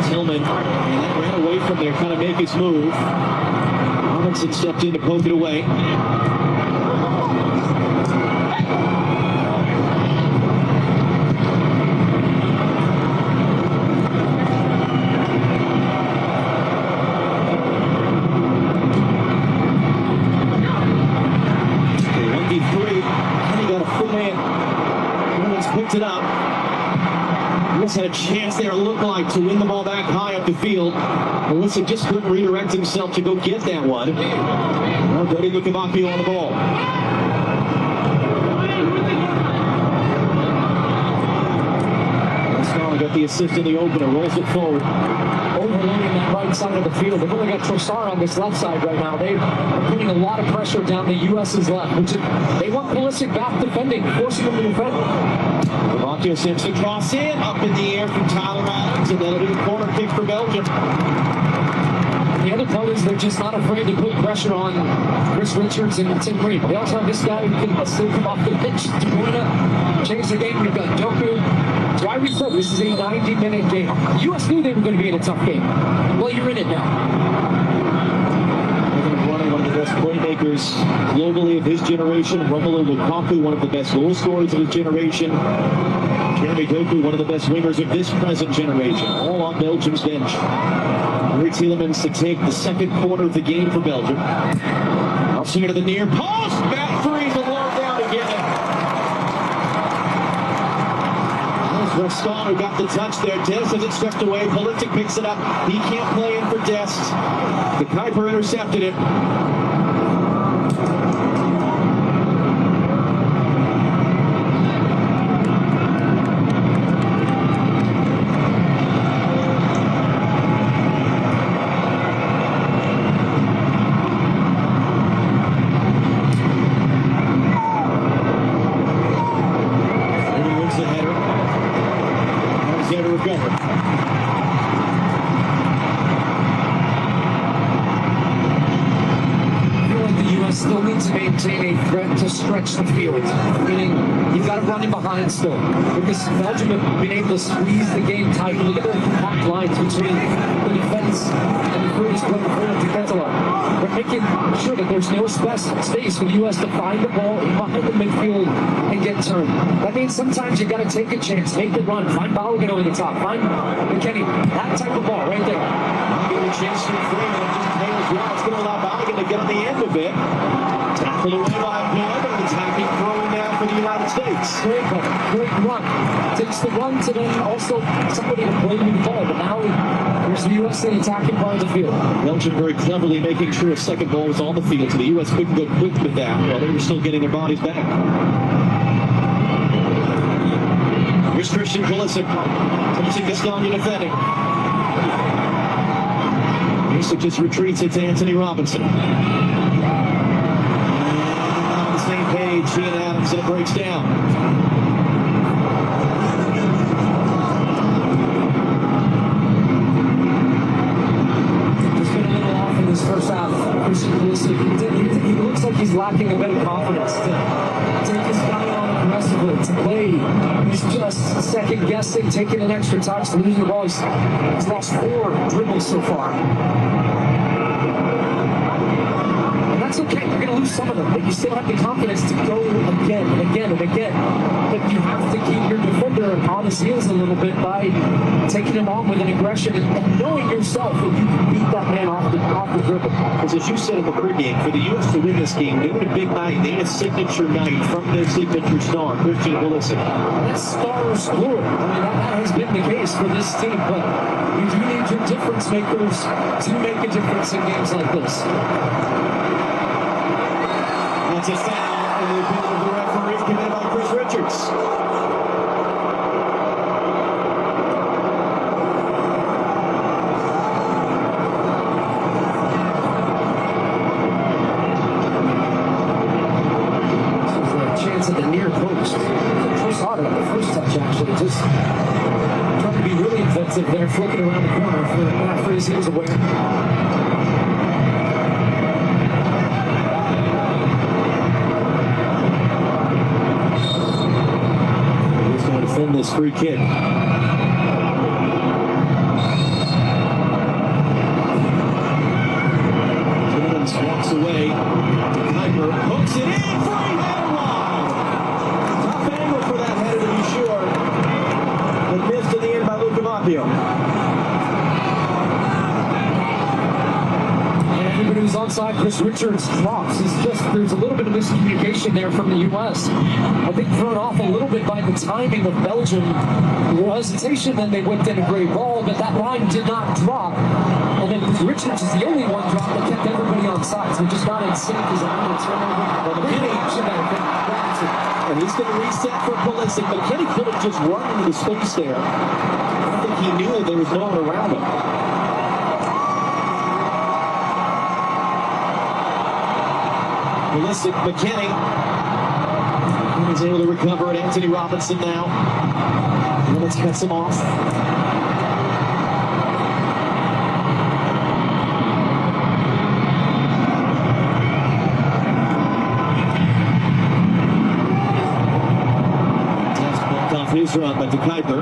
[SPEAKER 21] Tillman, and that ran away from there, kind of make his move. Robinson stepped in to poke it away. Picked it up. Lewis had a chance there, it looked like, to win the ball back high up the field. Melissa just couldn't redirect himself to go get that one. Now Dodi Lukavaki on the ball. Lascano got the assist in the opener, rolls it forward.
[SPEAKER 20] Overloading that right side of the field. They've only got Trossard on this left side right now. They are putting a lot of pressure down the U.S.'s left, which they want Pulisic back defending, forcing them to defend.
[SPEAKER 21] Lavonte Simpson cross in, up in the air from Tyler Adams, and that'll be a corner kick for Belgium.
[SPEAKER 20] The other part is they're just not afraid to put pressure on Chris Richards and Tim Reed. They also have this guy who can still come off the pitch to change the game. You've got Doku. That's why we said this is a 90-minute game. The U.S. knew they were going to be in a tough game. Well, you're in it now.
[SPEAKER 21] Running one of the best playmakers globally of his generation. Romelu Lukaku, one of the best goal scorers of his generation. Jeremy Doku, one of the best wingers of this present generation. All on Belgium's bench. Gary Tielemans to take the second quarter of the game for Belgium. Bouncing into the near post. Back three, the long down again. Lascano got the touch there. Dest has it swept away. Pulisic picks it up. He can't play in for Dest. The Kuiper intercepted it.
[SPEAKER 20] Still need to maintain a threat to stretch the field, meaning you've got to run in behind still, because Belgium have been able to squeeze the game tight. Look at the compact lines between the defense and the crew is playing forward to Ketelaar. They're making sure that there's no space for the U.S. to find the ball behind the midfield and get turned. That means sometimes you got to take a chance, make the run, find Balogun over the top, find McKinney, that type of ball right there.
[SPEAKER 21] Give it a chance to Freeman and just play as well. It's going to allow Balogun to get on the end of it. Tackled away by Blood, and attacking throwing down for the United States.
[SPEAKER 20] Great run. Takes the run to then also somebody to play with the ball, but now there's the U.S. in the attacking part of the field.
[SPEAKER 21] Belgium very cleverly making sure a second ball was on the field, so the U.S. couldn't go quick with that while they were still getting their bodies back. Here's Christian Pulisic. Pulisic gets down to defending. Pulisic just retreats it to Anthony Robinson. Same page, he and Adams, and it breaks down.
[SPEAKER 20] first half, Christian Pulisic, he looks like he's lacking a bit of confidence to take his guy on aggressively, to play. He's just second guessing, taking an extra touch, losing the ball. He's lost 4 dribbles so far. And that's okay, you're going to lose some of them, but you still have the confidence to go again and again and again. But you have to keep your defender on his heels a little bit by taking him on with an aggression and knowing yourself that you can beat that man off the dribble.
[SPEAKER 21] Because as you said in the pregame, for the U.S. to win this game, they need a big night. They need a signature night from their signature star, Christian Pulisic.
[SPEAKER 20] That star is fluid. I mean, that has been the case for this team, but you do need your difference makers to make a difference in games like this.
[SPEAKER 21] That's a foul, and the opinion of the referee committed by Chris Richards.
[SPEAKER 20] Chance at the near post. First saw it on the first touch, actually. Just trying to be really inventive there, flicking around the corner for the referee. He was aware.
[SPEAKER 21] He's going to defend this free kick. Timmins walks away. Kuiper hooks it in. Free header wide. Tough angle for that header to be sure. But missed in the end by Luca Macchio.
[SPEAKER 20] Everybody who's onside, Chris Richards drops. There's a little bit of miscommunication there from the U.S. I think thrown off a little bit by the timing of Belgium. The hesitation, then they whipped in a great ball, but that line did not drop. And then Richards is the only one drop that kept everybody on side. So just not in sync as a turnover.
[SPEAKER 21] And he's going to reset for Pulisic. McKennie could have just run into the space there. I don't think he knew that there was no one around him. Pulisic, McKennie. He's able to recover it. Anthony Robinson now. Let's cuts him off. His run, but to Kuiper.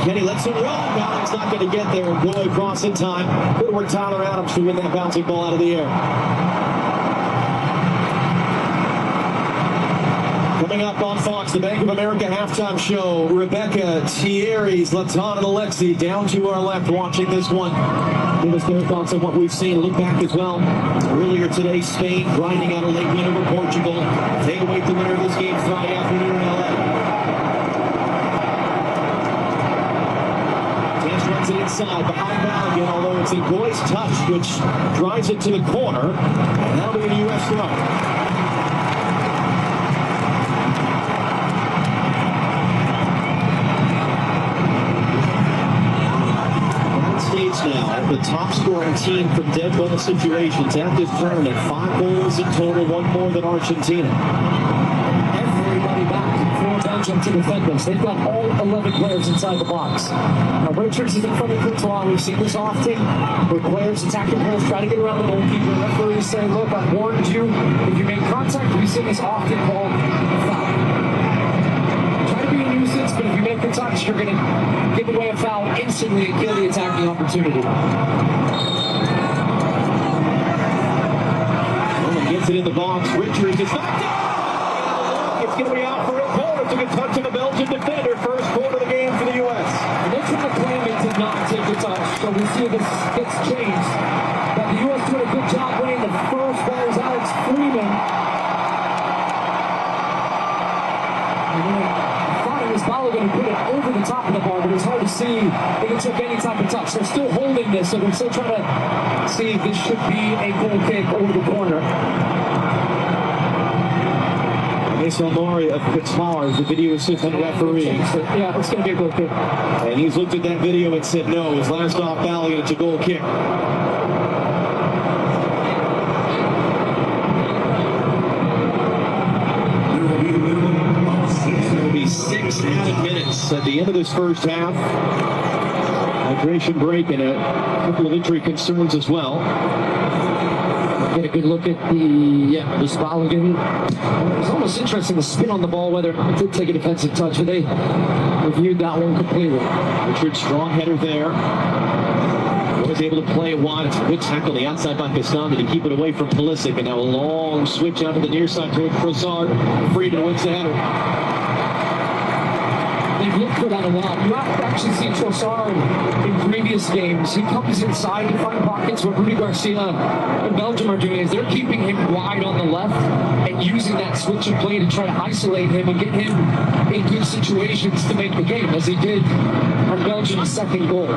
[SPEAKER 21] Kenny lets him roll. Now he's not going to get there and go across in time. Good work, Tyler Adams, to win that bouncing ball out of the air. Coming up on Fox, the Bank of America halftime show. Rebecca, Thierry's, Latan, and Alexi down to our left watching this one. Give us their thoughts on what we've seen. Look back as well. Earlier today, Spain grinding out a late win over Portugal. They await the winner of this game Friday afternoon in LA. Runs it inside, behind Belgium, although it's a Goy's touch, which drives it to the corner, and that'll be a U.S. throw. United States now, the top scoring team from dead ball situations at this tournament. 5 goals in total, 1 more than Argentina.
[SPEAKER 20] Everybody back for Belgium to defend this. They've got all 11 players inside the box. Now Richards is in front of Courtois. We've seen this often where players attacking players try to get around the goalkeeper. Referees say, look, I warned you. If you make contact, we've seen this often called a foul. Try to be a nuisance, but if you make the touch, you're going to give away a foul instantly and kill the attacking opportunity.
[SPEAKER 21] Roman gets it in the box. Richards is knocked down. It's going to be out for a corner. Took a touch of a Belgian defender. First corner of the game for the U.S.
[SPEAKER 20] And they're trying to claim it did not take a touch. So we see this gets changed. But the U.S. doing a good job winning. The first ball is Alex Freeman. And then I thought it was Bala going to put it over the top of the bar, but it's hard to see if it took any type of touch. They're still holding this, so they're still trying to see if this should be a goal kick over the corner.
[SPEAKER 21] Omari of Qatar, the video assistant referee.
[SPEAKER 20] Yeah, it's going to be a goal kick.
[SPEAKER 21] And he's looked at that video and said no. His last off foul, it's a goal kick. There will be 6 added minutes at the end of this first half. Hydration break and a couple of injury concerns as well.
[SPEAKER 20] good look at the spot. It was almost interesting, the spin on the ball, whether it did take a defensive touch, but they reviewed that one completely.
[SPEAKER 21] Richard, strong header there. Was able to play it wide. It's a good tackle on the outside by Castani to keep it away from Pulisic. And now a long switch out to the near side toward Trossard. Friedman wins the header.
[SPEAKER 20] They've looked for that a lot. You have to actually see Trossard in previous games. He comes inside to find pockets. What Rudy Garcia and Belgium are doing is they're keeping him wide on the left and using that switch of play to try to isolate him and get him in good situations to make the game, as he did on Belgium's second goal.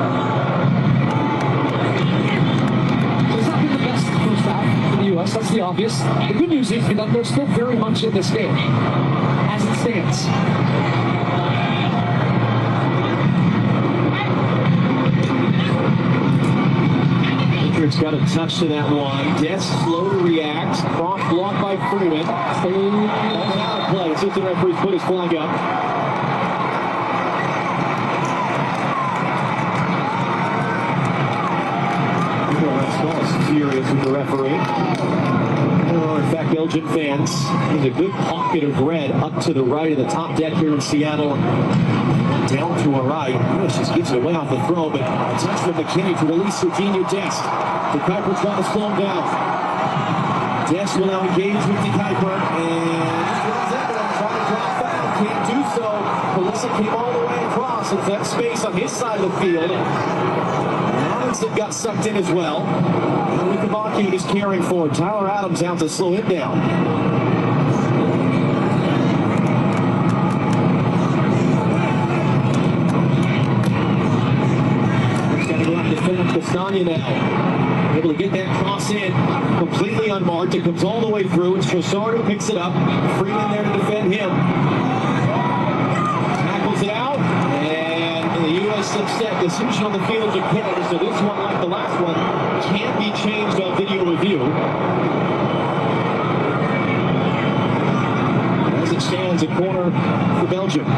[SPEAKER 20] US, that's the obvious. The good news is that they're still very much in this game, as it stands.
[SPEAKER 21] Richard's got a touch to that one. Des slow to react. Cross blocked by Freeman. That's out of play. Assistant referee's put his flag up. Furious with the referee. In fact, Belgian fans, there's a good pocket of red up to the right of the top deck here in Seattle. Down to our right. Lewis just gets it away off the throw, but a touch from McKinney to release Serginho Dest. De Kuiper's trying to slow him down. Dest will now engage with De Kuiper, and trying to drop back. Can't do so. Pulisic came all the way across. It's that space on his side of the field. Robinson got sucked in as well. Lukavaki is carrying forward. Tyler Adams out to slow him down. He's got to go out and defend Castagna now. Able to get that cross in completely unmarked. It comes all the way through. It's Trossard who picks it up. Freeman there to defend him. Tackles it out. And the U.S. set decision on the field to penalty. So this one, like the last one, can't be changed on video review. As it stands, a corner for Belgium.
[SPEAKER 20] To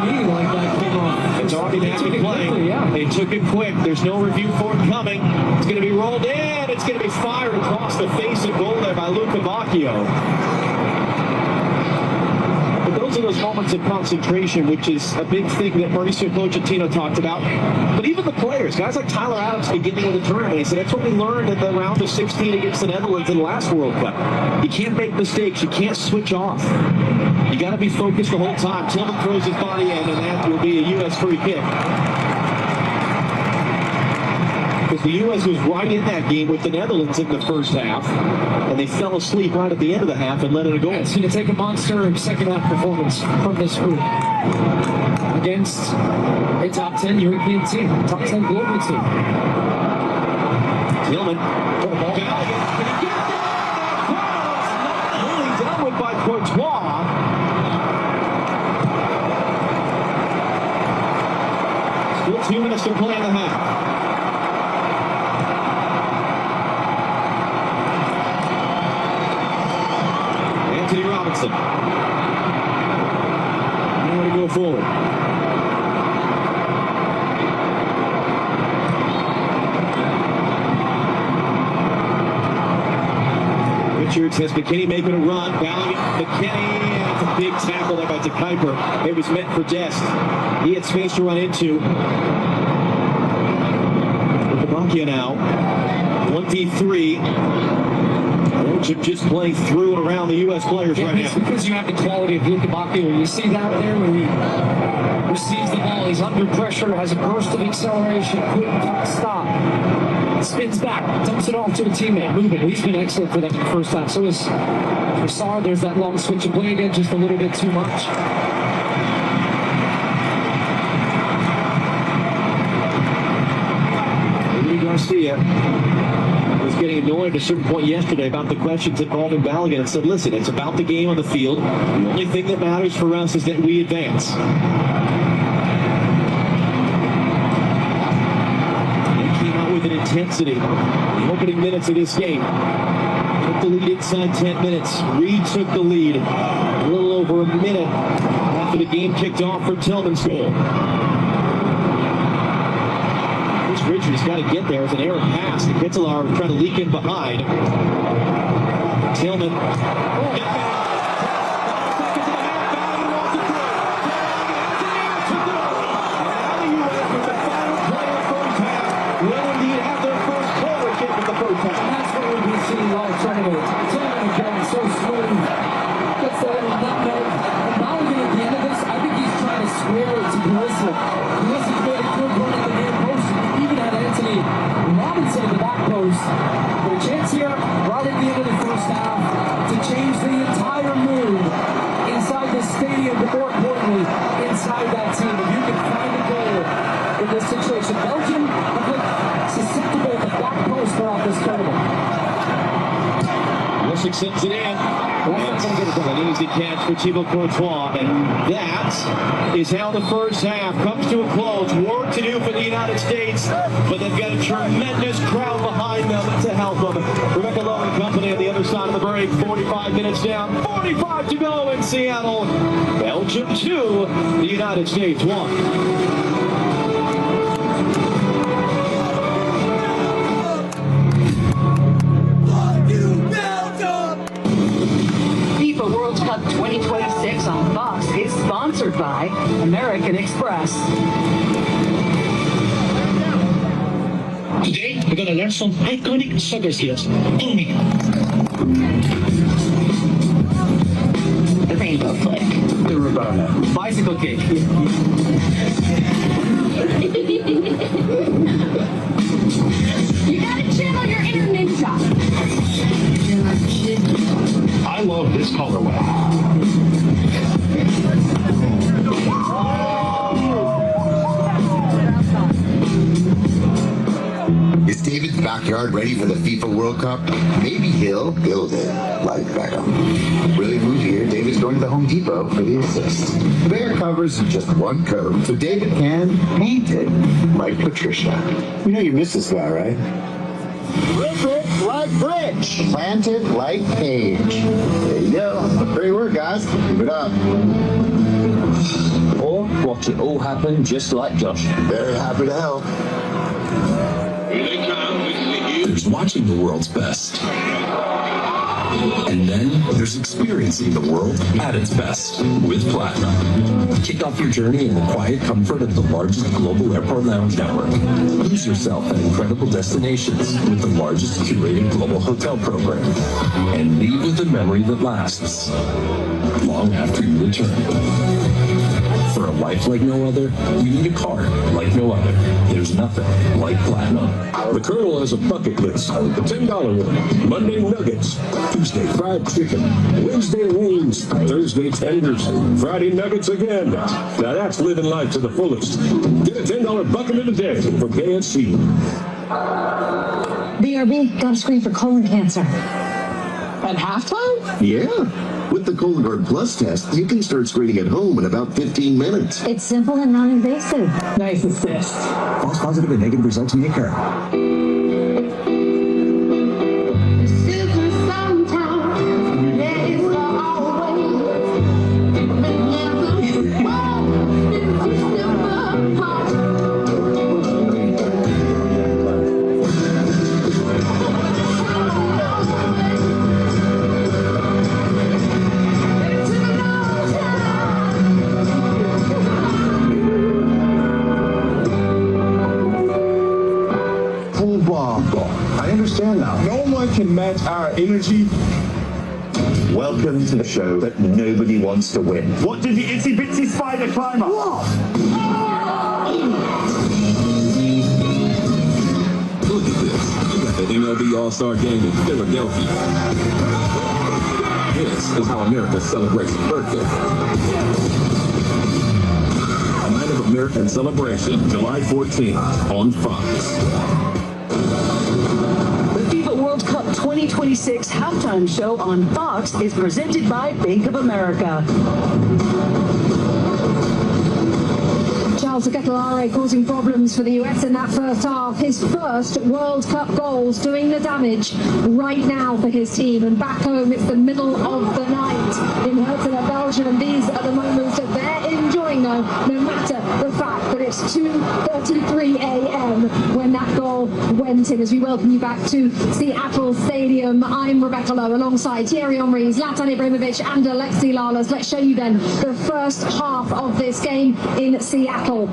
[SPEAKER 20] me, like that came off.
[SPEAKER 21] It's already been play. They took it quick. There's no review for it coming. It's going to be rolled in. It's going to be fired across the face of goal there by Lukavaki. Those are those moments of concentration, which is a big thing that Mauricio Pochettino talked about. But even the players, guys like Tyler Adams beginning of the tournament, he said that's what we learned in the round of 16 against the Netherlands in the last World Cup. You can't make mistakes. You can't switch off. You got to be focused the whole time. Tillman throws his body in, and that will be a U.S. free kick. Because the U.S. was right in that game with the Netherlands in the first half, and they fell asleep right at the end of the half and let it go.
[SPEAKER 20] It's going to take a monster second half performance from this group against a top 10 European team, top 10 global team.
[SPEAKER 21] Tillman. Nearly dealt with by Courtois. Still 2 minutes to play in the half. Robinson. Nowhere to go forward. Richards has McKinney making a run. Valiant McKinney. That's a big tackle there by De Kuiper. It was meant for Dest. He had space to run into. Lukavaki now. 1v3. Just playing through and around the U.S. players right now.
[SPEAKER 20] Because you have the quality of Lukavaki. You see that there when he receives the ball. He's under pressure, has a burst of acceleration, quick stop. Spins back, dumps it off to a teammate, moving. He's been excellent for them in the first half. So is Trossard. There's that long switch of play again, just a little bit too much.
[SPEAKER 21] Rudy Garcia was getting annoyed at a certain point yesterday about the questions involving Balogun and said, listen, it's about the game on the field. The only thing that matters for us is that we advance. They came out with an intensity in the opening minutes of this game. Took the lead inside 10 minutes. Reed took the lead a little over a minute after the game kicked off for Tillman's goal. Richards got to get there. It's an errant pass. Kittelar trying to leak in behind. Tillman. Will indeed have their first quarter kick in the first half.
[SPEAKER 20] That's what we've been seeing all tournament. Tillman again, so smooth. Gets that little nutmeg. And Mulligan at the end of this, I think he's trying to square it to Gillespie. Gillespie's made a good run at the near post. Even had Anthony Robinson at the back post. But a chance here, right at the end of the first half, to change the entire mood inside the stadium, but more importantly, inside that team. If you can find a goal in this situation, Belgium have looked susceptible to back post throughout this tournament.
[SPEAKER 21] Wilson sends it in. An easy catch for Thibaut Courtois. And that is how the first half comes to a close. Work to do for the United States, but they've got a tremendous crowd behind them to help them. Rebecca Lowe and company on the other side of the break. 45 minutes down, 45 to go in Seattle. Belgium 2, the United States 1.
[SPEAKER 17] FIFA World Cup 2026 on Fox is sponsored by American Express.
[SPEAKER 8] Today, we're going to learn some iconic soccer skills. Only.
[SPEAKER 17] The rainbow flick.
[SPEAKER 8] The Rabona.
[SPEAKER 20] Bicycle kick.
[SPEAKER 19] You gotta channel your inner ninja.
[SPEAKER 8] I love this colorway.
[SPEAKER 10] Is David's backyard ready for the FIFA World Cup? Maybe he'll build it like Beckham. Really move here, David's going to the Home Depot for the assist. The Bear covers in just one coat, so David can paint it like Patricia. You know you miss this guy, right? Rip it like Rich. Plant it like Paige. There you go. Great work, guys. Keep it up.
[SPEAKER 8] Or watch it all happen just like Josh.
[SPEAKER 10] Very happy to help.
[SPEAKER 16] There's watching the world's best. And then there's experiencing the world at its best with Platinum. Kick off your journey in the quiet comfort of the largest global airport lounge network. Lose yourself at incredible destinations with the largest curated global hotel program. And leave with a memory that lasts long after you return. For a life like no other, you need a card like no other. There's nothing like Platinum.
[SPEAKER 24] The Colonel has a bucket list. The $10 one. Monday nuggets. Tuesday fried chicken. Wednesday wings. Thursday tenders. Friday nuggets again. Now that's living life to the fullest. Get a $10 bucket in a day from KFC.
[SPEAKER 9] BRB got a screen for colon cancer.
[SPEAKER 17] At halftime?
[SPEAKER 10] Yeah. With the Cologuard Plus test, you can start screening at home in about 15 minutes.
[SPEAKER 9] It's simple and non-invasive.
[SPEAKER 17] Nice assist.
[SPEAKER 13] False positive and negative results may occur.
[SPEAKER 15] I understand now. No one can match our energy. Welcome to the show that nobody wants to win. What did the itsy bitsy spider climb up? What?
[SPEAKER 16] Look at this. You got the MLB All-Star Game in Philadelphia. This is how America celebrates its birthday. A Night of American Celebration, July 14th on Fox.
[SPEAKER 17] The FIFA World Cup 2026 halftime show on Fox is presented by Bank of America.
[SPEAKER 9] Cavallari causing problems for the US in that first half. His first World Cup goals doing the damage right now for his team. And back home, it's the middle of the night in Hertha, Belgium. And these are the moments that they're enjoying, though, no matter the fact that it's 2:33 a.m. when that goal went in. As we welcome you back to Seattle Stadium, I'm Rebecca Lowe alongside Thierry Henry, Zlatan Ibrahimovic and Alexi Lalas. Let's show you then the first half of this game in Seattle.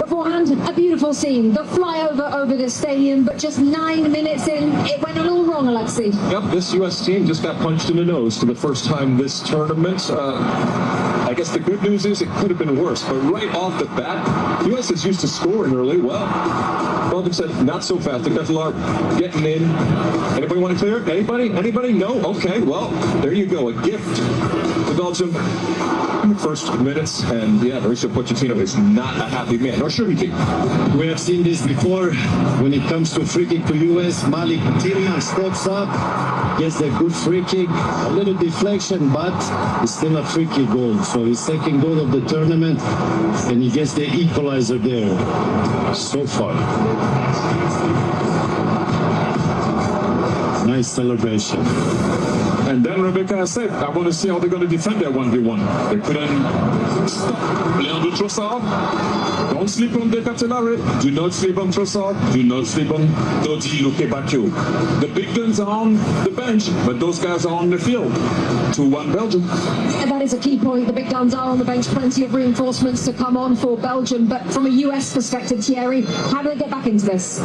[SPEAKER 9] Beforehand, a beautiful scene, the flyover over the stadium, but just 9 minutes in, it went a little wrong, Alexi.
[SPEAKER 5] Yep, this U.S. team just got punched in the nose for the first time this tournament. I guess the good news is it could have been worse, but right off the bat, U.S. is used to scoring early. Well, Belgium said, not so fast. The Cavallari getting in. Anybody want to clear it? Anybody? Anybody? No? Okay, well, there you go. A gift to Belgium in the first minutes. And yeah, Mauricio Pochettino is not a happy man, nor should he be.
[SPEAKER 1] We have seen this before. When it comes to free kick to US, Malik Tillman steps up, gets a good free kick, a little deflection, but it's still a free kick goal. So his second goal of the tournament, and he gets the equalizer there so far. Nice celebration.
[SPEAKER 5] And then Rebecca said, I want to see how they're going to defend their 1v1. They couldn't stop Leandro Trossard. Don't sleep on the Cavallari. Do not sleep on Trossard. Do not sleep on Dodi Lukebakio. The big guns are on the bench, but those guys are on the field. 2-1 Belgium.
[SPEAKER 9] And that is a key point. The big guns are on the bench. Plenty of reinforcements to come on for Belgium. But from a US perspective, Thierry, how do they get back into this?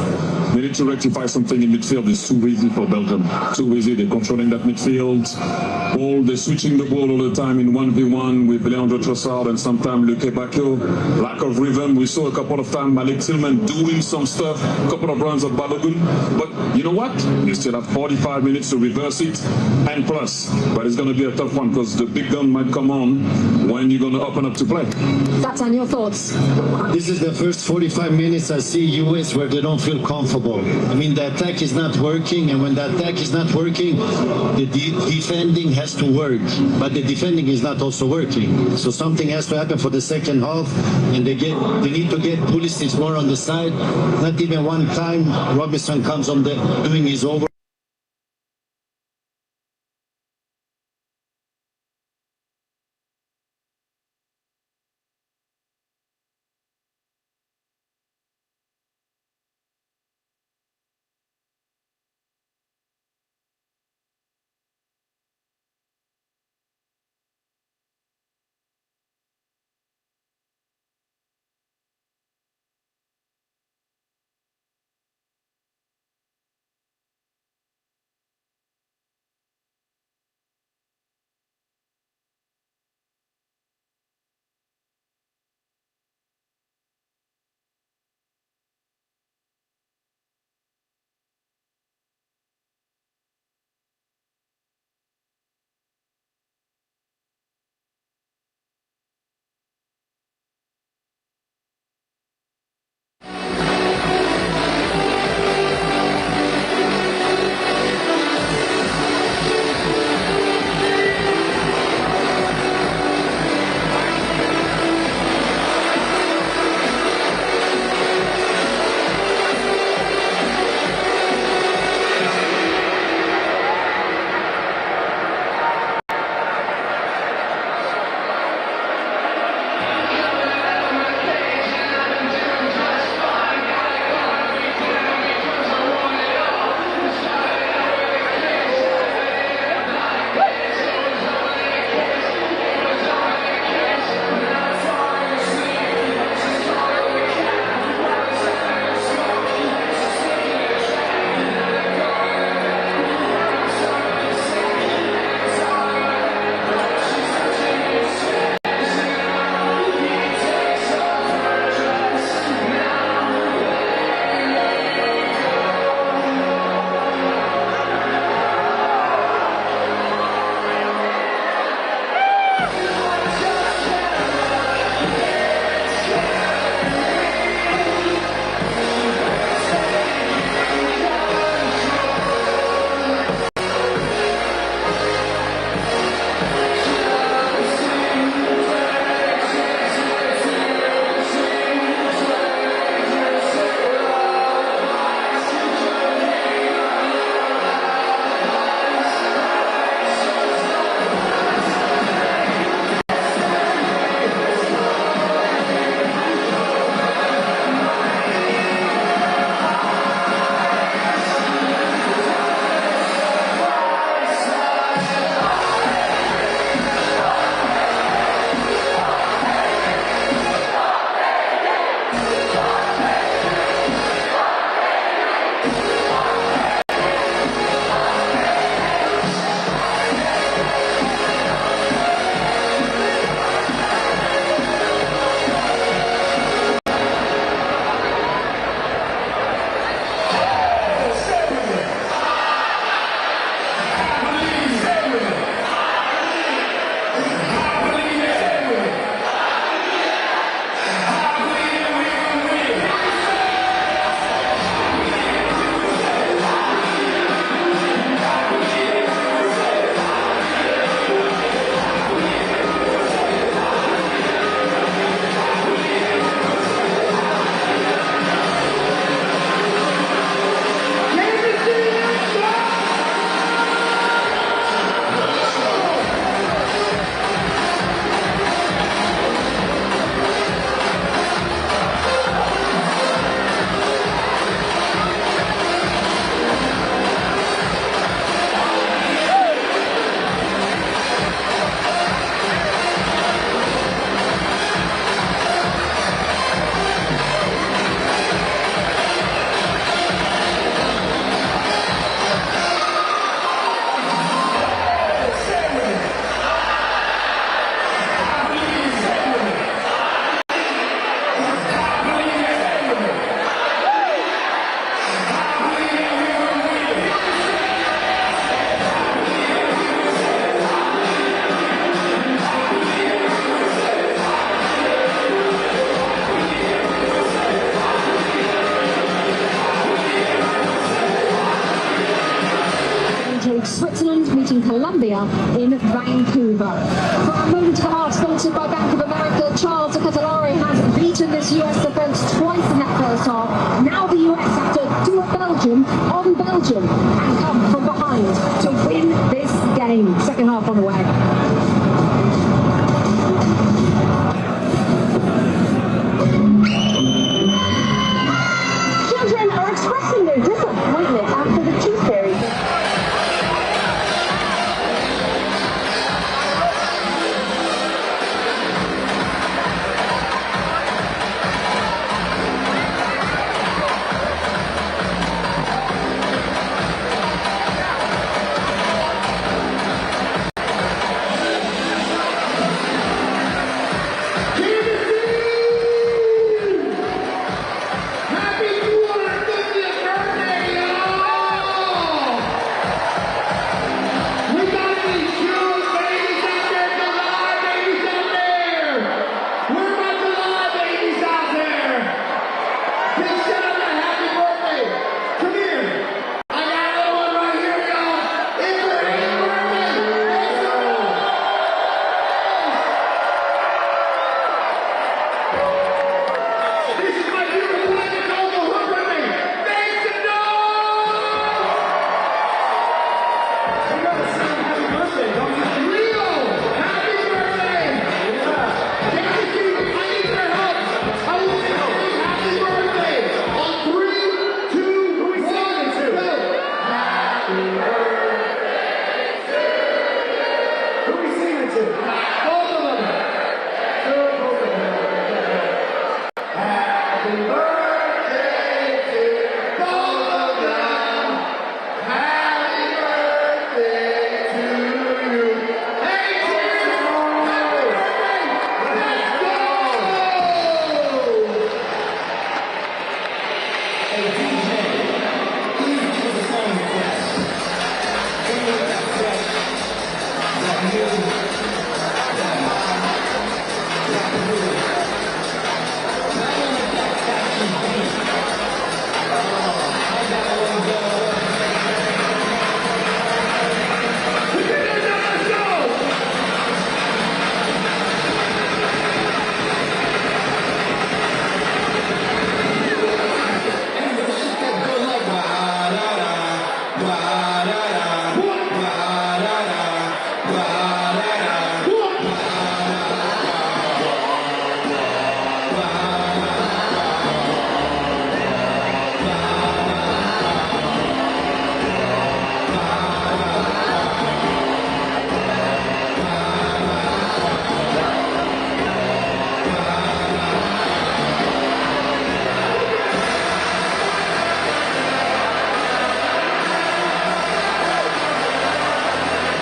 [SPEAKER 5] They need to rectify something in midfield. It's too easy for Belgium. Too easy. They're controlling that midfield. They're switching the ball all the time in 1v1 with Leandro Trossard and sometimes Lukebakio. Lack of rhythm. We saw a couple of times Malik Tillman doing some stuff, a couple of runs of Balogun. But you know what? You still have 45 minutes to reverse it and plus. But it's going to be a tough one because the big gun might come on when you're going to open up to play.
[SPEAKER 9] Zlatan, your thoughts?
[SPEAKER 1] This is the first 45 minutes I see US where they don't feel comfortable. I mean, the attack is not working, and when the attack is not working, the defending has to work. But the defending is not also working. So something has to happen for the second half, and they need to get Pulisic more on the side. Not even one time Robinson comes on doing his over.
[SPEAKER 9] Major League Switzerland meeting Colombia in Vancouver. For our moment to the heart, sponsored by Bank of America, Charles Catalari has beaten this US defense twice in that first half. Now the US have to do a Belgium on Belgium and come from behind to win this game. Second half on the way. Children are expressing their disappointment after the tooth fairy.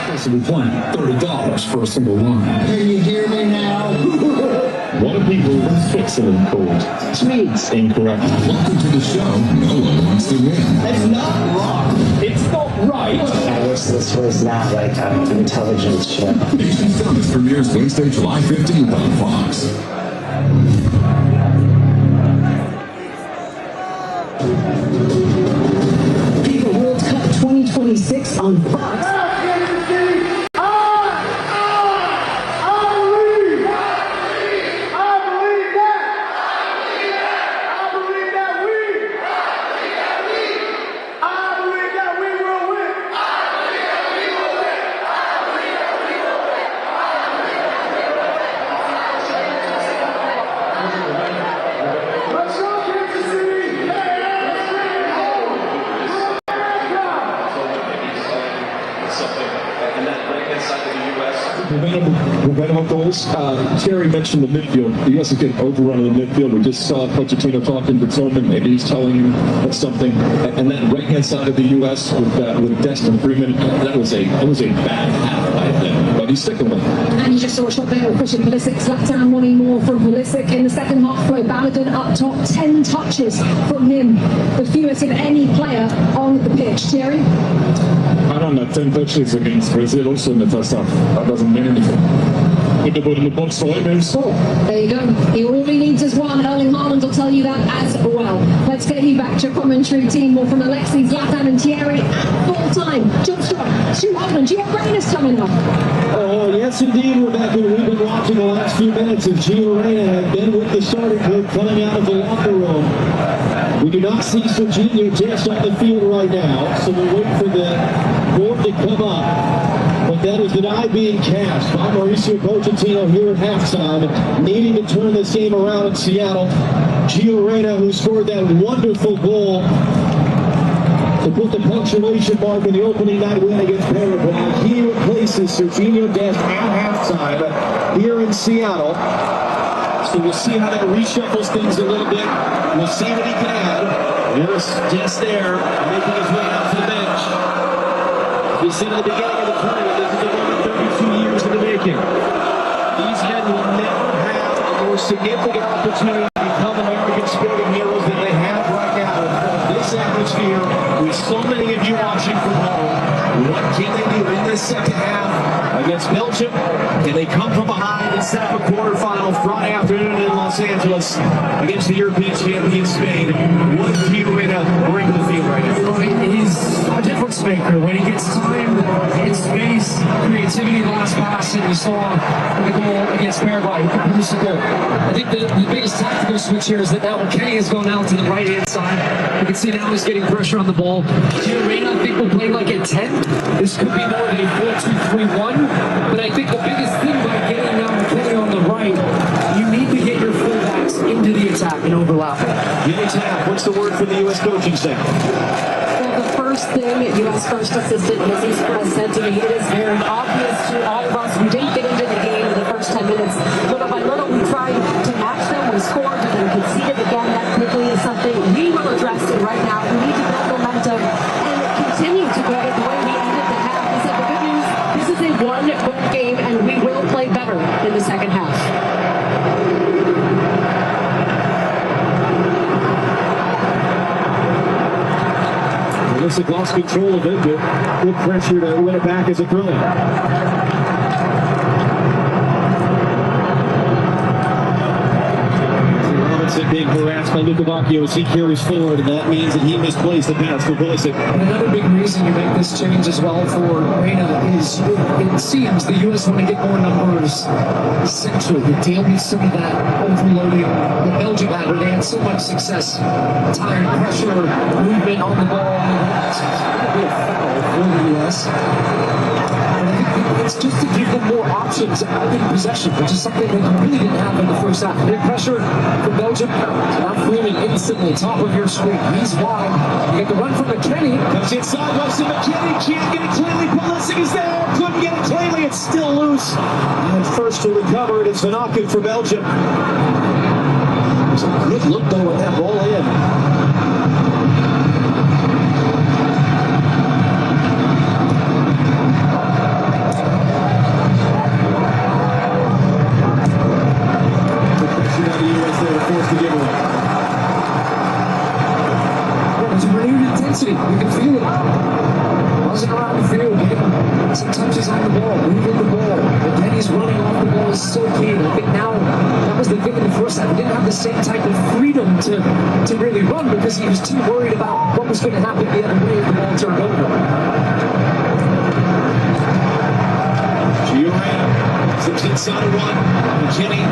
[SPEAKER 16] Possibly playing $30 for a single line.
[SPEAKER 10] Can you hear me now?
[SPEAKER 16] What are people Switzerland called?
[SPEAKER 10] Swedes.
[SPEAKER 16] Incorrect.
[SPEAKER 24] Welcome to the show. No one wants to win.
[SPEAKER 10] That's not wrong.
[SPEAKER 16] It's not right.
[SPEAKER 18] I wish this was not like an intelligence show.
[SPEAKER 24] Nation's Dumbest premieres Wednesday, July 15th on Fox.
[SPEAKER 18] FIFA World Cup 2026 on Fox.
[SPEAKER 5] Preventable goals. Terry mentioned the midfield. The U.S. is getting overrun in the midfield. We just saw Pochettino talking to Tillman. Maybe he's telling him something. And that right-hand side of the U.S. with Destin Freeman, that was a bad half by him. But he's sticking with it.
[SPEAKER 7] And you just saw a shot there of Christian Pulisic. Zlatan wanting more from Pulisic in the second half. Baladan up top, 10 touches from him. The fewest of any player on the pitch. Thierry?
[SPEAKER 5] I don't know, 10 touches against Brazil also in the first half. That doesn't mean anything. Put the ball in the box for him and score.
[SPEAKER 7] There you go. All he needs is one. Erling Haaland will tell you that as well. Let's get you back to your commentary team. More from Alexis, Zlatan and Thierry at full time. Job struck. Gio Reyna's coming up.
[SPEAKER 2] Oh, yes, indeed, Rebecca. We've been watching the last few minutes of Gio Reyna had been with the starting group coming out of the locker room. We do not see Serginho just on the field right now, so we'll wait for the board to come up. But that is an eye being cast by Mauricio Pochettino here at halftime, needing to turn this game around in Seattle. Gio Reyna, who scored that wonderful goal to put the punctuation mark in the opening night win against Paraguay. He replaces Serginho Dest at halftime here in Seattle. So we'll see how that reshuffles things a little bit. We'll see what he can add. There's Dest there, making his way out to the bench. We said at the beginning of the tournament, this is a moment 32 years in the making. These men will never have a more significant opportunity to become American sporting heroes than they have right now. In this atmosphere, with so many of you watching from home, what can they do in this second half against Belgium? Can they come from behind and set up a quarterfinal Friday afternoon in Los Angeles against the European champion Spain? What is Gio Reyna bring to the field right now?
[SPEAKER 20] He's a difference maker. When he gets time, hits space, creativity, the last pass, and you saw the goal against Paraguay. He can produce a goal. I think the biggest tactical switch here is that now Kenny has gone out to the right-hand side. You can see now he's getting pressure on the ball. Gio Reyna, I think, will play like a 10. This could be more of a 4-2-3-1. But I think the biggest thing by getting now Kenny on the right, you need to get your fullbacks into the attack and overlap it.
[SPEAKER 2] In attack, what's the word for the U.S. coaching staff?
[SPEAKER 7] Well, the first thing U.S. First Assistant Missy Express said to me, it is very obvious to all of us who didn't get into the game in the first 10 minutes. Little by little, we tried to match them. We scored and then conceded again. That quickly is something we will address right now. We need to build momentum and continue to build it the way we ended the half. He said the good news, this is a one-goal game and we will play better in the second half.
[SPEAKER 2] Looks like lost control of it, but good pressure to win it back as a throw-in. Being harassed by Lukavakio as he carries forward, and that means that he misplaced the pass for Pulisic.
[SPEAKER 20] And another big reason you make this change as well for Reyna is it seems the U.S. want to get more numbers centrally. The deal with some of that overloading that Belgium had, where they had so much success, time, pressure, movement on the ball. It's going to be a foul for the U.S. It's just to give them more options in possession, which is something that really didn't happen in the first half. Big pressure for Belgium. Now Freeman instantly, top of your screen. He's wide. You get the run from McKennie.
[SPEAKER 2] Comes inside, goes to McKennie. Can't get it cleanly. Pulisic is there. Couldn't get it cleanly. It's still loose. And first to recover it is Van Aken for Belgium. It's a good look, though, with that roll in.
[SPEAKER 20] You can feel it. Buzzing around the field, getting some touches on the ball, moving the ball. But Kenny's running off the ball is so key. I think now that was the thing in the first half. He didn't have the same type of freedom to really run because he was too worried about what was going to happen the other way if the ball turned over.
[SPEAKER 2] Gio Reyna slips inside of one. McKennie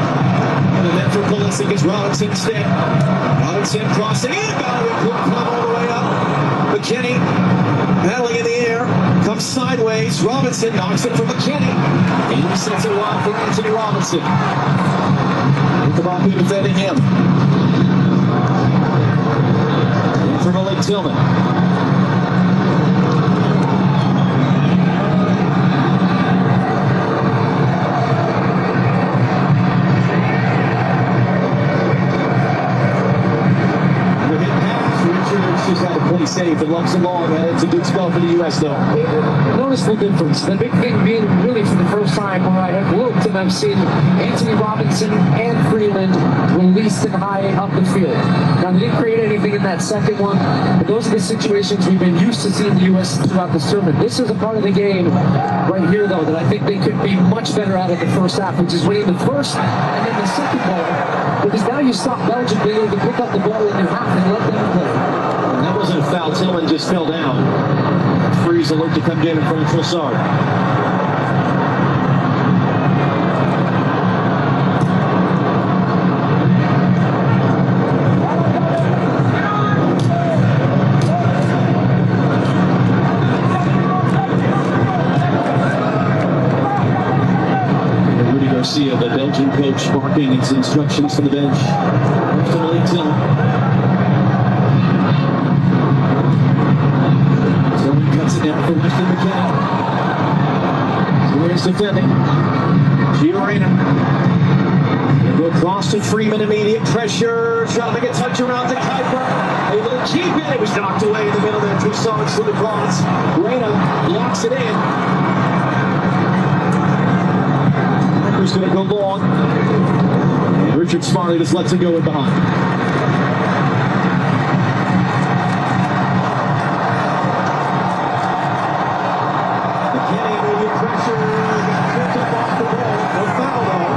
[SPEAKER 2] and then for Pulisic is Robinson instead. Robinson crossing in, got it all the way up. McKennie battling in the air, comes sideways. Robinson knocks it from McKennie. He sets it wide for Anthony Robinson. Lukavakio defending him. In for Malik Tillman. Just had to play safe and lumps along. It's a good spell for the U.S. though.
[SPEAKER 20] Noticeable difference. The big thing being really for the first time where I have looked and I've seen Anthony Robinson and Freeland released and high up the field. Now they didn't create anything in that second one, but those are the situations we've been used to seeing the U.S. throughout the tournament. This is a part of the game right here though that I think they could be much better at in the first half, which is winning the first and then the second ball. Because now you stop Belgium being able to pick up the ball in your half and let them play.
[SPEAKER 2] That wasn't a foul. Tillman just fell down. Freeze
[SPEAKER 21] He's a look to come down in front of Trossard. Garcia, the Belgian coach, barking his instructions from the bench. So he cuts it down for Weston McKennie. Here's defending. Giorena. Go across to Freeman, immediate pressure. Trying to make a touch around to Kuiper. Able to keep it. It was knocked away in the middle there. Trossard slid across. Reyna locks it in. He's going to go long. And Richard Smarley just lets it go in behind. McKennie, immediate pressure. Got picked up off the ball. No foul, though.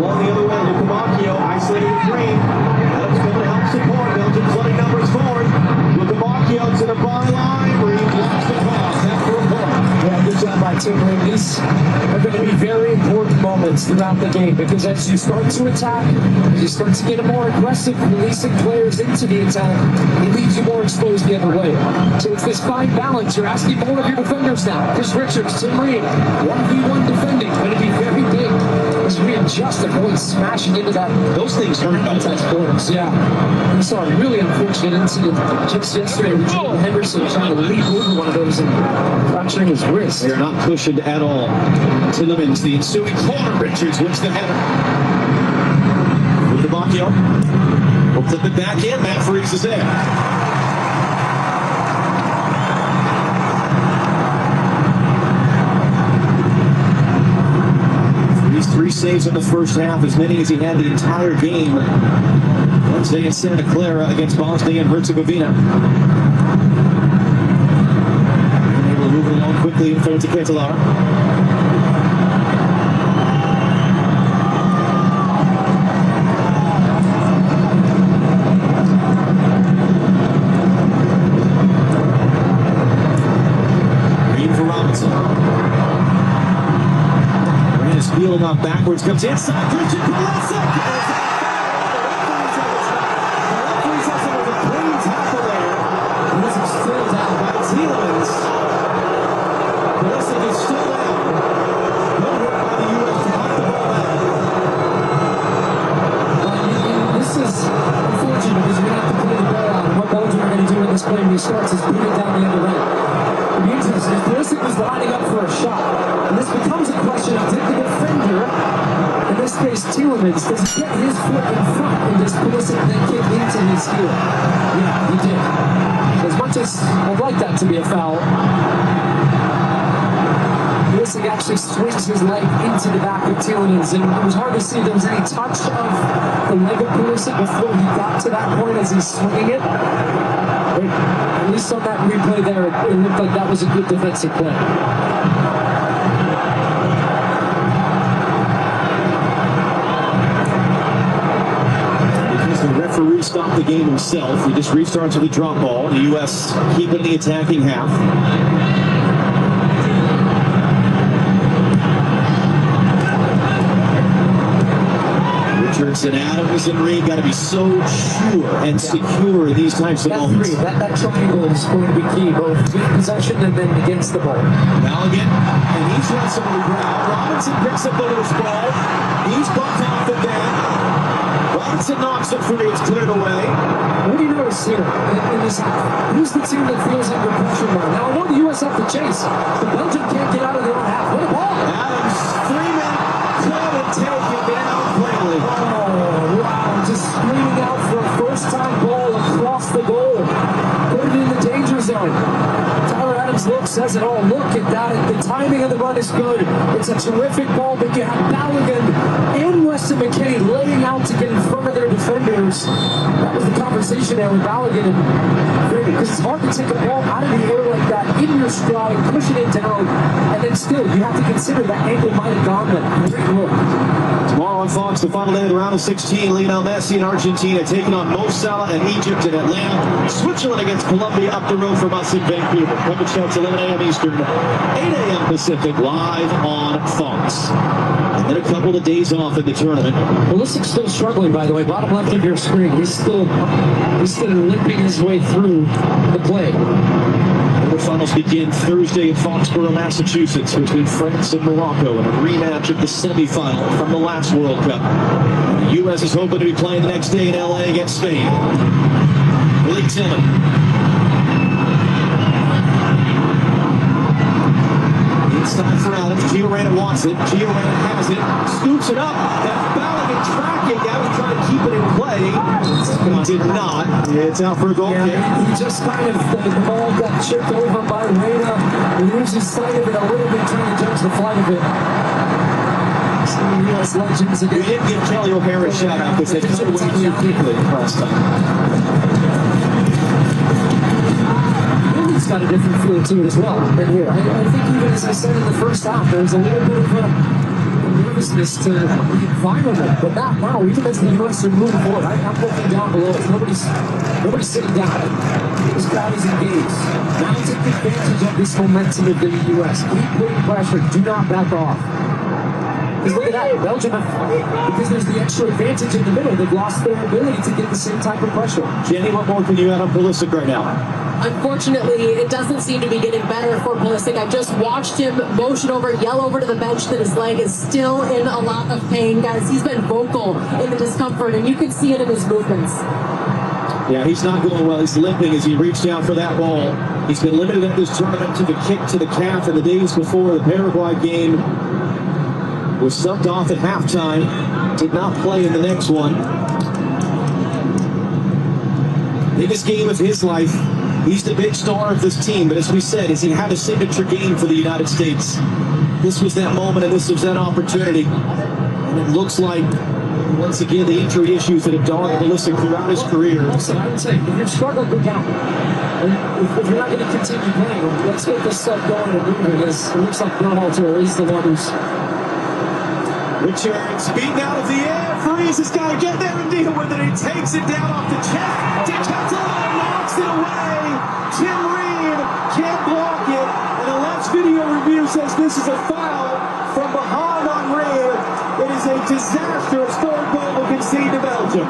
[SPEAKER 21] Ball the other way. Luca Macchio isolated with Green. Adams coming to help support. Belgium's letting numbers forward. Luca Macchio to the byline. Green blocks the cross. After a ball.
[SPEAKER 20] Yeah, good job by Tim Green. These are going to be very important moments throughout the game because as you start to attack, as you start to get more aggressive, releasing players into the attack, it leaves you more exposed the other way. So it's this fine balance. You're asking more of your defenders now. Chris Richards, Tim Reed, 1v1 defending, going to be very big. As we adjust, avoid smashing into that.
[SPEAKER 21] Those things hurt about
[SPEAKER 20] corners. Yeah. We saw a really unfortunate incident just yesterday with Jordan Henderson trying to leap over one of those and fracturing his wrist.
[SPEAKER 21] They're not cushioned at all. Tillemans, the ensuing corner. Richards wins the header. With the Macchio. We'll flip it back in. Matt Freaks is there. He's 3 saves in the first half, as many as he had the entire game Wednesday in Santa Clara against Bosnia and Herzegovina. Able to move it along quickly in front to Cantalara. Peeling off backwards, comes inside. Richard Pulisic. The referee says it was a clean tackle there. Pulisic still down by Tillemans. Pulisic is still down. No work by the U.S. to knock the ball back.
[SPEAKER 20] This is unfortunate because we're going to have to play the ball out. What Belgium are going to do in this play when he starts is bring it down the other way. It'd be interesting if Pulisic was lining up for a shot. And this becomes a question of did the defender, in this case Tillemans, does he get his foot in front and does Pulisic then kick into his heel? Yeah, he did. As much as I'd like that to be a foul, Pulisic actually swings his leg into the back of Tillemans, and it was hard to see if there was any touch of the leg of Pulisic before he got to that point as he's swinging it. But at least on that replay there, it looked like that was a good defensive play. The referee stopped the game himself. He just restarts with a drop ball. The U.S. keeping the attacking half. Richards and Adams and Reed got to be so sure and secure in these types of moments. That triangle is going to be key, both with possession and then against the ball.
[SPEAKER 21] Malligan, and he's wrestling the ground. Robinson picks up the loose ball. He's bumped off the net. Robinson knocks it free, it's cleared away.
[SPEAKER 20] What do you notice here in this half? Who's the team that feels under pressure more? Now, I know the U.S. have to chase, but Belgium can't get out of their own half. What a ball!
[SPEAKER 21] Adams, Freeman, couldn't take it down quickly.
[SPEAKER 20] Oh, wow, just screaming out for a first-time ball across the goal. Put it in the danger zone. Tyler Adams looks, says it all. Look at that. The timing of the run is good. It's a terrific ball, but you have Balogun and Weston McKennie laying out to get in front of their defenders. That was the conversation there with Balogun and Freeman, because it's hard to take a ball out of the air like that in your stride, pushing it down, and then still, you have to consider that ankle might have gone there. Great look.
[SPEAKER 21] Tomorrow on Fox, the final day of the round of 16, Lionel Messi in Argentina taking on Mo Salah and Egypt in Atlanta. Switzerland against Colombia up the road from us in Vancouver. Coverage starts 11 a.m. Eastern, 8 a.m. Pacific, live on Fox. And then a couple of days off in the tournament.
[SPEAKER 20] Pulisic's still struggling, by the way. Bottom left of your screen. He's still limping his way through the play.
[SPEAKER 21] The finals begin Thursday in Foxborough, Massachusetts, between France and Morocco in a rematch of the semifinal from the last World Cup. The U.S. is hoping to be playing the next day in L.A. against Spain. Willie Tillman. It's time for Adams. Gio Reyna wants it. Gio Reyna has it. Scoops it up. And Balogun tracking out and trying to keep it in play. Did not. It's out for a goal kick.
[SPEAKER 20] He just kind of, the ball got chipped over by Reyna. He loses sight of it a little bit, trying to judge the flight of it. Some of the U.S. legends again.
[SPEAKER 21] We didn't give Kelly O'Hara a shout out because they cut away too quickly last time.
[SPEAKER 20] He's got a different feel to it as well. Right here. I think even as I said in the first half, there's a little bit of a nervousness to the environment, but not now. Even as the U.S. are moving forward, I'm looking down below. Nobody's sitting down. This crowd is engaged. Now take advantage of this momentum of the U.S. Keep putting pressure. Do not back off. Because look at that, Belgium, because there's the extra advantage in the middle, they've lost their ability to get the same type of pressure.
[SPEAKER 21] Jenny, what more can you add on Pulisic right now?
[SPEAKER 7] Unfortunately, it doesn't seem to be getting better for Pulisic. I just watched him motion over, yell over to the bench that his leg is still in a lot of pain. Guys, he's been vocal in the discomfort, and you can see it in his movements.
[SPEAKER 21] Yeah, he's not going well. He's limping as he reached out for that ball. He's been limited at this tournament to the kick to the calf in the days before the Paraguay game. Was subbed off at halftime. Did not play in the next one. Biggest game of his life. He's the big star of this team, but as we said, he had a signature game for the United States. This was that moment, and this was that opportunity. And it looks like, once again, the injury issues that have dogged Pulisic throughout his career.
[SPEAKER 20] Also, I would say, if you're struggling, go down. And if you're not going to continue playing, let's get this stuff going and moving, because it looks like Berhalter is the one who's...
[SPEAKER 21] Richards beaten out of the air, frees has got to get there and deal with it. He takes it down off the check. DiCatalo knocks it away. Tim Reed can't block it. And the last video review says this is a foul from behind on Reed. It is a disastrous third goal conceded to Belgium.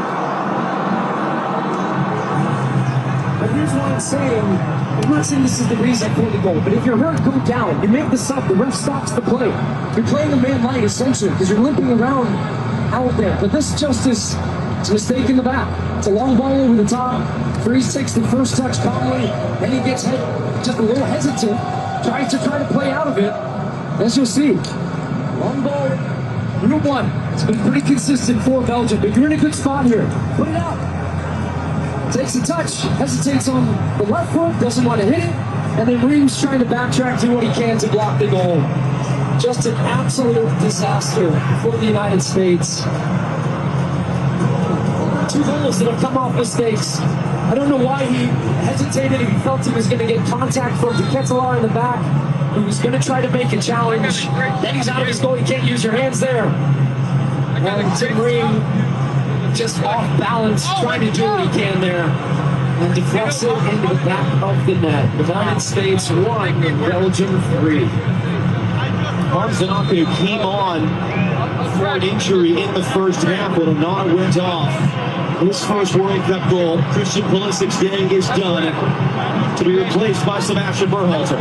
[SPEAKER 20] But here's what I'm saying. I'm not saying this is the reason for the goal, but if you're hurt, go down. You make the sub, the ref stops the play. You're playing a man light, essentially, because you're limping around out there. But this just is a mistake in the back. It's a long ball over the top. Freeze takes the first touch calmly, then he gets hit, just a little hesitant, tries to play out of it. As you'll see, long ball, group one. It's been pretty consistent for Belgium, but you're in a good spot here. Put it out. Takes a touch, hesitates on the left foot, doesn't want to hit it, and then Reeves trying to backtrack, do what he can to block the goal. Just an absolute disaster for the United States. 2 goals that have come off mistakes. I don't know why he hesitated. He felt he was going to get contact from DiCatalo in the back. He was going to try to make a challenge. Then he's out of his goal. You can't use your hands there. And Tim Reeves just off balance, trying to do what he can there, and deflects it into the back of the net. The United States 1, Belgium 3.
[SPEAKER 21] Marzanaku came on for an injury in the first half, but Onana went off. His first World Cup goal. Christian Pulisic's day is done, to be replaced by Sebastian Berhalter.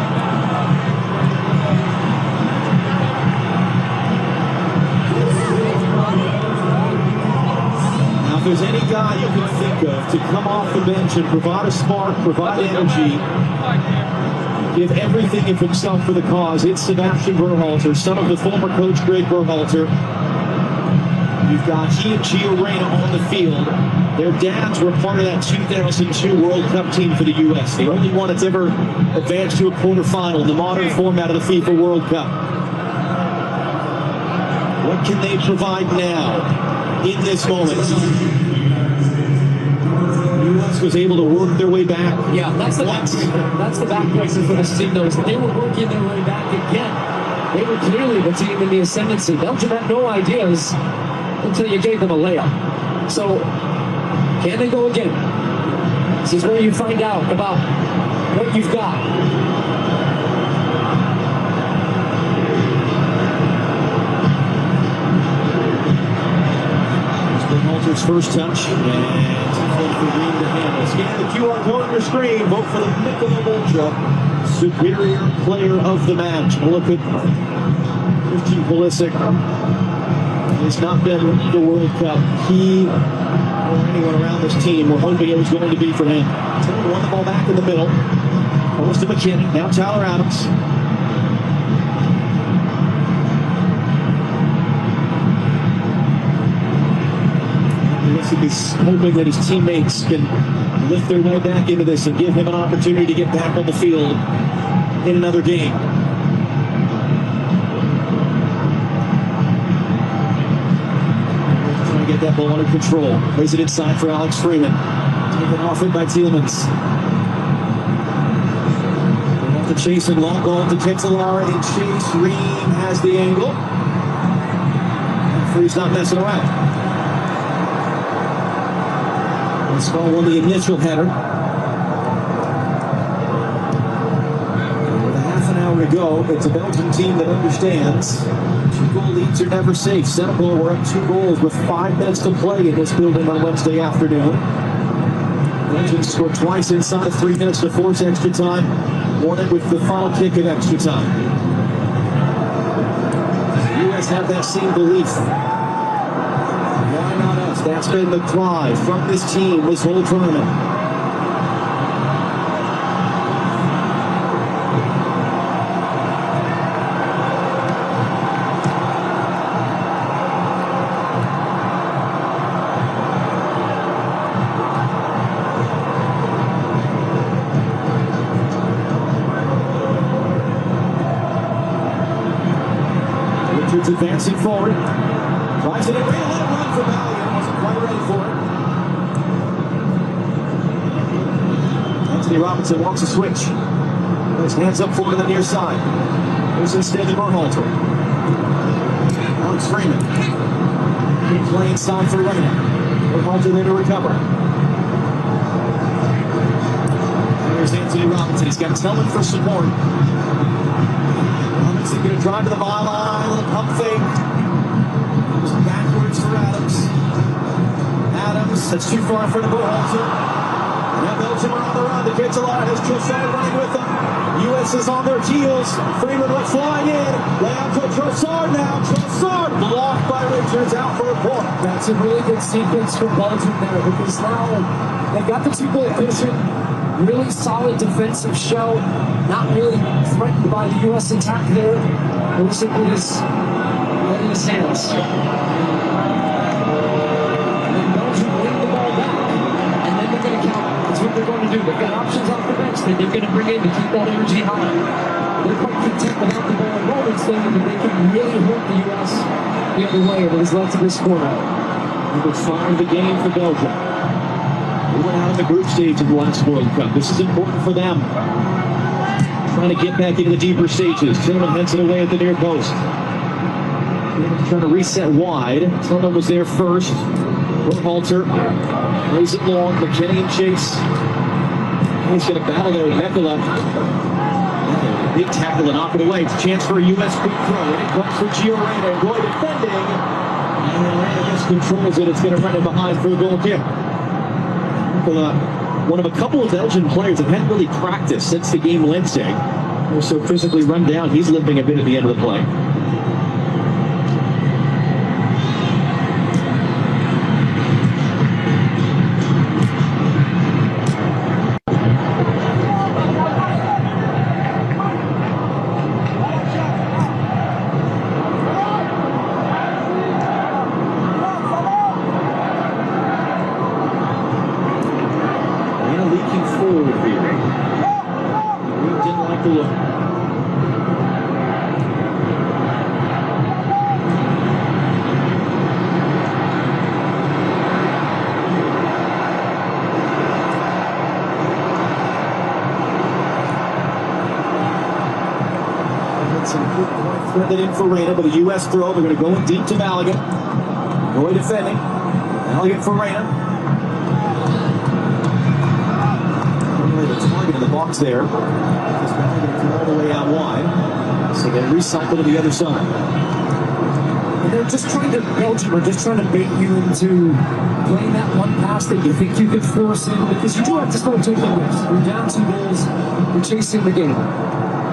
[SPEAKER 21] If there's any guy you can think of to come off the bench and provide a spark, provide energy, give everything of himself for the cause, it's Sebastian Berhalter, son of the former coach Greg Berhalter. You've got he and Gio Reyna on the field. Their dads were part of that 2002 World Cup team for the U.S. The only one that's ever advanced to a quarterfinal in the modern format of the FIFA World Cup. What can they provide now? In this moment, U.S. was able to work their way back.
[SPEAKER 20] Yeah, that's the backbreaker for this team, though, is that they were working their way back again. They were clearly the team in the ascendancy. Belgium had no ideas until you gave them a layup. So, can they go again? This is where you find out about what you've got.
[SPEAKER 21] Walter's first touch, and for Green to handle. Scan the QR code on your screen. Vote for the Michelob Ultra Superior Player of the Match. Look at Christian Pulisic. It's not been the World Cup. He or anyone around this team were hoping it was going to be for him. Taylor won the ball back in the middle. Close to McKinney. Now Tyler Adams. He's hoping that his teammates can lift their way back into this and give him an opportunity to get back on the field in another game. Trying to get that ball under control. Plays it inside for Alex Freeman. Taken off it by Tielemans. Off the chase and long ball to Ketelaere, and Chase Ream has the angle. Free's not messing around. Small won the initial header. With a half an hour to go, it's a Belgian team that understands 2-goal leads are never safe. Senegal were up 2 goals with 5 minutes to play in this building on Wednesday afternoon. Belgium scored twice inside of 3 minutes to force extra time. Won it with the final kick of extra time. The U.S. have that same belief. Why not us? That's been the cry from this team this whole tournament. Richards advancing forward. Tries it in, let it run for Belgium. Wasn't quite ready for it. Anthony Robinson wants a switch. His hands up forward to the near side. There's instead the Berhalter. Alex Freeman. Keep playing inside for Reina. Berhalter there to recover. There's Anthony Robinson. He's got Tillman for support. Robinson going to drive to the byline. Little pump fake. Backwards for Adams. Adams, that's too far for the Berhalter. Now Belgium are on the run. The Ketelaere has Trossard running with them. U.S. is on their heels. Freeman went flying in. Lay out to Trossard now. Trossard blocked by Richards, out for a point.
[SPEAKER 20] That's a really good sequence for Belgium there, because now they've got the 2-goal vision. Really solid defensive show. Not really threatened by the U.S. attack there. Pulisic is letting his hands. And Belgium win the ball back. And then they're going to count. That's what they're going to do. They've got options off the bench that they're going to bring in to keep that energy high. They're quite content without the ball in moments, though, that they can really hurt the U.S. the other way that has led to this corner.
[SPEAKER 21] Number 5 the game for Belgium. They went out in the group stage of the last World Cup. This is important for them. Trying to get back into the deeper stages. Tillman heads it away at the near post. Trying to reset wide. Tillman was there first. Berhalter plays it long. McKinney and Chase. He's going to battle there with Mekala. Big tackle to knock it away. It's a chance for a U.S. quick throw. And it comes for Gio Reyna. And Goy defending. And Reyna just controls it. It's going to run it behind for a goal kick. One of a couple of Belgian players that hadn't really practiced since the game Wednesday. They're so physically run down. He's limping a bit at the end of the play.
[SPEAKER 22] Spread that in for Reina, but a U.S. throw. They're going to go in deep to Maligan. Roy defending. Maligan for Reina. The target in the box there. Just Maligan all the way out wide. So they recycle to the other side.
[SPEAKER 20] And they're just trying to, Belgium are just trying to bait you into playing that one pass that you think you could force in, because you do have to start taking risks. You're down 2 goals, you're chasing the game.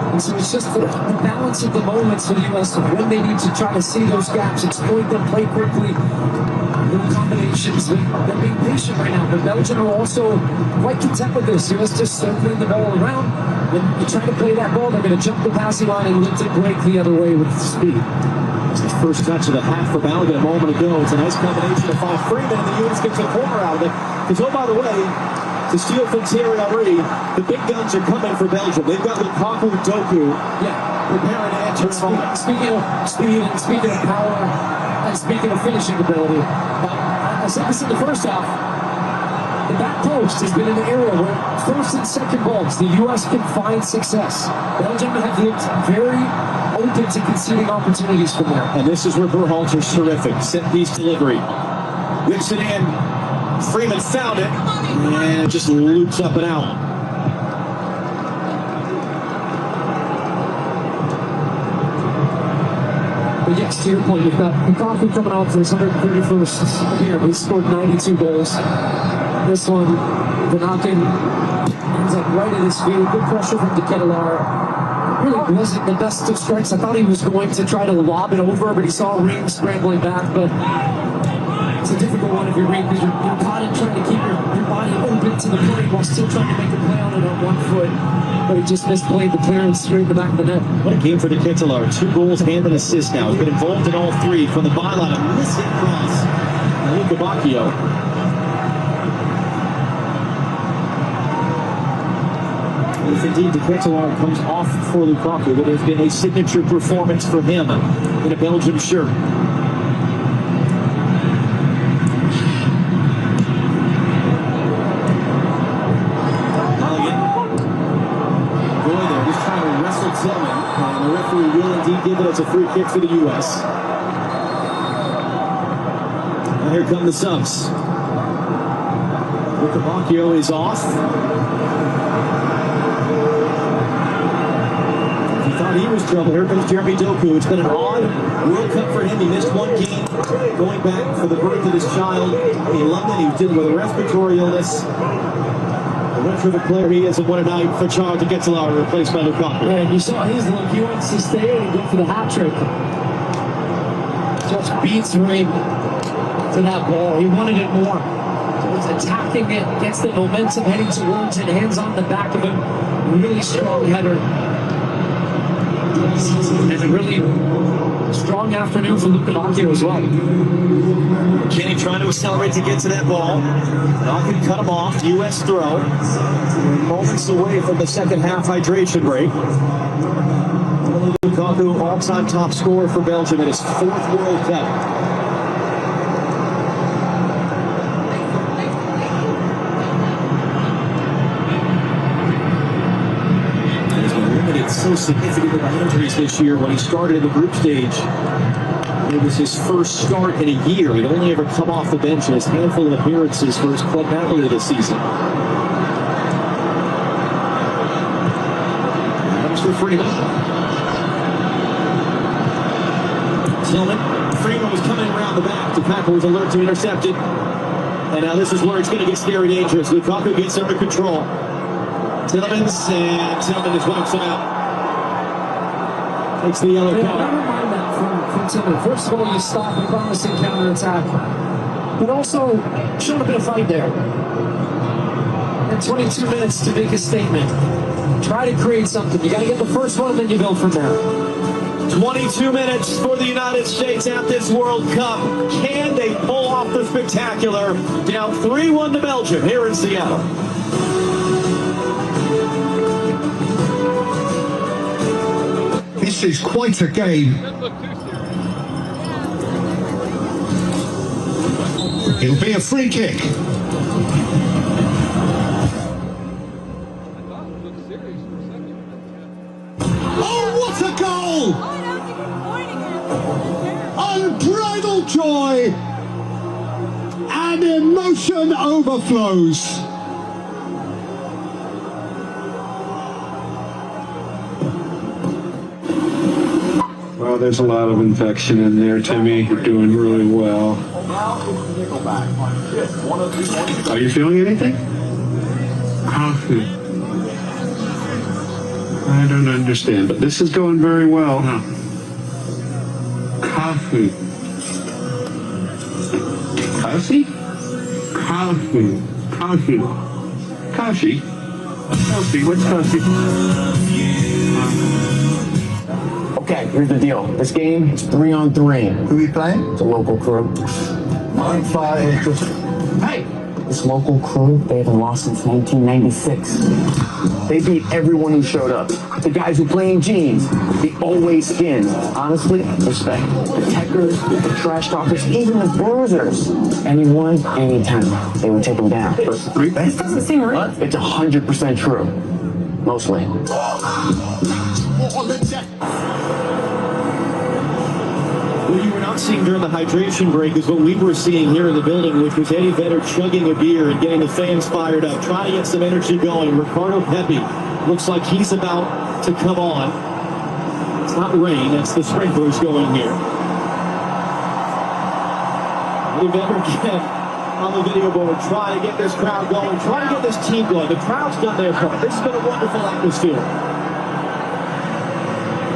[SPEAKER 20] And so it's just the balance of the moments for the U.S. of when they need to try to see those gaps, exploit them, play quickly, little combinations. They're being patient right now, but Belgium are also quite content with this. U.S. just circling the ball around. When you try to play that ball, they're going to jump the passing line and lift it break the other way with speed.
[SPEAKER 22] It's the first touch of the half for Maligan a moment ago. It's a nice combination to find Freeman, and the U.S. gets a corner out of it. Because, oh, by the way, to steal from Thierry Henry, the big guns are coming for Belgium. They've got Lukaku and Doku preparing to enter.
[SPEAKER 20] Speaking of speed and speaking of power and speaking of finishing ability, I said this in the first half, the back post has been an area where first and second balls, the U.S. can find success. Belgium have looked very open to conceding opportunities from there.
[SPEAKER 22] And this is where Berhalter's terrific. Set piece delivery. Whips it in. Freeman found it. And it just loops up and out.
[SPEAKER 20] But yes, to your point, you've got Lukaku coming out for his 131st year. He scored 92 goals. This one, Vanaken ends up right at his feet. Good pressure from De Ketelaere. Really wasn't the best of strikes. I thought he was going to try to lob it over, but he saw Ream scrambling back. But it's a difficult one if you're Ream, because you're caught in trying to keep your body open to the play while still trying to make a play on it on 1 foot. But he just misplayed the clearance straight in the back of the net.
[SPEAKER 22] What a game for De Ketelaere. 2 goals and an assist now. He's been involved in all 3 from the byline. A missing cross. Luka Bacchio. If indeed De Ketelaere comes off for Lukaku, it has been a signature performance for him in a Belgium shirt. Maligan. Boy there, just trying to wrestle Tillman. And the referee will indeed give it as a free kick for the U.S. Now here come the subs. Luka Bacchio is off. Thought he was trouble. Here comes Jeremy Doku. It's been an odd World Cup for him. He missed 1 game going back for the birth of his child in London. He was dealing with a respiratory illness. A retro player he is, and what a night for Charles De Ketelaere, replaced by Lukaku.
[SPEAKER 20] Yeah, you saw his look. He wants to stay and go for the hat trick. Just beats Ream to that ball. He wanted it more. So he's attacking it, gets the momentum heading towards it, hands on the back of him. Really strong header. And a really strong afternoon for Luka Bacchio as well.
[SPEAKER 22] Kenny trying to accelerate to get to that ball. Bacchio cut him off. U.S. throw. We're moments away from the second half hydration break. Lukaku, all-time top scorer for Belgium in his 4th World Cup. So significantly by injuries this year. When he started in the group stage, it was his first start in a year. He'd only ever come off the bench in his handful of appearances for his club Napoli this season. Comes for Freeman. Tillman. Freeman was coming around the back. Lukaku was alert to intercept it. And now this is where it's going to get very dangerous. Lukaku gets under control. Tillemans, and Tillman just wipes him out. Takes the yellow card.
[SPEAKER 20] I don't mind that from Tillman. First of all, you stop a promising counterattack, but also showing a bit of fight there. And 22 minutes to make a statement. Try to create something. You got to get the first one, and then you build from there.
[SPEAKER 22] 22 minutes for the United States at this World Cup. Can they pull off the spectacular? Down 3-1 to Belgium here in Seattle.
[SPEAKER 6] This is quite a game. It'll be a free kick. Oh, what a goal! Wild joy and emotion overflows.
[SPEAKER 3] Well, there's a lot of infection in there, Timmy. You're doing really well. Are you feeling anything? Coffee. I don't understand, but this is going very well, huh? Coffee. Coffee? Coffee. Coffee. Coffee? Coffee? What's coffee?
[SPEAKER 11] Okay, here's the deal. This game is 3-on-3.
[SPEAKER 10] Who are we playing?
[SPEAKER 11] It's a local crew. Hey! This local crew, they haven't lost since 1996. They beat everyone who showed up. The guys who play in jeans, the always skins. Honestly, respect. The techers, the trash talkers, even the bruisers. Anyone, anytime. They would take them down.
[SPEAKER 10] This doesn't seem right.
[SPEAKER 11] It's 100% true. Mostly.
[SPEAKER 22] What you were not seeing during the hydration break is what we were seeing here in the building, which was Eddie Vedder chugging a beer and getting the fans fired up, trying to get some energy going. Ricardo Pepi looks like he's about to come on. It's not rain, it's the sprinklers going here. Eddie Vedder again on the video board, trying to get this crowd going, trying to get this team going. The crowd's done their part. This has been a wonderful atmosphere.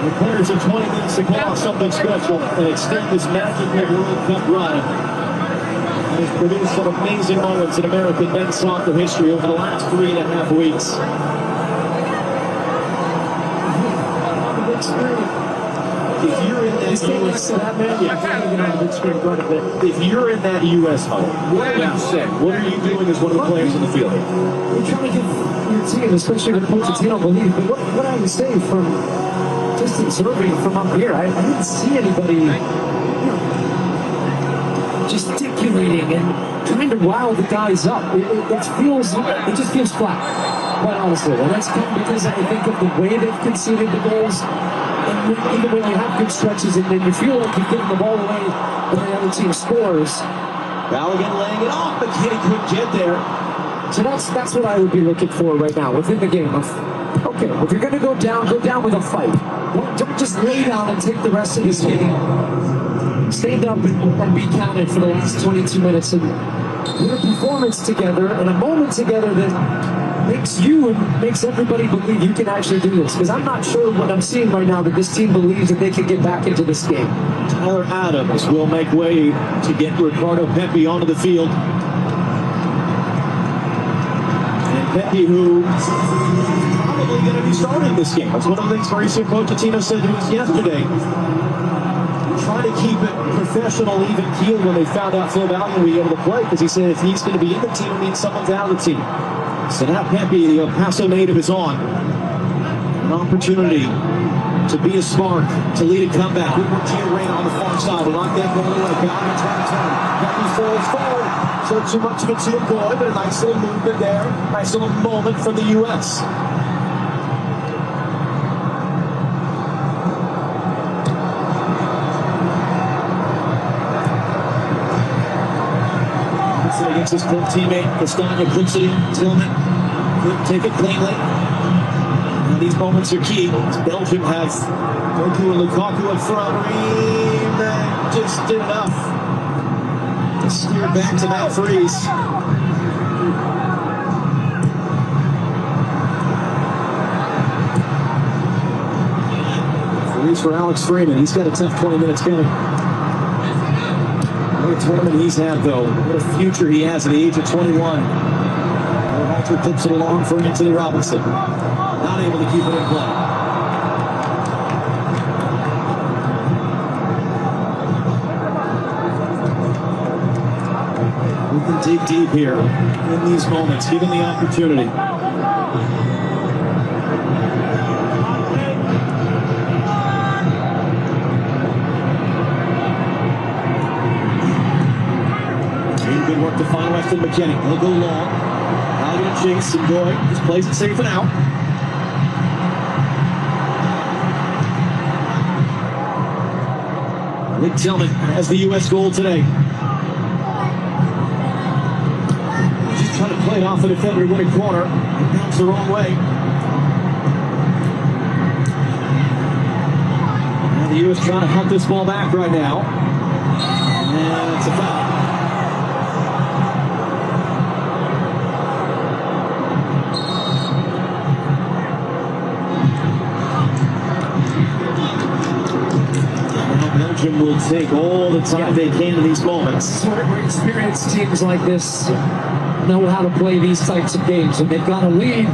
[SPEAKER 22] The players have 20 minutes to call out something special and extend this magic World Cup run. And has produced some amazing moments in American men's soccer history over the last 3.5 weeks. If you're in that US, if you're in that US huddle, what are you saying? What are you doing as one of the players in the field?
[SPEAKER 20] You're trying to give your team, especially with Pochettino, believe. But what I was saying from just observing from up here, I didn't see anybody gesticulating and trying to rile the guys up. It just feels flat, quite honestly. And that's because I think of the way they've conceded the goals. And even when you have good stretches and then you feel like you're getting the ball away when the other team scores.
[SPEAKER 22] Balogun laying it off, but he couldn't get there.
[SPEAKER 20] So that's what I would be looking for right now within the game. Okay, if you're going to go down with a fight. Don't just lay down and take the rest of this game. Stand up and be counted for the last 22 minutes and put a performance together and a moment together that makes you and makes everybody believe you can actually do this. Because I'm not sure what I'm seeing right now that this team believes that they can get back into this game.
[SPEAKER 22] Tyler Adams will make way to get Ricardo Pepi onto the field. And Pepi, who's probably going to be starting this game. That's one of the things Mauricio Pochettino said to us yesterday. Trying to keep it professional, even keel when they found out Phil Balogun would be able to play, because he said if he's going to be in the team, it means someone's out of the team. So now Pepi, the El Paso native, is on. An opportunity to be a spark, to lead a comeback. Good work here, Reyna on the far side. Lock that ball away. Balogun trying to turn. Pepi falls forward. So too much of a two-goal, but a nice little movement there. Nice little moment from the U.S. Against his club teammate, Castagna clips it in. Tillman couldn't take it cleanly. And these moments are key. Belgium has Doku and Lukaku up front. Reem just did enough to steer back to Matt Freeze. Freeze for Alex Freeman. He's got a tough 20 minutes coming. What a tournament he's had, though. What a future he has at the age of 21. Walter clips it along for Anthony Robinson. Not able to keep it in play. We can dig deep here in these moments, given the opportunity. Good work to find Weston McKennie. He'll go long. Now going to chase and Goy. Just plays it safe and out. Nick Tillman has the U.S. goal today. Just trying to play it off the defender right corner. It bounces the wrong way. And the U.S. trying to hunt this ball back right now. And it's a foul. Belgium will take all the time they can in these moments.
[SPEAKER 20] Experienced teams like this know how to play these types of games. When they've got a lead,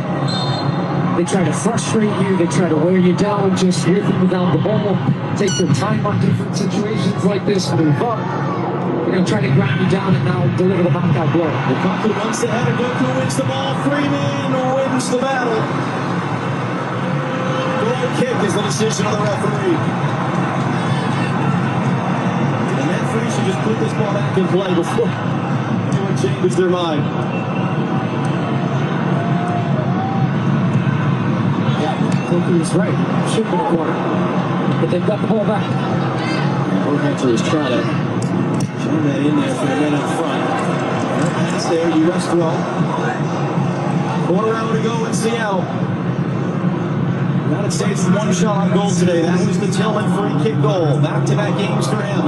[SPEAKER 20] they try to frustrate you, they try to wear you down just with and without the ball, take their time on different situations like this, move up. They're going to try to grind you down and now deliver the knockout blow.
[SPEAKER 22] Lukaku wants to have it. Goku wins the ball. Freeman wins the battle. Goal kick is the decision of the referee. Should just put this ball back in play before anyone changes their mind.
[SPEAKER 20] Yeah, Goku is right. Should be a corner. But they've got the ball back.
[SPEAKER 22] Hunter is trying to jam that in there for the men up front. Pass there, U.S. throw. Quarter hour to go in Seattle. United States with one shot on goal today. That was the Tillman free kick goal. Back-to-back games for him.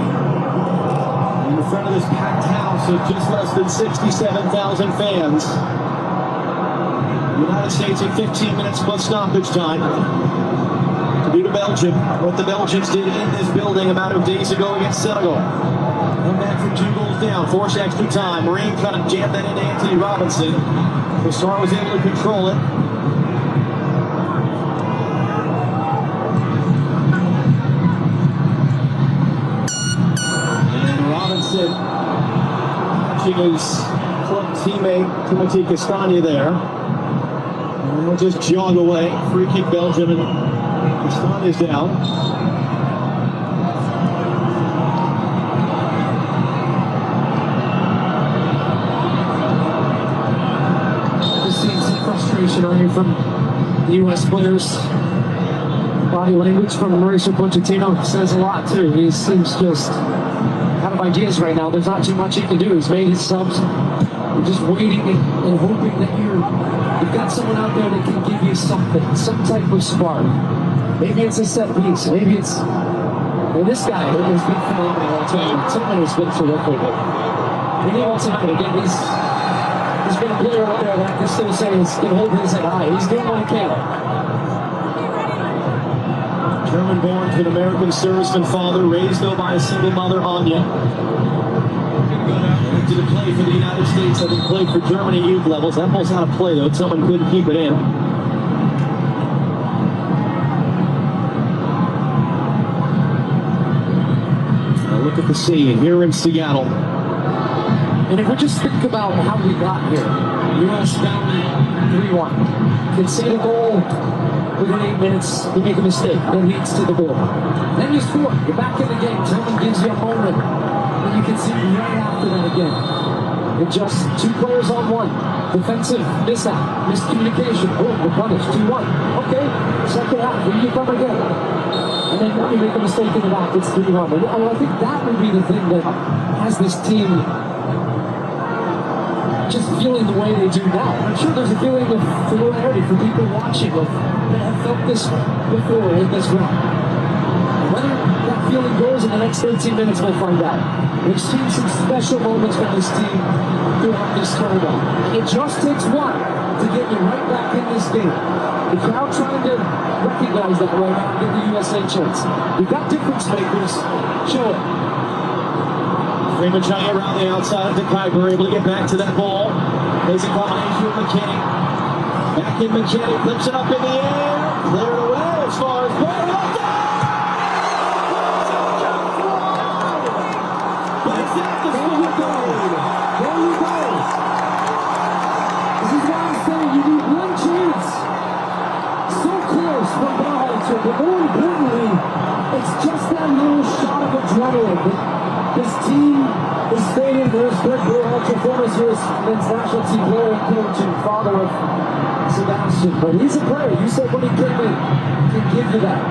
[SPEAKER 22] In front of this packed house of just less than 67,000 fans. The United States at 15 minutes plus stoppage time to do to Belgium what the Belgians did in this building a matter of days ago against Senegal. Come back from 2 goals down, forced extra time. Marine kind of jammed that into Anthony Robinson. Brassard was able to control it. Catching his club teammate Timothy Castagna there. And he'll just jog away. Free kick Belgium, and Castagna's down.
[SPEAKER 20] Just seeing some frustration on here from the U.S. players. Body language from Mauricio Pochettino says a lot too. He seems just out of ideas right now. There's not too much he can do. He's made his subs. You're just waiting and hoping that you've got someone out there that can give you something, some type of spark. Maybe it's a set piece. Maybe it's this guy has been phenomenal. Someone has been terrific. We need tonight again. He's been a player out there that I can still say is going to hold his head high. He's doing what he can.
[SPEAKER 22] German-born to an American serviceman father, raised though by a single mother, Anya. Did a play for the United States, having played for Germany youth levels. That ball's out of play though. Someone couldn't keep it in. Now look at the scene here in Seattle.
[SPEAKER 20] And if we just think about how we got here, U.S. down 3-1. Concede a goal. Within 8 minutes, you make a mistake that leads to the goal. Then you score. You're back in the game. Tillman gives you a moment. And you can see right after that again. It's just 2 players on 1. Defensive mishap, miscommunication. Boom, we're punished. 2-1. Okay, second half, here you come again. And then you make a mistake in the back, it's 3-1. And I think that would be the thing that has this team just feeling the way they do now. I'm sure there's a feeling of familiarity for people watching that have felt this before in this round. Whether that feeling goes in the next 13 minutes, we'll find out. We've seen some special moments from this team throughout this tournament. And it just takes one to get you right back in this game. The crowd trying to recognize that right now and give the USA a chance. We've got difference makers. Show it.
[SPEAKER 22] Freeman trying around the outside of the Kuiper, able to get back to that ball. There's a combination with McKinney. Back in McKinney, flips it up in the air. Cleared away as far as There you go.
[SPEAKER 20] This is why I'm saying you need one chance. So close from Berhalter, but more importantly, it's just that little shot of adrenaline. This team is fading. There's Greg Berhalter, former Swiss men's national team player and coach and father of Sebastian. But he's a player. You said when he came in, he can give you that.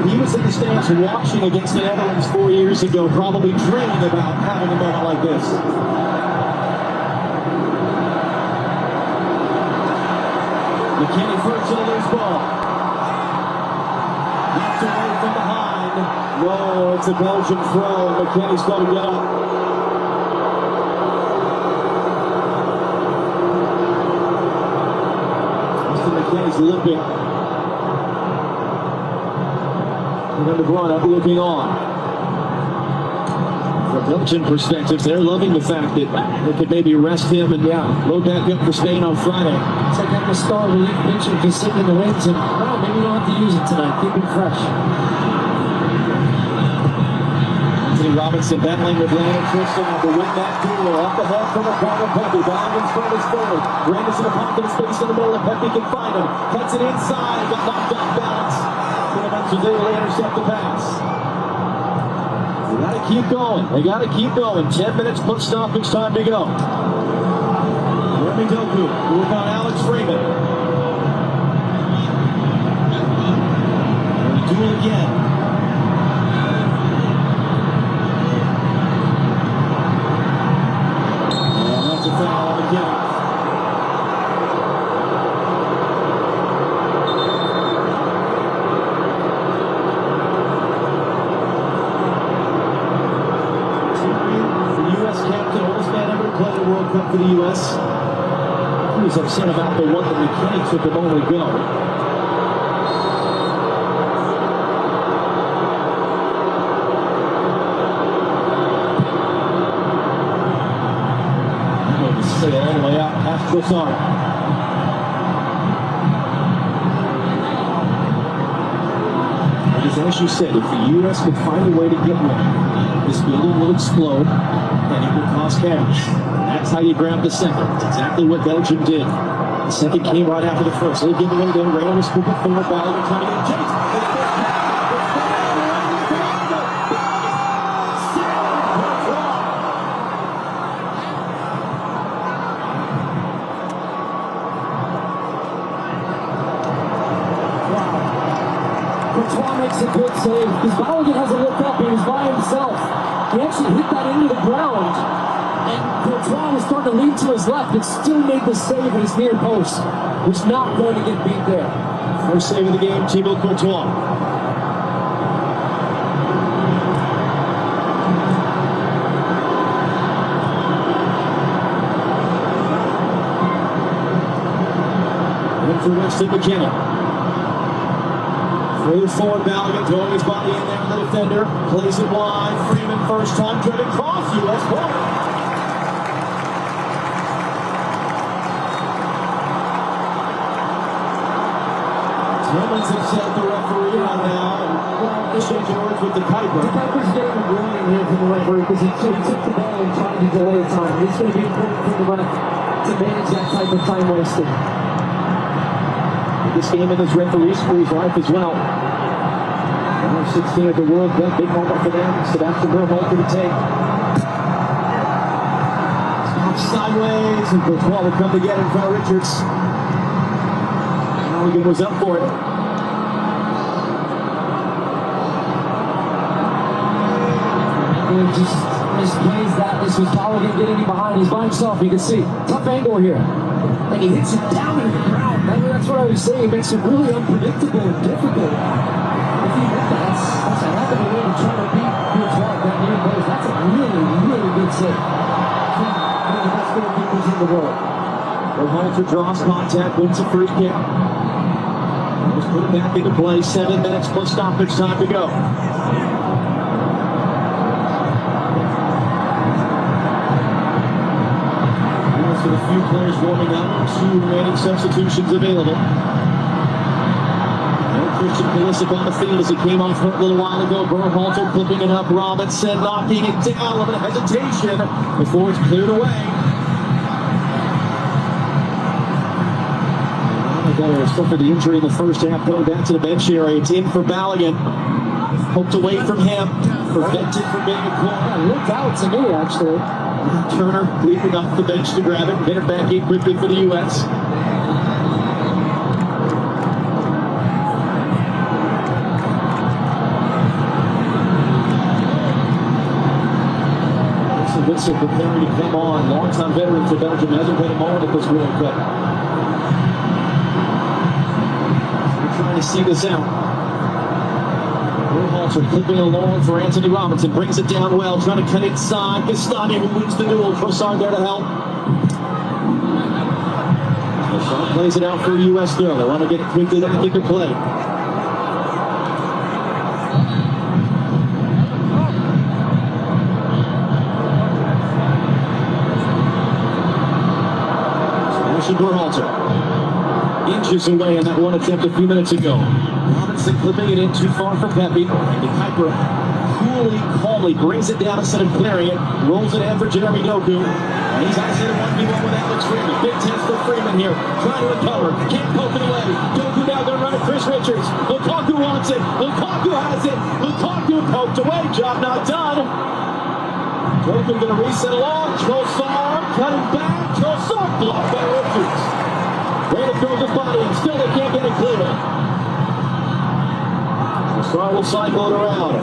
[SPEAKER 22] He was in the stands watching against the Netherlands 4 years ago, probably dreaming about having a moment like this. McKinney first to the loose ball. Knocked away from behind. No, it's a Belgian throw. McKinney's going to get up. McKinney's limping. And then DeBruyne looking on. From Belgian perspective, they're loving the fact that they could maybe rest him and load back up for Spain on Friday.
[SPEAKER 20] It's like having a star relief pitcher just sitting in the wings and, well, maybe you don't have to use it tonight. Keep him fresh.
[SPEAKER 22] Anthony Robinson battling with Landon Tristan to win that duel. Up the head from the corner, Pepe. Ballingham's front is forward. Randall's in a pocket of space in the middle, and Pepe can find him. Cuts it inside, got knocked off balance. Could have eventually intercept the pass. They gotta keep going. They gotta keep going. 10 minutes plus stoppage time to go. Jeremy Doku, work on Alex Freeman. Duel again. And that's a foul on the game. World Cup for the U.S. He was upset about the one that McKinney took a moment ago. I'm going to stay all the way out past Trossard. As you said, if the U.S. could find a way to get one, this building will explode and it will cause chaos. That's how you grab the second. It's exactly what Belgium did. The second came right after the first. They'll give it a go. Randall was moving forward. Ballard trying to get chased.
[SPEAKER 20] Courtois makes a good save because Balogun hasn't looked up. He was by himself. He actually hit that into the ground. And Courtois was starting to lean to his left, but still made the save at his near post. Was not going to get beat there.
[SPEAKER 22] First save of the game, Thibaut Courtois. And for Winston McKinney. Through forward, Balogun throwing his body in there on the defender. Plays it wide. Freeman first time driven cross. U.S. ball. Humans have set the referee on now, and exchanging words with the Piper.
[SPEAKER 20] The Piper's getting a warning here from the referee because he took the ball and tried to delay time. It's going to be important for the ref to manage that type of time wasting.
[SPEAKER 22] This game in his referee school's life as well. Number 16 at the World Cup, big moment for them. Sebastian Berhalter to take. Stop sideways, and Courtois will come to get in front of Richards. Balogun was up for it.
[SPEAKER 20] He just misplays that. This was Balogun getting in behind. He's by himself. You can see. Tough angle here. And he hits it down in the ground. That's what I was saying. It makes it really unpredictable and difficult. If you hit that, that's a heck of a way to try to beat Courtois that near post. That's a really, really good save. One of the best goalkeepers in the world.
[SPEAKER 22] Berhalter draws contact, wins a free kick. Let's put it back into play. 7 minutes plus stoppage time to go. With a few players warming up, 2 remaining substitutions available. No Christian Pulisic on the field as he came off hurt a little while ago. Berhalter clipping it up. Robinson knocking it down. A little bit of hesitation before it's cleared away. Suffered the injury in the first half, going back to the bench area. It's in for Balogun. Poked away from him. Prevented from being a corner.
[SPEAKER 20] Looked out to me, actually.
[SPEAKER 22] Turner leaping off the bench to grab it. Get it back in quickly for the U.S. Witzel preparing to come on. Longtime veteran for Belgium, hasn't played a moment at this World Cup. We're trying to see this out. Berhalter clipping along for Anthony Robinson, brings it down well, trying to cut inside. Gastani who wins the duel. Trossard there to help. Trossard plays it out for a U.S. throw. They want to get it quickly, then kick and play. Berhalter inches away in that one attempt a few minutes ago. Robinson clipping it in too far for Pepe. And Kuiper coolly, calmly brings it down instead of clearing it. Rolls it in for Jeremy Doku. And he's outside of 1v1 with Alex Freeman. Big test for Freeman here. Trying to recover. Can't poke it away. Doku now going to run at Chris Richards. Lukaku wants it. Lukaku has it. Lukaku poked away. Job not done. Doku going to reset along. Trossard cutting back. Trossard blocked by Richards. Way to throw his body and still they can't get it clear. Trossard will cycle it around.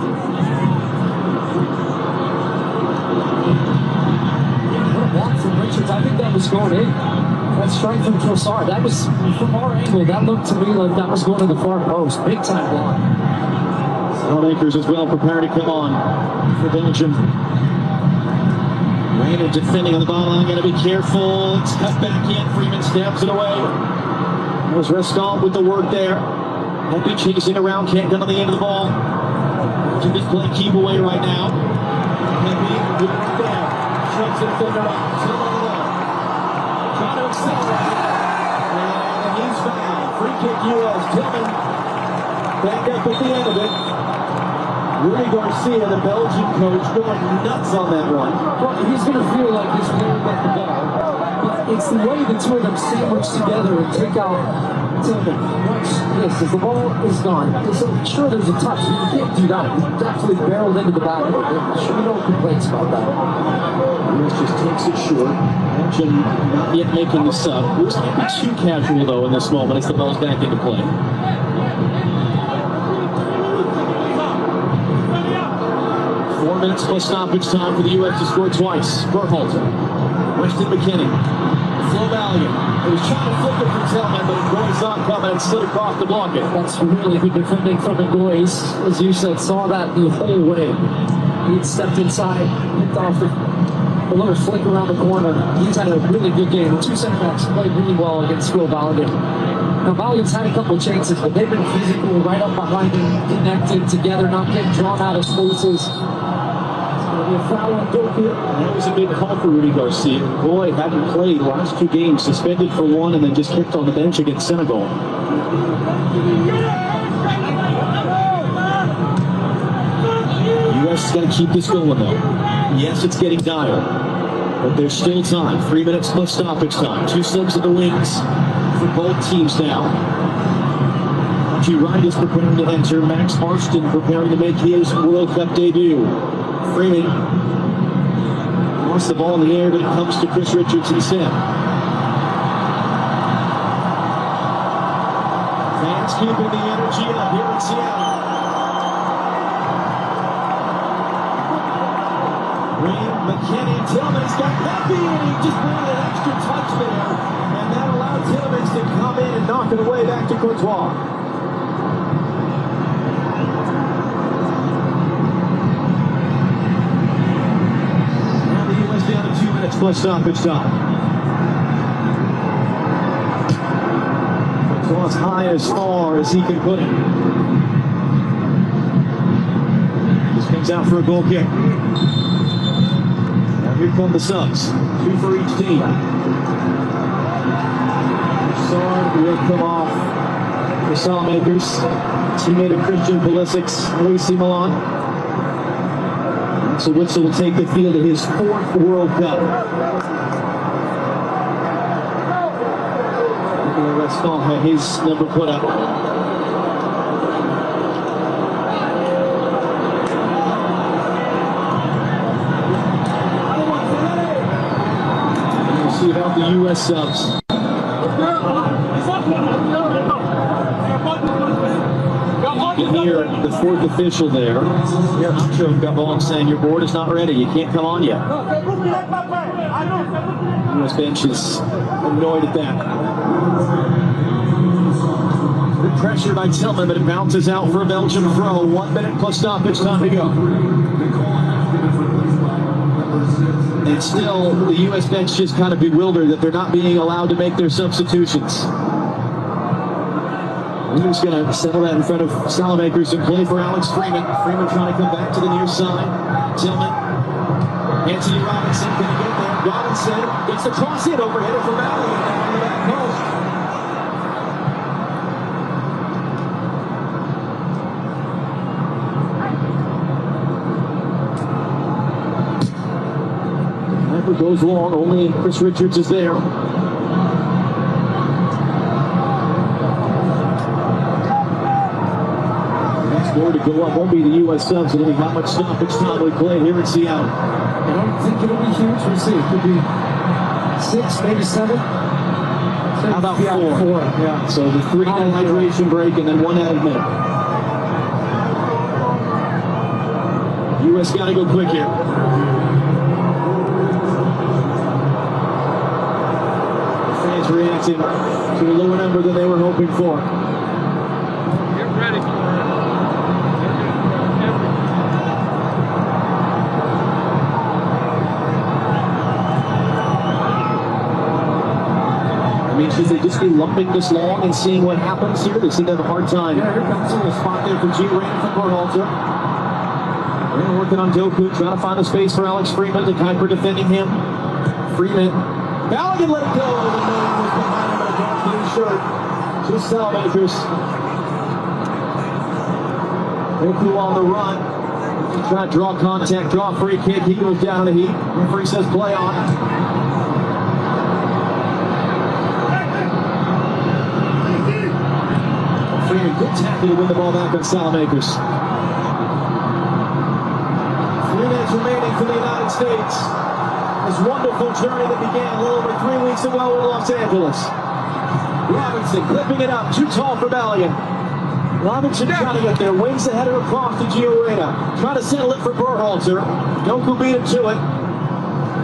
[SPEAKER 20] What a block from Richards. I think that was going in. That strike from Trossard. That was, from our angle, that looked to me like that was going to the far post. Big time block.
[SPEAKER 22] Salmakers as well preparing to come on for Belgium. Rainer defending on the ball line, gotta be careful. It's cut back in, Freeman stabs it away. There's Rescott with the work there. Pepe chasing around, can't get on the end of the ball. Belgium just play keep away right now. Pepe with it there. Shoves the defender out. Still on the line. Trying to accelerate. And he's fouled. Free kick US. Tillman back up at the end of it. Rui Garcia, the Belgian coach, going nuts on that one.
[SPEAKER 20] Well, he's going to feel like he's playing with the ball. But it's the way the two of them sandwich together and take out Tillman. Watch this, as the ball is gone. So sure, there's a touch. You can't do that. He definitely barreled into the back of it. There should be no complaints about that.
[SPEAKER 22] Lewis just takes it short. Belgium not yet making the sub. Lewis can't be too casual, though, in this moment as the ball's back into play. 4 minutes plus stoppage time for the U.S. to score twice. Berhalter, Weston McKennie, Flo Valiant. He was trying to flip it from Tillman, but Ngoy saw it coming and slid across to block it.
[SPEAKER 20] That's really good defending from Ngoy. As you said, saw that the whole way. He'd stepped inside, picked off a little flick around the corner. He's had a really good game. The two center backs played really well against Flo Valiant. Now, Valiant's had a couple of chances, but they've been physical, right up behind him, connected together, not getting drawn out of spaces.
[SPEAKER 22] That was a big call for Rudy Garcia. Boy, hadn't played the last two games, suspended for one, and then just kicked on the bench against Senegal. U.S. has got to keep this going, though. Yes, it's getting dire, but there's still time. 3 minutes plus stoppage time. Two subs at the wings for both teams now. Archie Wright is preparing to enter. Max Marston preparing to make his World Cup debut. Freeman wants the ball in the air, but it comes to Chris Richards instead. Fans keeping the energy up here in Seattle. Green, McKennie, Tillman's got Pepe, and he just brought an extra touch there, and that allowed Tillman to come in and knock it away back to Courtois. Down to 2 minutes plus stoppage time. So as high as far as he can put it. This comes out for a goal kick. Now here come the subs. Two for each team. Trossard will come off for Salmakers. Teammate of Christian Pulisic's AC Milan. So Witzel will take the field in his 4th World Cup. Rescott had his number put up. And we'll see about the U.S. subs. can hear the fourth official there. Here, Nacho got ball saying your board is not ready. You can't come on yet. US bench is annoyed at that. Good pressure by Tillman, but it bounces out for a Belgium throw. 1 minute plus stoppage time to go. And still, the U.S. bench just kind of bewildered that they're not being allowed to make their substitutions. He's going to settle that in front of Salamakers and play for Alex Freeman. Freeman trying to come back to the near side. Tillman. Anthony Robinson going to get there. Robinson gets the cross in, overheaded for Valley. On the back post. Sniper goes long, only Chris Richards is there. Score to go up won't be the U.S. subs. It'll be how much stoppage time we play here in Seattle.
[SPEAKER 20] I don't think it'll be huge. We'll see. It could be 6, maybe 7.
[SPEAKER 22] How about 4?
[SPEAKER 20] Yeah.
[SPEAKER 22] So the 3-minute hydration break and then 1 added minute. U.S. got to go quick here. The fans reacting to a lower number than they were hoping for.
[SPEAKER 2] Get ready for it.
[SPEAKER 22] Should they just be lumping this long and seeing what happens here? They seem to have a hard time.
[SPEAKER 20] Yeah, here comes
[SPEAKER 22] a spot there for G. Rain from Berhalter. They're working on Doku, trying to find a space for Alex Freeman. The Kuiper defending him. Freeman. Ballaghan let it go. The man was behind him in a dark blue shirt. Just Salamakers. Doku on the run. Trying to draw contact, draw a free kick. He goes down in the heat. Referee says play on. Freeman, good tackle to win the ball back on Salamakers. 3 minutes remaining for the United States. This wonderful journey that began a little over 3 weeks ago in Los Angeles. Robinson clipping it up, too tall for Belgium. Robinson trying to get there, wings the header across to Giorena. Trying to settle it for Berhalter. Doku beat him to it.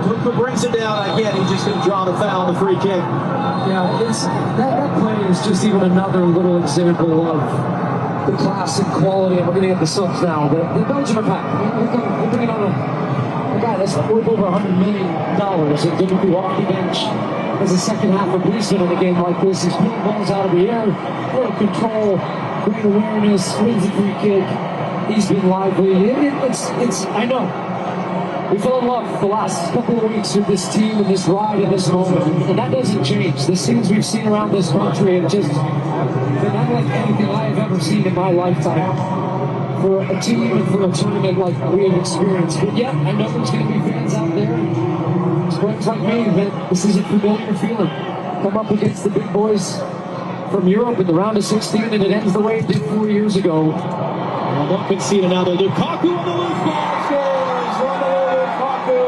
[SPEAKER 22] Doku brings it down again. He just didn't draw the foul on the free kick.
[SPEAKER 20] Yeah, that play is just even another little example of the class and quality. And we're going to get the subs now. The Belgium are back. We're bringing on a guy that's worth over $100 million and going to be off the bench as a second half replacement in a game like this. He's putting balls out of the air, little control, great awareness, wins a free kick. He's been lively. It's I know. We fell in love the last couple of weeks with this team and this ride and this moment, and that doesn't change. The scenes we've seen around this country have just been unlike anything I have ever seen in my lifetime for a team and for a tournament like we have experienced. But yeah, I know there's going to be fans out there, friends like me, that this is a familiar feeling. Come up against the big boys from Europe in the round of 16, and it ends the way it did 4 years ago.
[SPEAKER 22] Well, don't concede another. Lukaku on the loose ball scores. Run over Lukaku.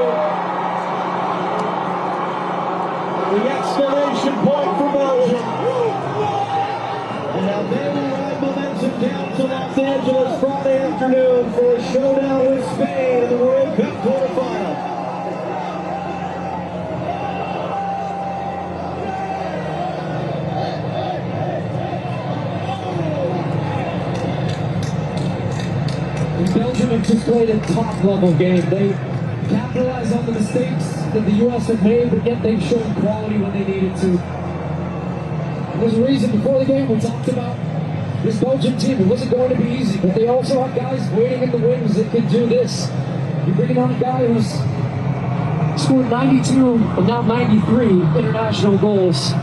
[SPEAKER 22] The exclamation point for Belgium. And now they will ride momentum down to Los Angeles Friday afternoon for a showdown with Spain in the World Cup quarterfinal.
[SPEAKER 20] Belgium have just played a top-level game. They capitalized on the mistakes that the U.S. have made, but yet they've shown quality when they needed to. There's a reason before the game we talked about this Belgian team. It wasn't going to be easy, but they also have guys waiting in the wings that can do this. You're bringing on a guy who's scored 92 and now 93 international goals.